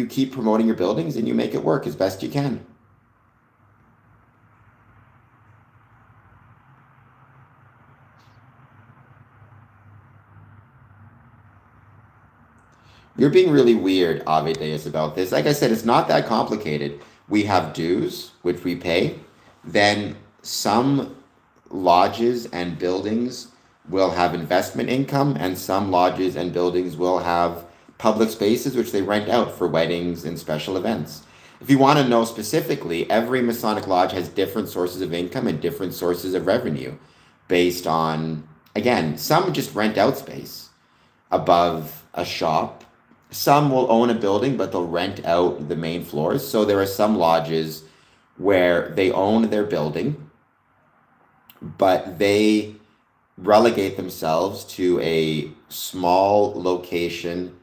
keep promoting your buildings and you make it work as best you can. You're being really weird, Avideus, about this. Like I said, it's not that complicated. We have dues, which we pay. Then some lodges and buildings will have investment income, and some lodges and buildings will have public spaces, which they rent out for weddings and special events. If you want to know specifically, every Masonic lodge has different sources of income and different sources of revenue based on, again, some just rent out space above a shop. Some will own a building, but they'll rent out the main floors. So there are some lodges where they own their building, but they relegate themselves to a small location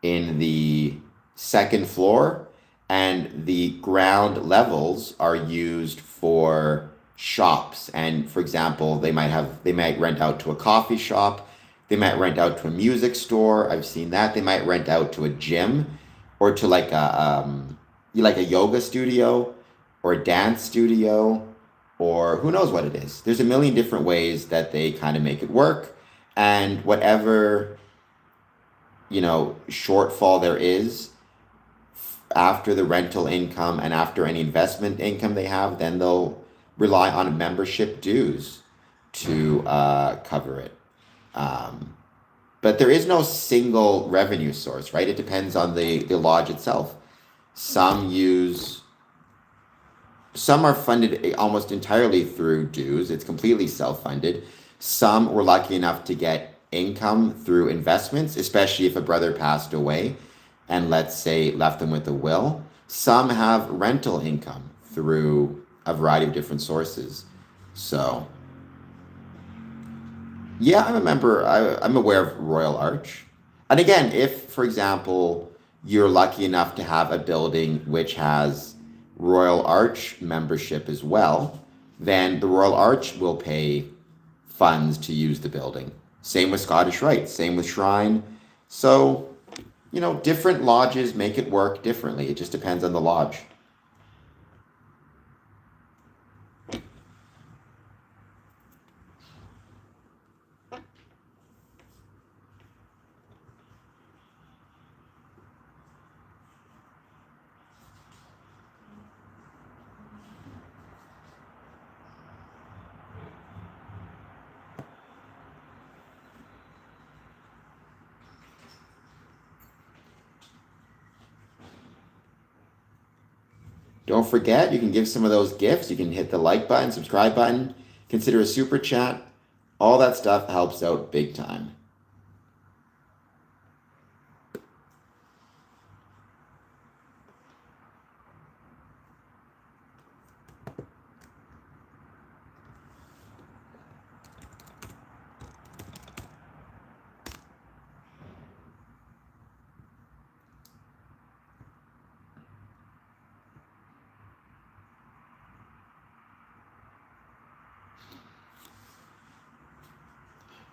in the second floor, and the ground levels are used for shops. And for example, they might rent out to a coffee shop, they might rent out to a music store. I've seen that. They might rent out to a gym or to like a yoga studio or a dance studio, or who knows what it is. There's a million different ways that they kind of make it work. And whatever, shortfall there is after the rental income and after any investment income they have, then they'll rely on membership dues to cover it. Um, but there is no single revenue source, right? It depends on the lodge itself. Some use, some are funded almost entirely through dues. It's completely self-funded. Some were lucky enough to get income through investments, especially if a brother passed away and let's say left them with a will. Some have rental income through a variety of different sources. So, yeah, I'm a member. I'm aware of Royal Arch. And again, if, for example, you're lucky enough to have a building which has Royal Arch membership as well, then the Royal Arch will pay funds to use the building. Same with Scottish Rite, same with Shrine. So, different lodges make it work differently. It just depends on the lodge. Don't forget, you can give some of those gifts. You can hit the like button, subscribe button, consider a super chat. All that stuff helps out big time.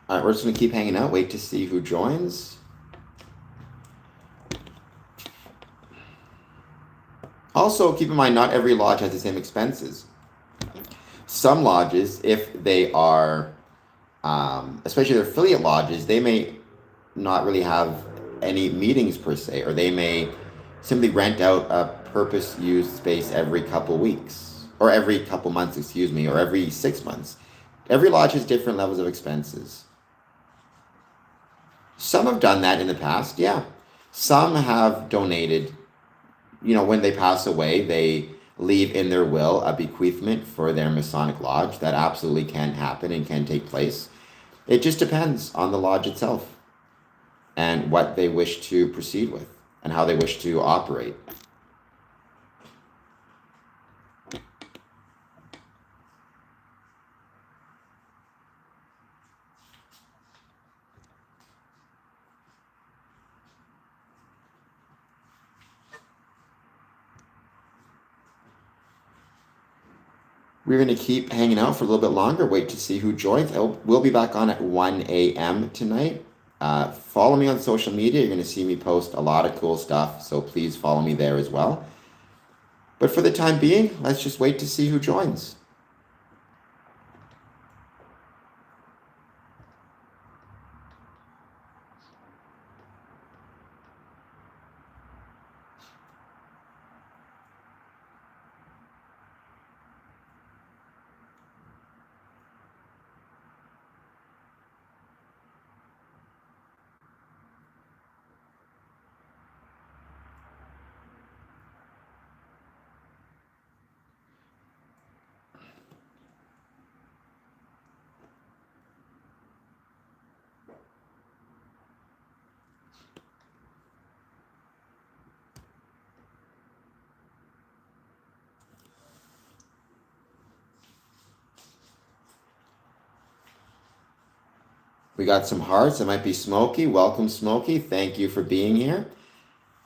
All right, we're just going to keep hanging out, wait to see who joins. Also, keep in mind, not every lodge has the same expenses. Some lodges, if they are, especially their affiliate lodges, they may not really have any meetings per se, or they may simply rent out a purpose-used space every couple weeks, or every couple months, excuse me, or every 6 months. Every lodge has different levels of expenses. Some have done that in the past, yeah. Some have donated, when they pass away, they leave in their will a bequeathment for their Masonic lodge. That absolutely can happen and can take place. It just depends on the lodge itself and what they wish to proceed with and how they wish to operate. We're going to keep hanging out for a little bit longer, wait to see who joins. We'll be back on at 1 a.m. tonight. Follow me on social media. You're going to see me post a lot of cool stuff, so please follow me there as well. But for the time being, let's just wait to see who joins. We got some hearts. It might be Smokey. Welcome, Smokey. Thank you for being here.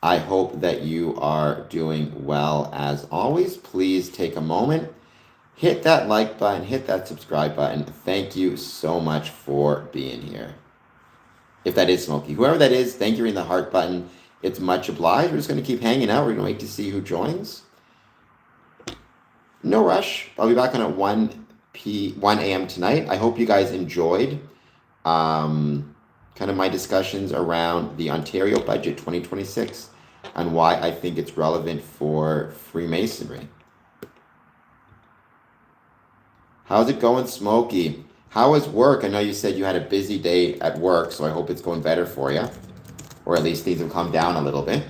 I hope that you are doing well as always. Please take a moment, hit that like button, hit that subscribe button. Thank you so much for being here. If that is Smokey, whoever that is, thank you for hitting the heart button. It's much obliged. We're just going to keep hanging out. We're going to wait to see who joins. No rush. I'll be back on at 1 a.m. tonight. I hope you guys enjoyed kind of my discussions around the Ontario Budget 2026 and why I think it's relevant for Freemasonry. How's it going, Smokey? How is work? I know you said you had a busy day at work, so I hope it's going better for you. Or at least things have calmed down a little bit.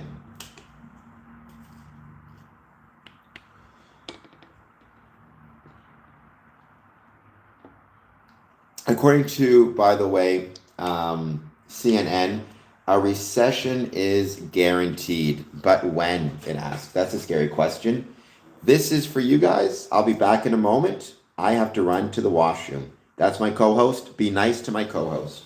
According to, by the way, CNN, a recession is guaranteed. But when, it asks? That's a scary question. This is for you guys. I'll be back in a moment. I have to run to the washroom. That's my co-host. Be nice to my co-host.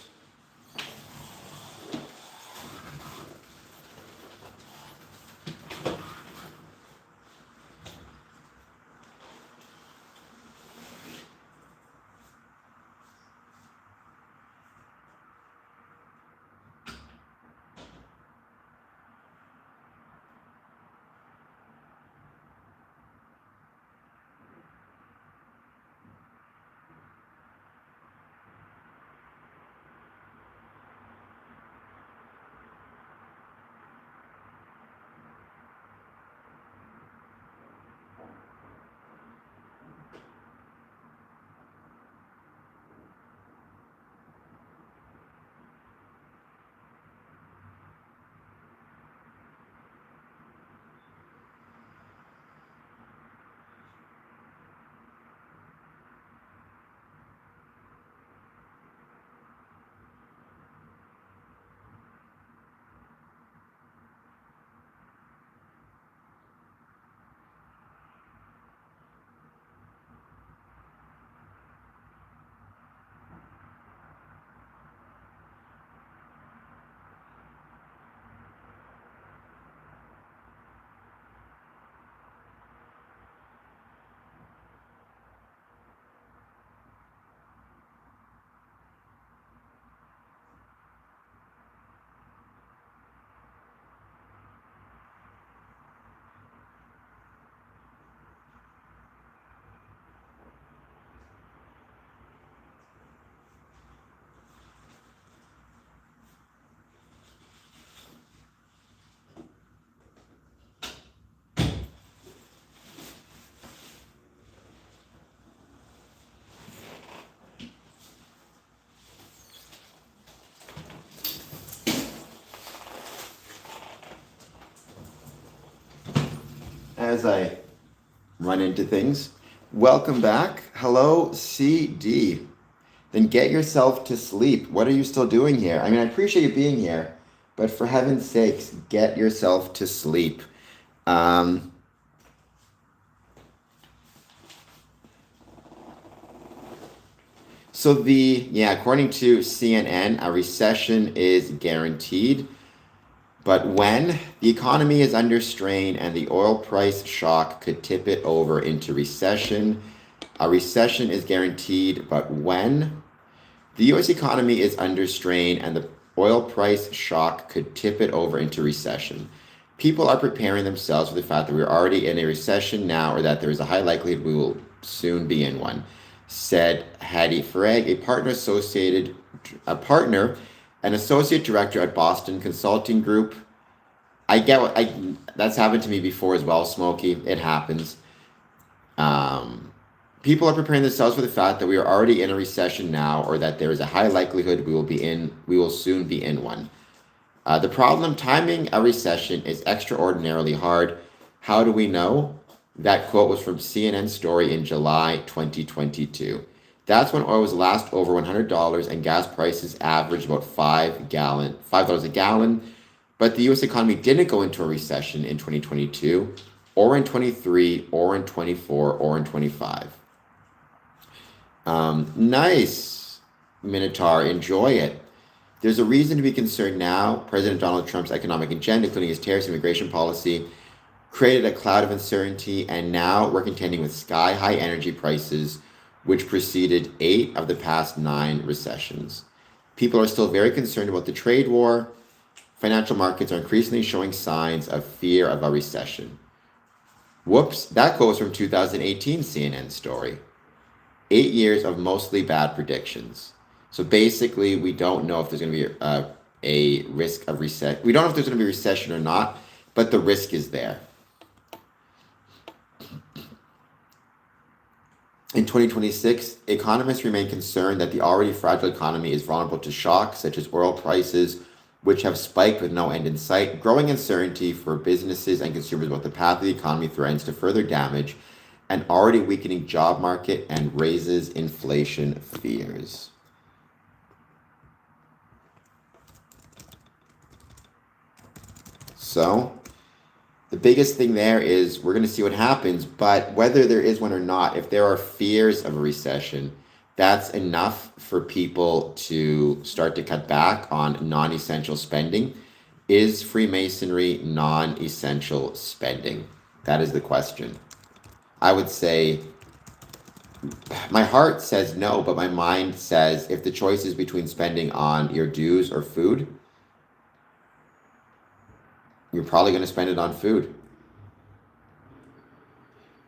as I run into things. Welcome back. Hello, CD. Then get yourself to sleep. What are you still doing here? I mean, I appreciate you being here, but for heaven's sakes, get yourself to sleep. Um, according to CNN, a recession is guaranteed. But when the economy is under strain and the oil price shock could tip it over into recession, a recession is guaranteed. But when the US economy is under strain and the oil price shock could tip it over into recession, people are preparing themselves for the fact that we're already in a recession now, or that there is a high likelihood we will soon be in one, said Hattie Farag, a partner an associate director at Boston Consulting Group. That's happened to me before as well, Smokey. It happens. People are preparing themselves for the fact that we are already in a recession now, or that there is a high likelihood we will soon be in one. The problem timing a recession is extraordinarily hard. How do we know? That quote was from CNN story in July 2022. That's when oil was last over $100 and gas prices averaged about $5 a gallon. But the US economy didn't go into a recession in 2022, or in 23, or in 24, or in 25. Nice, Minotaur. Enjoy it. There's a reason to be concerned now. President Donald Trump's economic agenda, including his tariffs and immigration policy, created a cloud of uncertainty, and now we're contending with sky-high energy prices, which preceded 8 of the past 9 recessions. People are still very concerned about the trade war. Financial markets are increasingly showing signs of fear of a recession. Whoops, that goes from 2018 CNN story. 8 years of mostly bad predictions. So basically, we don't know if there's going to be a risk of recession. We don't know if there's going to be a recession or not, but the risk is there. In 2026, economists remain concerned that the already fragile economy is vulnerable to shocks such as oil prices, which have spiked with no end in sight, growing uncertainty for businesses and consumers about the path of the economy threatens to further damage an already weakening job market and raises inflation fears. So, the biggest thing there is we're going to see what happens, but whether there is one or not, if there are fears of a recession, that's enough for people to start to cut back on non-essential spending. Is Freemasonry non-essential spending? That is the question. I would say my heart says no, but my mind says if the choice is between spending on your dues or food, you're probably going to spend it on food.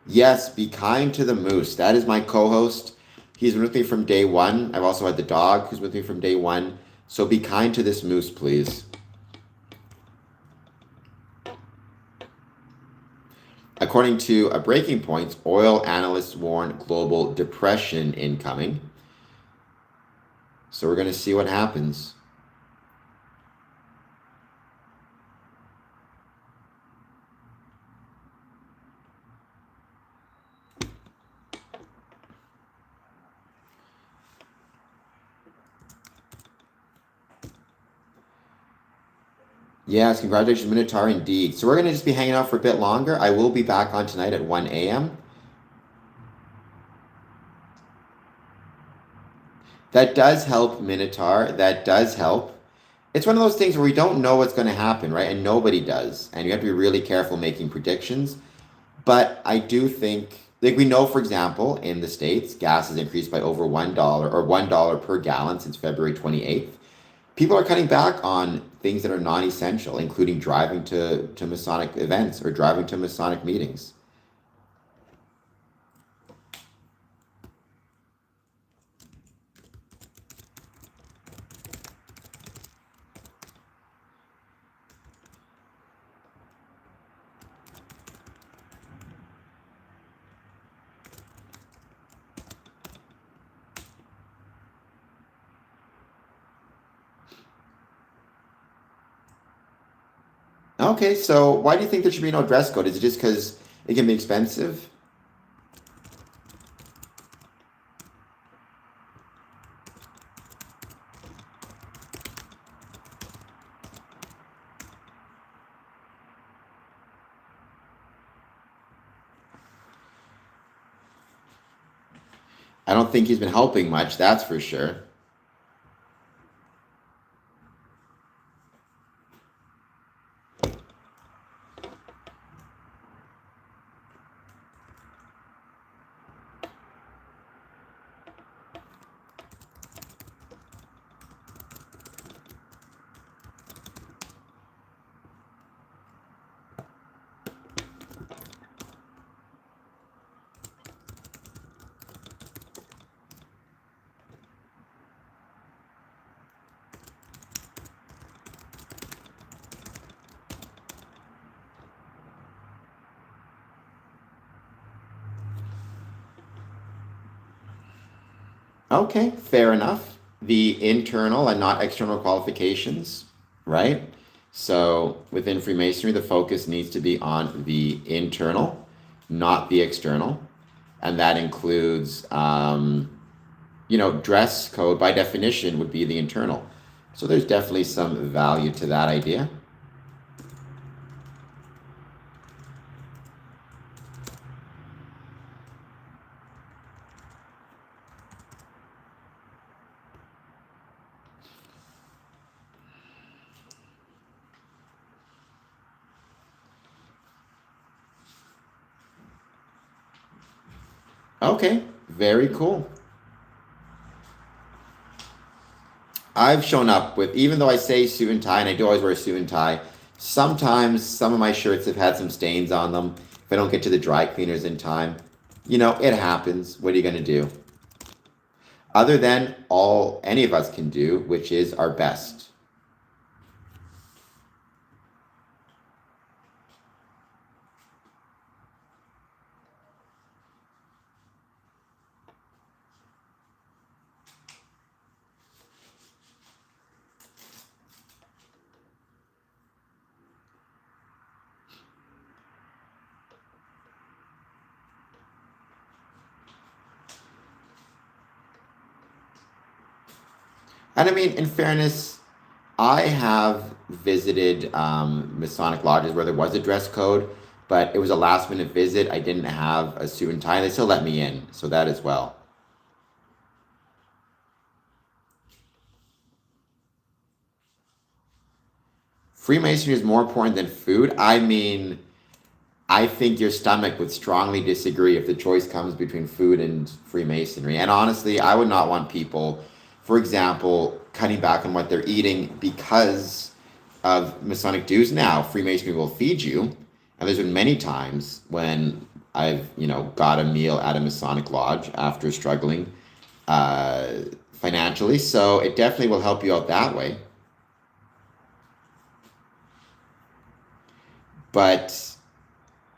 Yes, be kind to the moose. That is my co-host. He's been with me from day one. I've also had the dog who's with me from day one. So be kind to this moose, please. According to a Breaking Point, oil analysts warn global depression incoming. So we're going to see what happens. Yes, congratulations, Minotaur, indeed. So we're going to just be hanging out for a bit longer. I will be back on tonight at 1 a.m. That does help, Minotaur. That does help. It's one of those things where we don't know what's going to happen, right? And nobody does. And you have to be really careful making predictions. But I do think, like we know, for example, in the States, gas has increased by over $1 or $1 per gallon since February 28th. People are cutting back on things that are non-essential, including driving to Masonic events or driving to Masonic meetings. Okay, so why do you think there should be no dress code? Is it just because It can be expensive. I don't think he's been helping much, that's for sure. Okay, fair enough. The internal and not external qualifications, right? So within Freemasonry, the focus needs to be on the internal, not the external. And that includes, dress code by definition would be the internal. So there's definitely some value to that idea. Okay, very cool. I've shown up with, even though I say suit and tie, and I do always wear a suit and tie, sometimes some of my shirts have had some stains on them. If I don't get to the dry cleaners in time, it happens. What are you going to do? Other than all any of us can do, which is our best. And I mean, in fairness, I have visited Masonic lodges where there was a dress code, but it was a last minute visit. I didn't have a suit and tie. They still let me in, so that as well. Freemasonry is more important than food. I mean, I think your stomach would strongly disagree if the choice comes between food and Freemasonry. And honestly, I would not want people, for example, cutting back on what they're eating because of Masonic dues. Now, Freemasonry will feed you. And there's been many times when I've, got a meal at a Masonic lodge after struggling uh, financially. So it definitely will help you out that way. But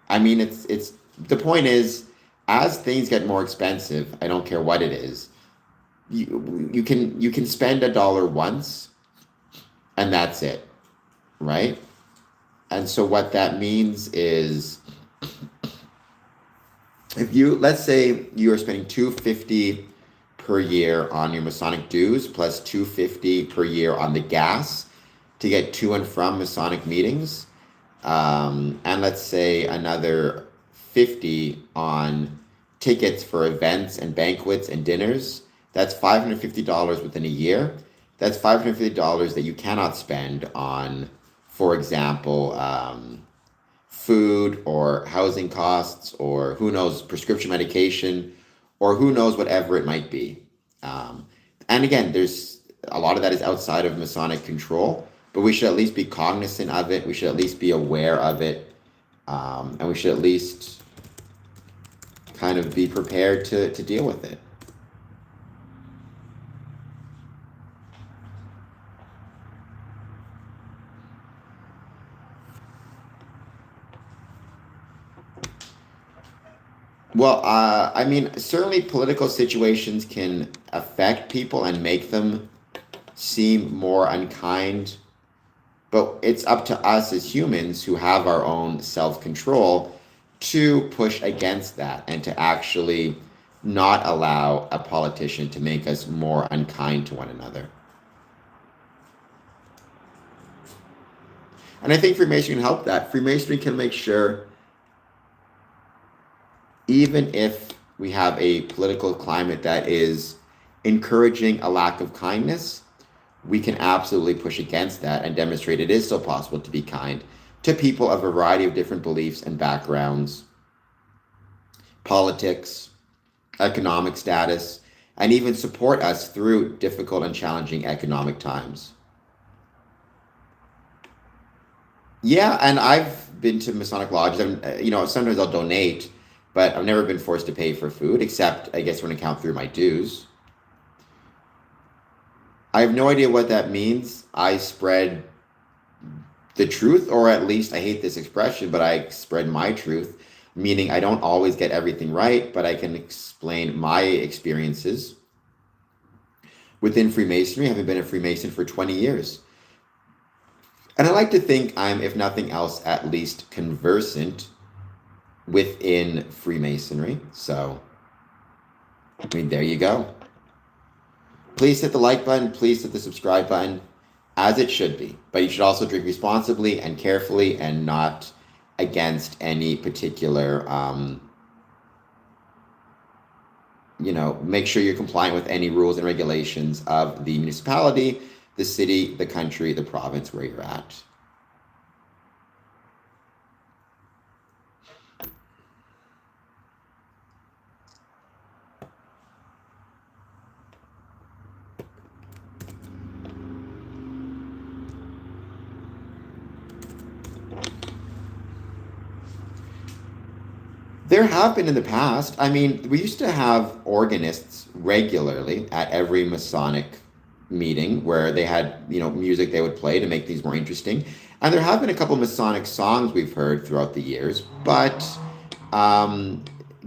I mean, it's the point is, as things get more expensive, I don't care what it is, you can spend $1 once, and that's it, right? And so what that means is, if you let's say you are spending 250 per year on your Masonic dues plus 250 per year on the gas to get to and from Masonic meetings, and let's say another 50 on tickets for events and banquets and dinners. That's $550 within a year. That's $550 that you cannot spend on, for example, food or housing costs, or who knows, prescription medication, or who knows, whatever it might be. Um, and again, there's a lot of that is outside of Masonic control, but we should at least be cognizant of it. We should at least be aware of it. And we should at least kind of be prepared to deal with it. Well, I mean, certainly political situations can affect people and make them seem more unkind, but it's up to us as humans who have our own self control to push against that and to actually not allow a politician to make us more unkind to one another. And I think Freemasonry can help that. Freemasonry can make sure, even if we have a political climate that is encouraging a lack of kindness, we can absolutely push against that and demonstrate it is still possible to be kind to people of a variety of different beliefs and backgrounds, politics, economic status, and even support us through difficult and challenging economic times. Yeah, and I've been to Masonic lodges, and sometimes I'll donate, but I've never been forced to pay for food, except I guess when I count through my dues. I have no idea what that means. I spread the truth, or at least I hate this expression, but I spread my truth, meaning I don't always get everything right, but I can explain my experiences within Freemasonry, having been a Freemason for 20 years. And I like to think I'm, if nothing else, at least conversant within Freemasonry. So, I mean, there you go. Please hit the like button. Please hit the subscribe button, as it should be. But you should also drink responsibly and carefully and not against any particular, make sure you're compliant with any rules and regulations of the municipality, the city, the country, the province where you're at. There have been in the past. I mean, we used to have organists regularly at every Masonic meeting where they had, music they would play to make things more interesting. And there have been a couple of Masonic songs we've heard throughout the years, but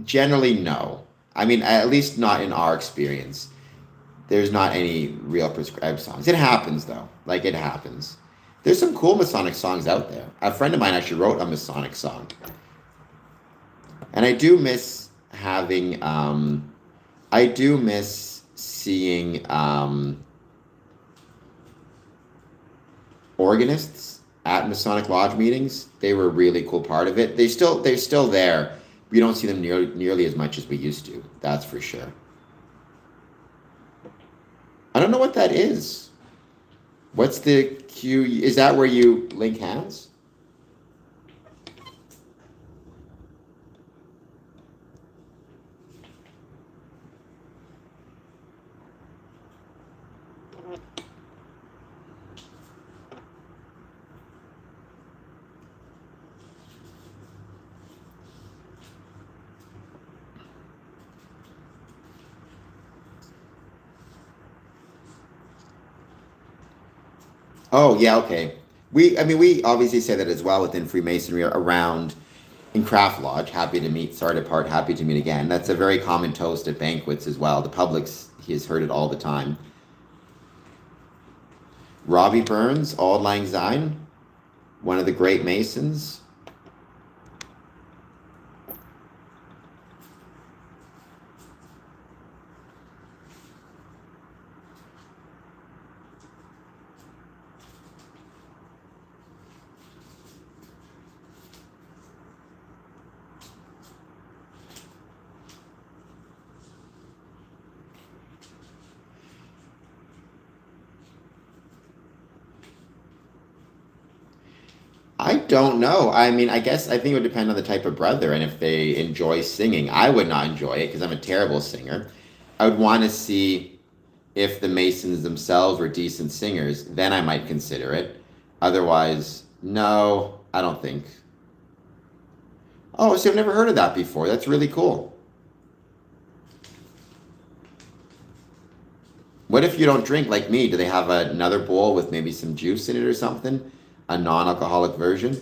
generally, no. I mean, at least not in our experience. There's not any real prescribed songs. It happens, though. Like, it happens. There's some cool Masonic songs out there. A friend of mine actually wrote a Masonic song. And I do miss having, I do miss seeing organists at Masonic Lodge meetings. They were a really cool part of it. They're still there. We don't see them nearly as much as we used to. That's for sure. I don't know what that is. What's the cue? Is that where you link hands? Oh, yeah, okay. We obviously say that as well within Freemasonry around in Craft Lodge. Happy to meet, sorry to part, happy to meet again. That's a very common toast at banquets as well. The public's, he has heard it all the time. Robbie Burns, Auld Lang Syne, one of the great Masons. I don't know. I mean, I think it would depend on the type of brother and if they enjoy singing. I would not enjoy it because I'm a terrible singer. I would want to see if the Masons themselves were decent singers. Then I might consider it. Otherwise, no, I don't think. Oh, so I've never heard of that before. That's really cool. What if you don't drink like me? Do they have another bowl with maybe some juice in it or something? A non-alcoholic version?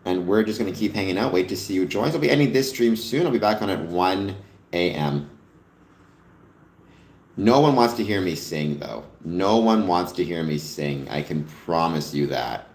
And we're just going to keep hanging out. Wait to see who joins. I'll be ending this stream soon. I'll be back on at 1 a.m. No one wants to hear me sing, though. No one wants to hear me sing. I can promise you that.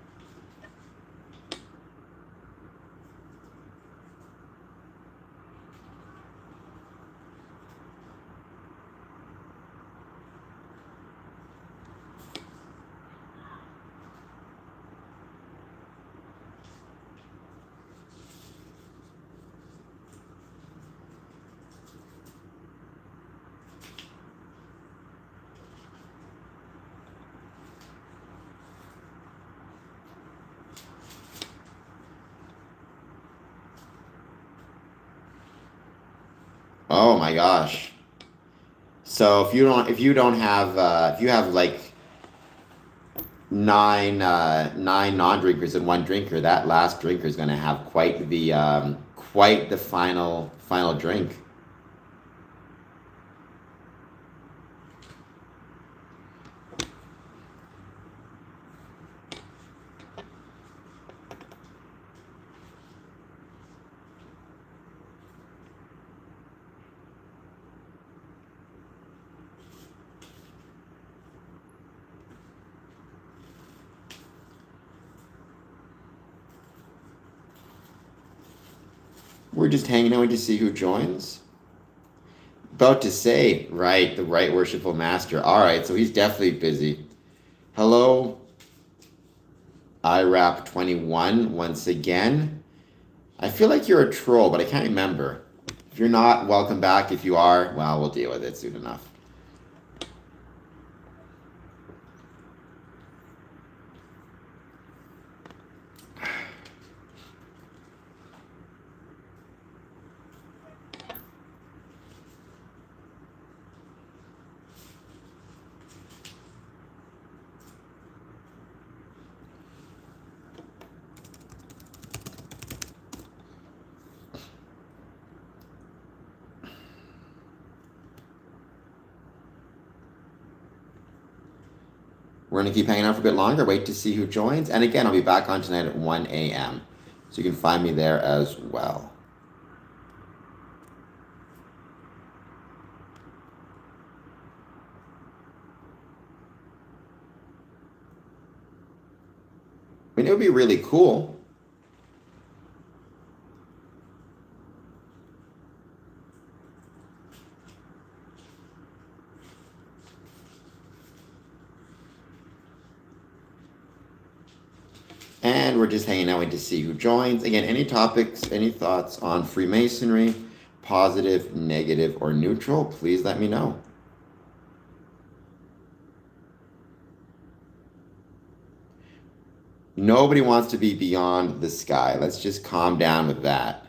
Oh my gosh. So if you have like nine non-drinkers and one drinker, that last drinker is going to have quite the final drink. We're just hanging out to see who joins. About to say, right, the right worshipful master. All right, so he's definitely busy. Hello, IRAP21 once again. I feel like you're a troll, but I can't remember. If you're not, welcome back. If you are, well, we'll deal with it soon enough. We're going to keep hanging out for a bit longer, wait to see who joins. And again, I'll be back on tonight at 1 a.m. So you can find me there as well. I mean, it would be really cool. And we're just hanging out waiting to see who joins. Again, any topics, any thoughts on Freemasonry, positive, negative, or neutral, please let me know. Nobody wants to be beyond the sky. Let's just calm down with that.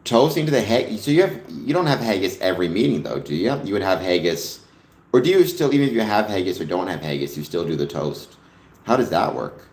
Toasting to the haggis. So you don't have haggis every meeting though, do you? You would have haggis, or do you still, even if you have haggis or don't have haggis, you still do the toast? How does that work?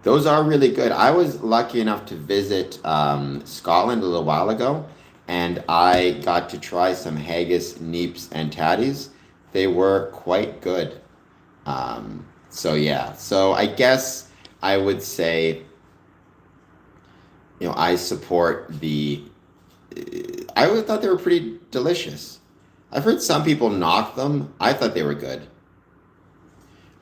Those are really good. I was lucky enough to visit Scotland a little while ago, and I got to try some haggis, neeps, and tatties. They were quite good. So yeah, so I guess I would say, I support I would thought they were pretty delicious. I've heard some people knock them. I thought they were good.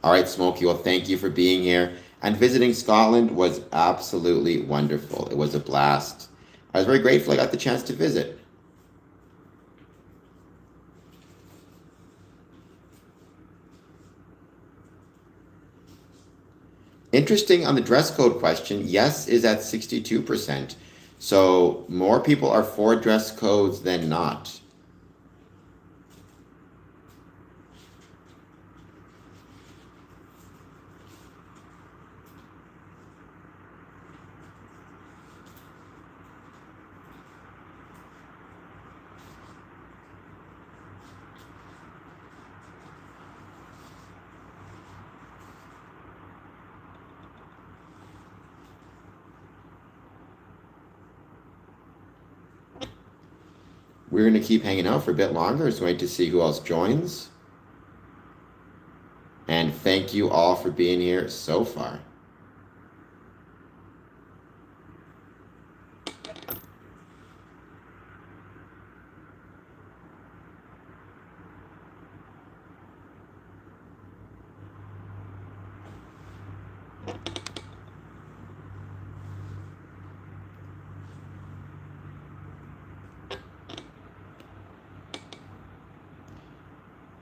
All right, Smokey, well, thank you for being here. And visiting Scotland was absolutely wonderful. It was a blast. I was very grateful I got the chance to visit. Interesting on the dress code question, yes is at 62%. So more people are for dress codes than not. we're going to keep hanging out for a bit longer. Just wait to see who else joins. And thank you all for being here so far.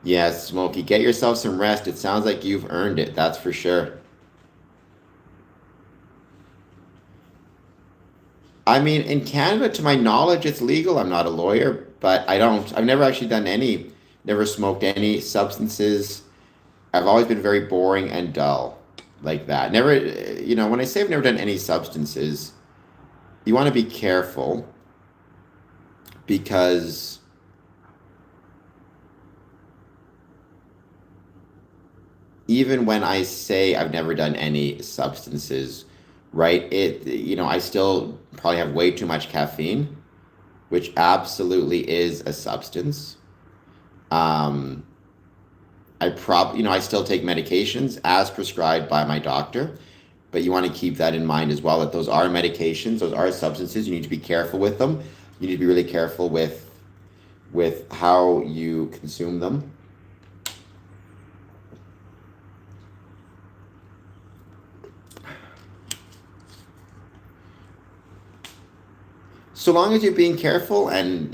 Yes, Smokey, get yourself some rest. It sounds like you've earned it, that's for sure. I mean, in Canada, to my knowledge, it's legal. I'm not a lawyer, but I've never actually never smoked any substances. I've always been very boring and dull like that. Never, when I say I've never done any substances, you want to be careful because even when I say I've never done any substances, right? I still probably have way too much caffeine, which absolutely is a substance. I still take medications as prescribed by my doctor, but you want to keep that in mind as well, that those are medications, those are substances. You need to be careful with them. You need to be really careful with how you consume them. So long as you're being careful and,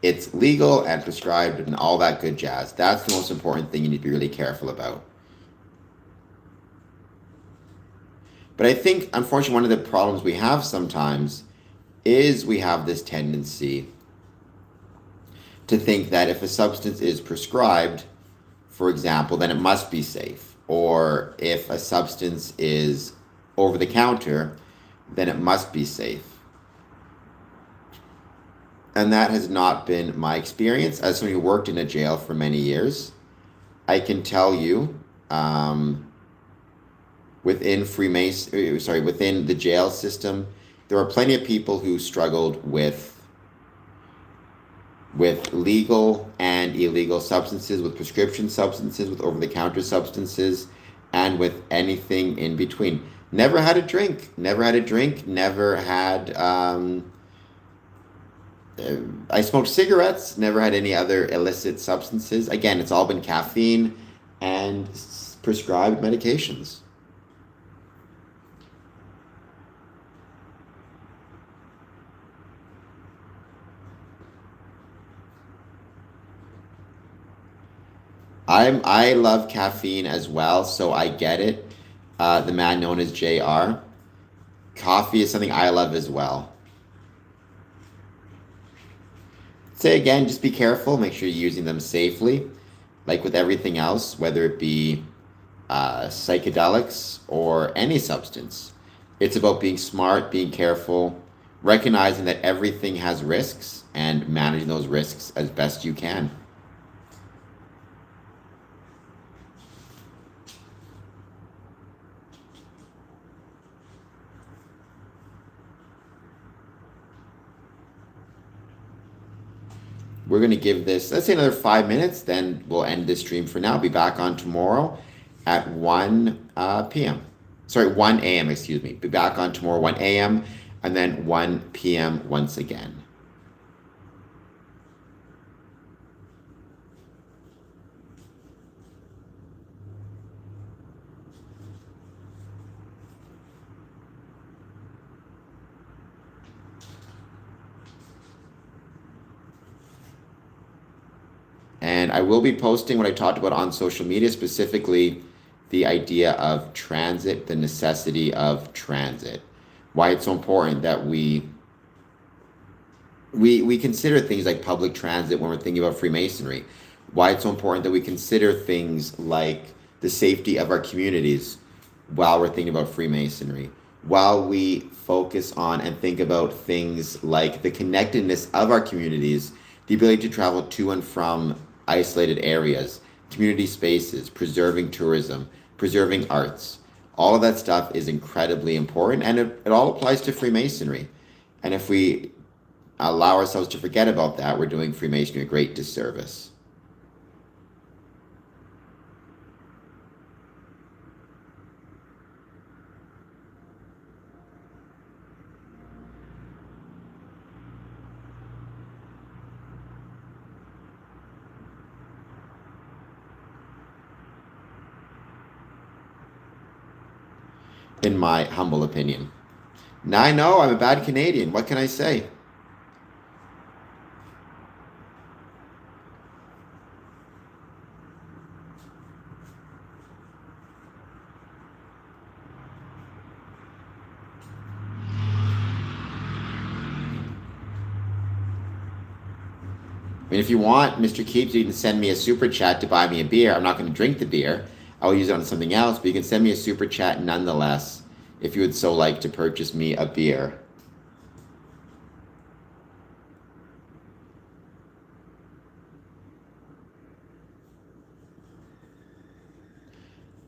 it's legal and prescribed and all that good jazz. That's the most important thing you need to be really careful about. But I think, unfortunately, one of the problems we have sometimes is we have this tendency to think that if a substance is prescribed, for example, then it must be safe. Or if a substance is over the counter, then it must be safe. And that has not been my experience. As someone who worked in a jail for many years, I can tell you, within the jail system, there are plenty of people who struggled with legal and illegal substances, with prescription substances, with over-the-counter substances, and with anything in between. Never had a drink, never had I smoked cigarettes, never had any other illicit substances. Again, it's all been caffeine and prescribed medications. I love caffeine as well, so I get it. The man known as JR. Coffee is something I love as well. Say again, just be careful. Make sure you're using them safely. Like with everything else, whether it be psychedelics or any substance. It's about being smart, being careful, recognizing that everything has risks and managing those risks as best you can. We're going to give this, let's say, another 5 minutes, then we'll end this stream for now. Be back on tomorrow at 1 p.m. Sorry, 1 a.m., excuse me. Be back on tomorrow, 1 a.m., and then 1 p.m. once again. And I will be posting what I talked about on social media, specifically the idea of transit, the necessity of transit, why it's so important that we consider things like public transit when we're thinking about Freemasonry, why it's so important that we consider things like the safety of our communities while we're thinking about Freemasonry, while we focus on and think about things like the connectedness of our communities, the ability to travel to and from isolated areas, community spaces, preserving tourism, preserving arts. All of that stuff is incredibly important, and it all applies to Freemasonry. And if we allow ourselves to forget about that, we're doing Freemasonry a great disservice. In my humble opinion. Now I know I'm a bad Canadian. What can I say? I mean, if you want, Mr. Keeps, you can send me a super chat to buy me a beer. I'm not going to drink the beer. I'll use it on something else, but you can send me a super chat nonetheless if you would so like to purchase me a beer.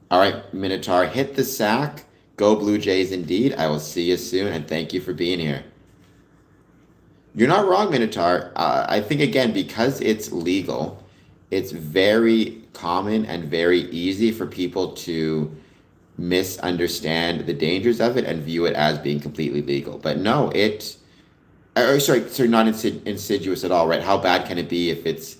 All right, Minotaur, hit the sack. Go Blue Jays indeed. I will see you soon, and thank you for being here. You're not wrong, Minotaur. I think, again, because it's legal, it's very common and very easy for people to misunderstand the dangers of it and view it as being completely legal. But no, sorry, not insidious at all, right? How bad can it be if it's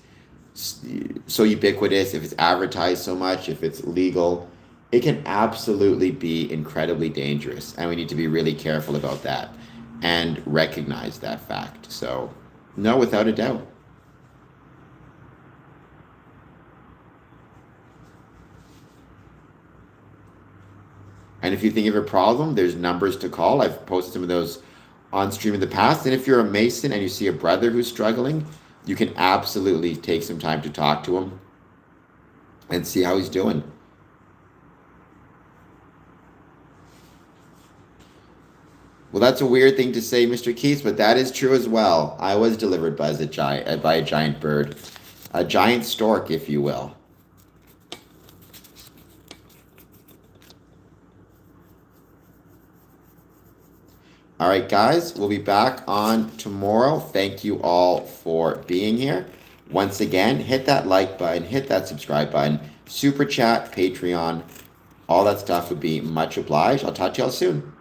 so ubiquitous, if it's advertised so much, if it's legal? It can absolutely be incredibly dangerous, and we need to be really careful about that and recognize that fact. So, no, without a doubt. And if you think of a problem, there's numbers to call. I've posted some of those on stream in the past. And if you're a Mason and you see a brother who's struggling, you can absolutely take some time to talk to him and see how he's doing. Well, that's a weird thing to say, Mr. Keith, but that is true as well. I was delivered by a giant bird, a giant stork, if you will. All right, guys, we'll be back on tomorrow. Thank you all for being here. Once again, hit that like button, hit that subscribe button, super chat, Patreon, all that stuff would be much obliged. I'll talk to y'all soon.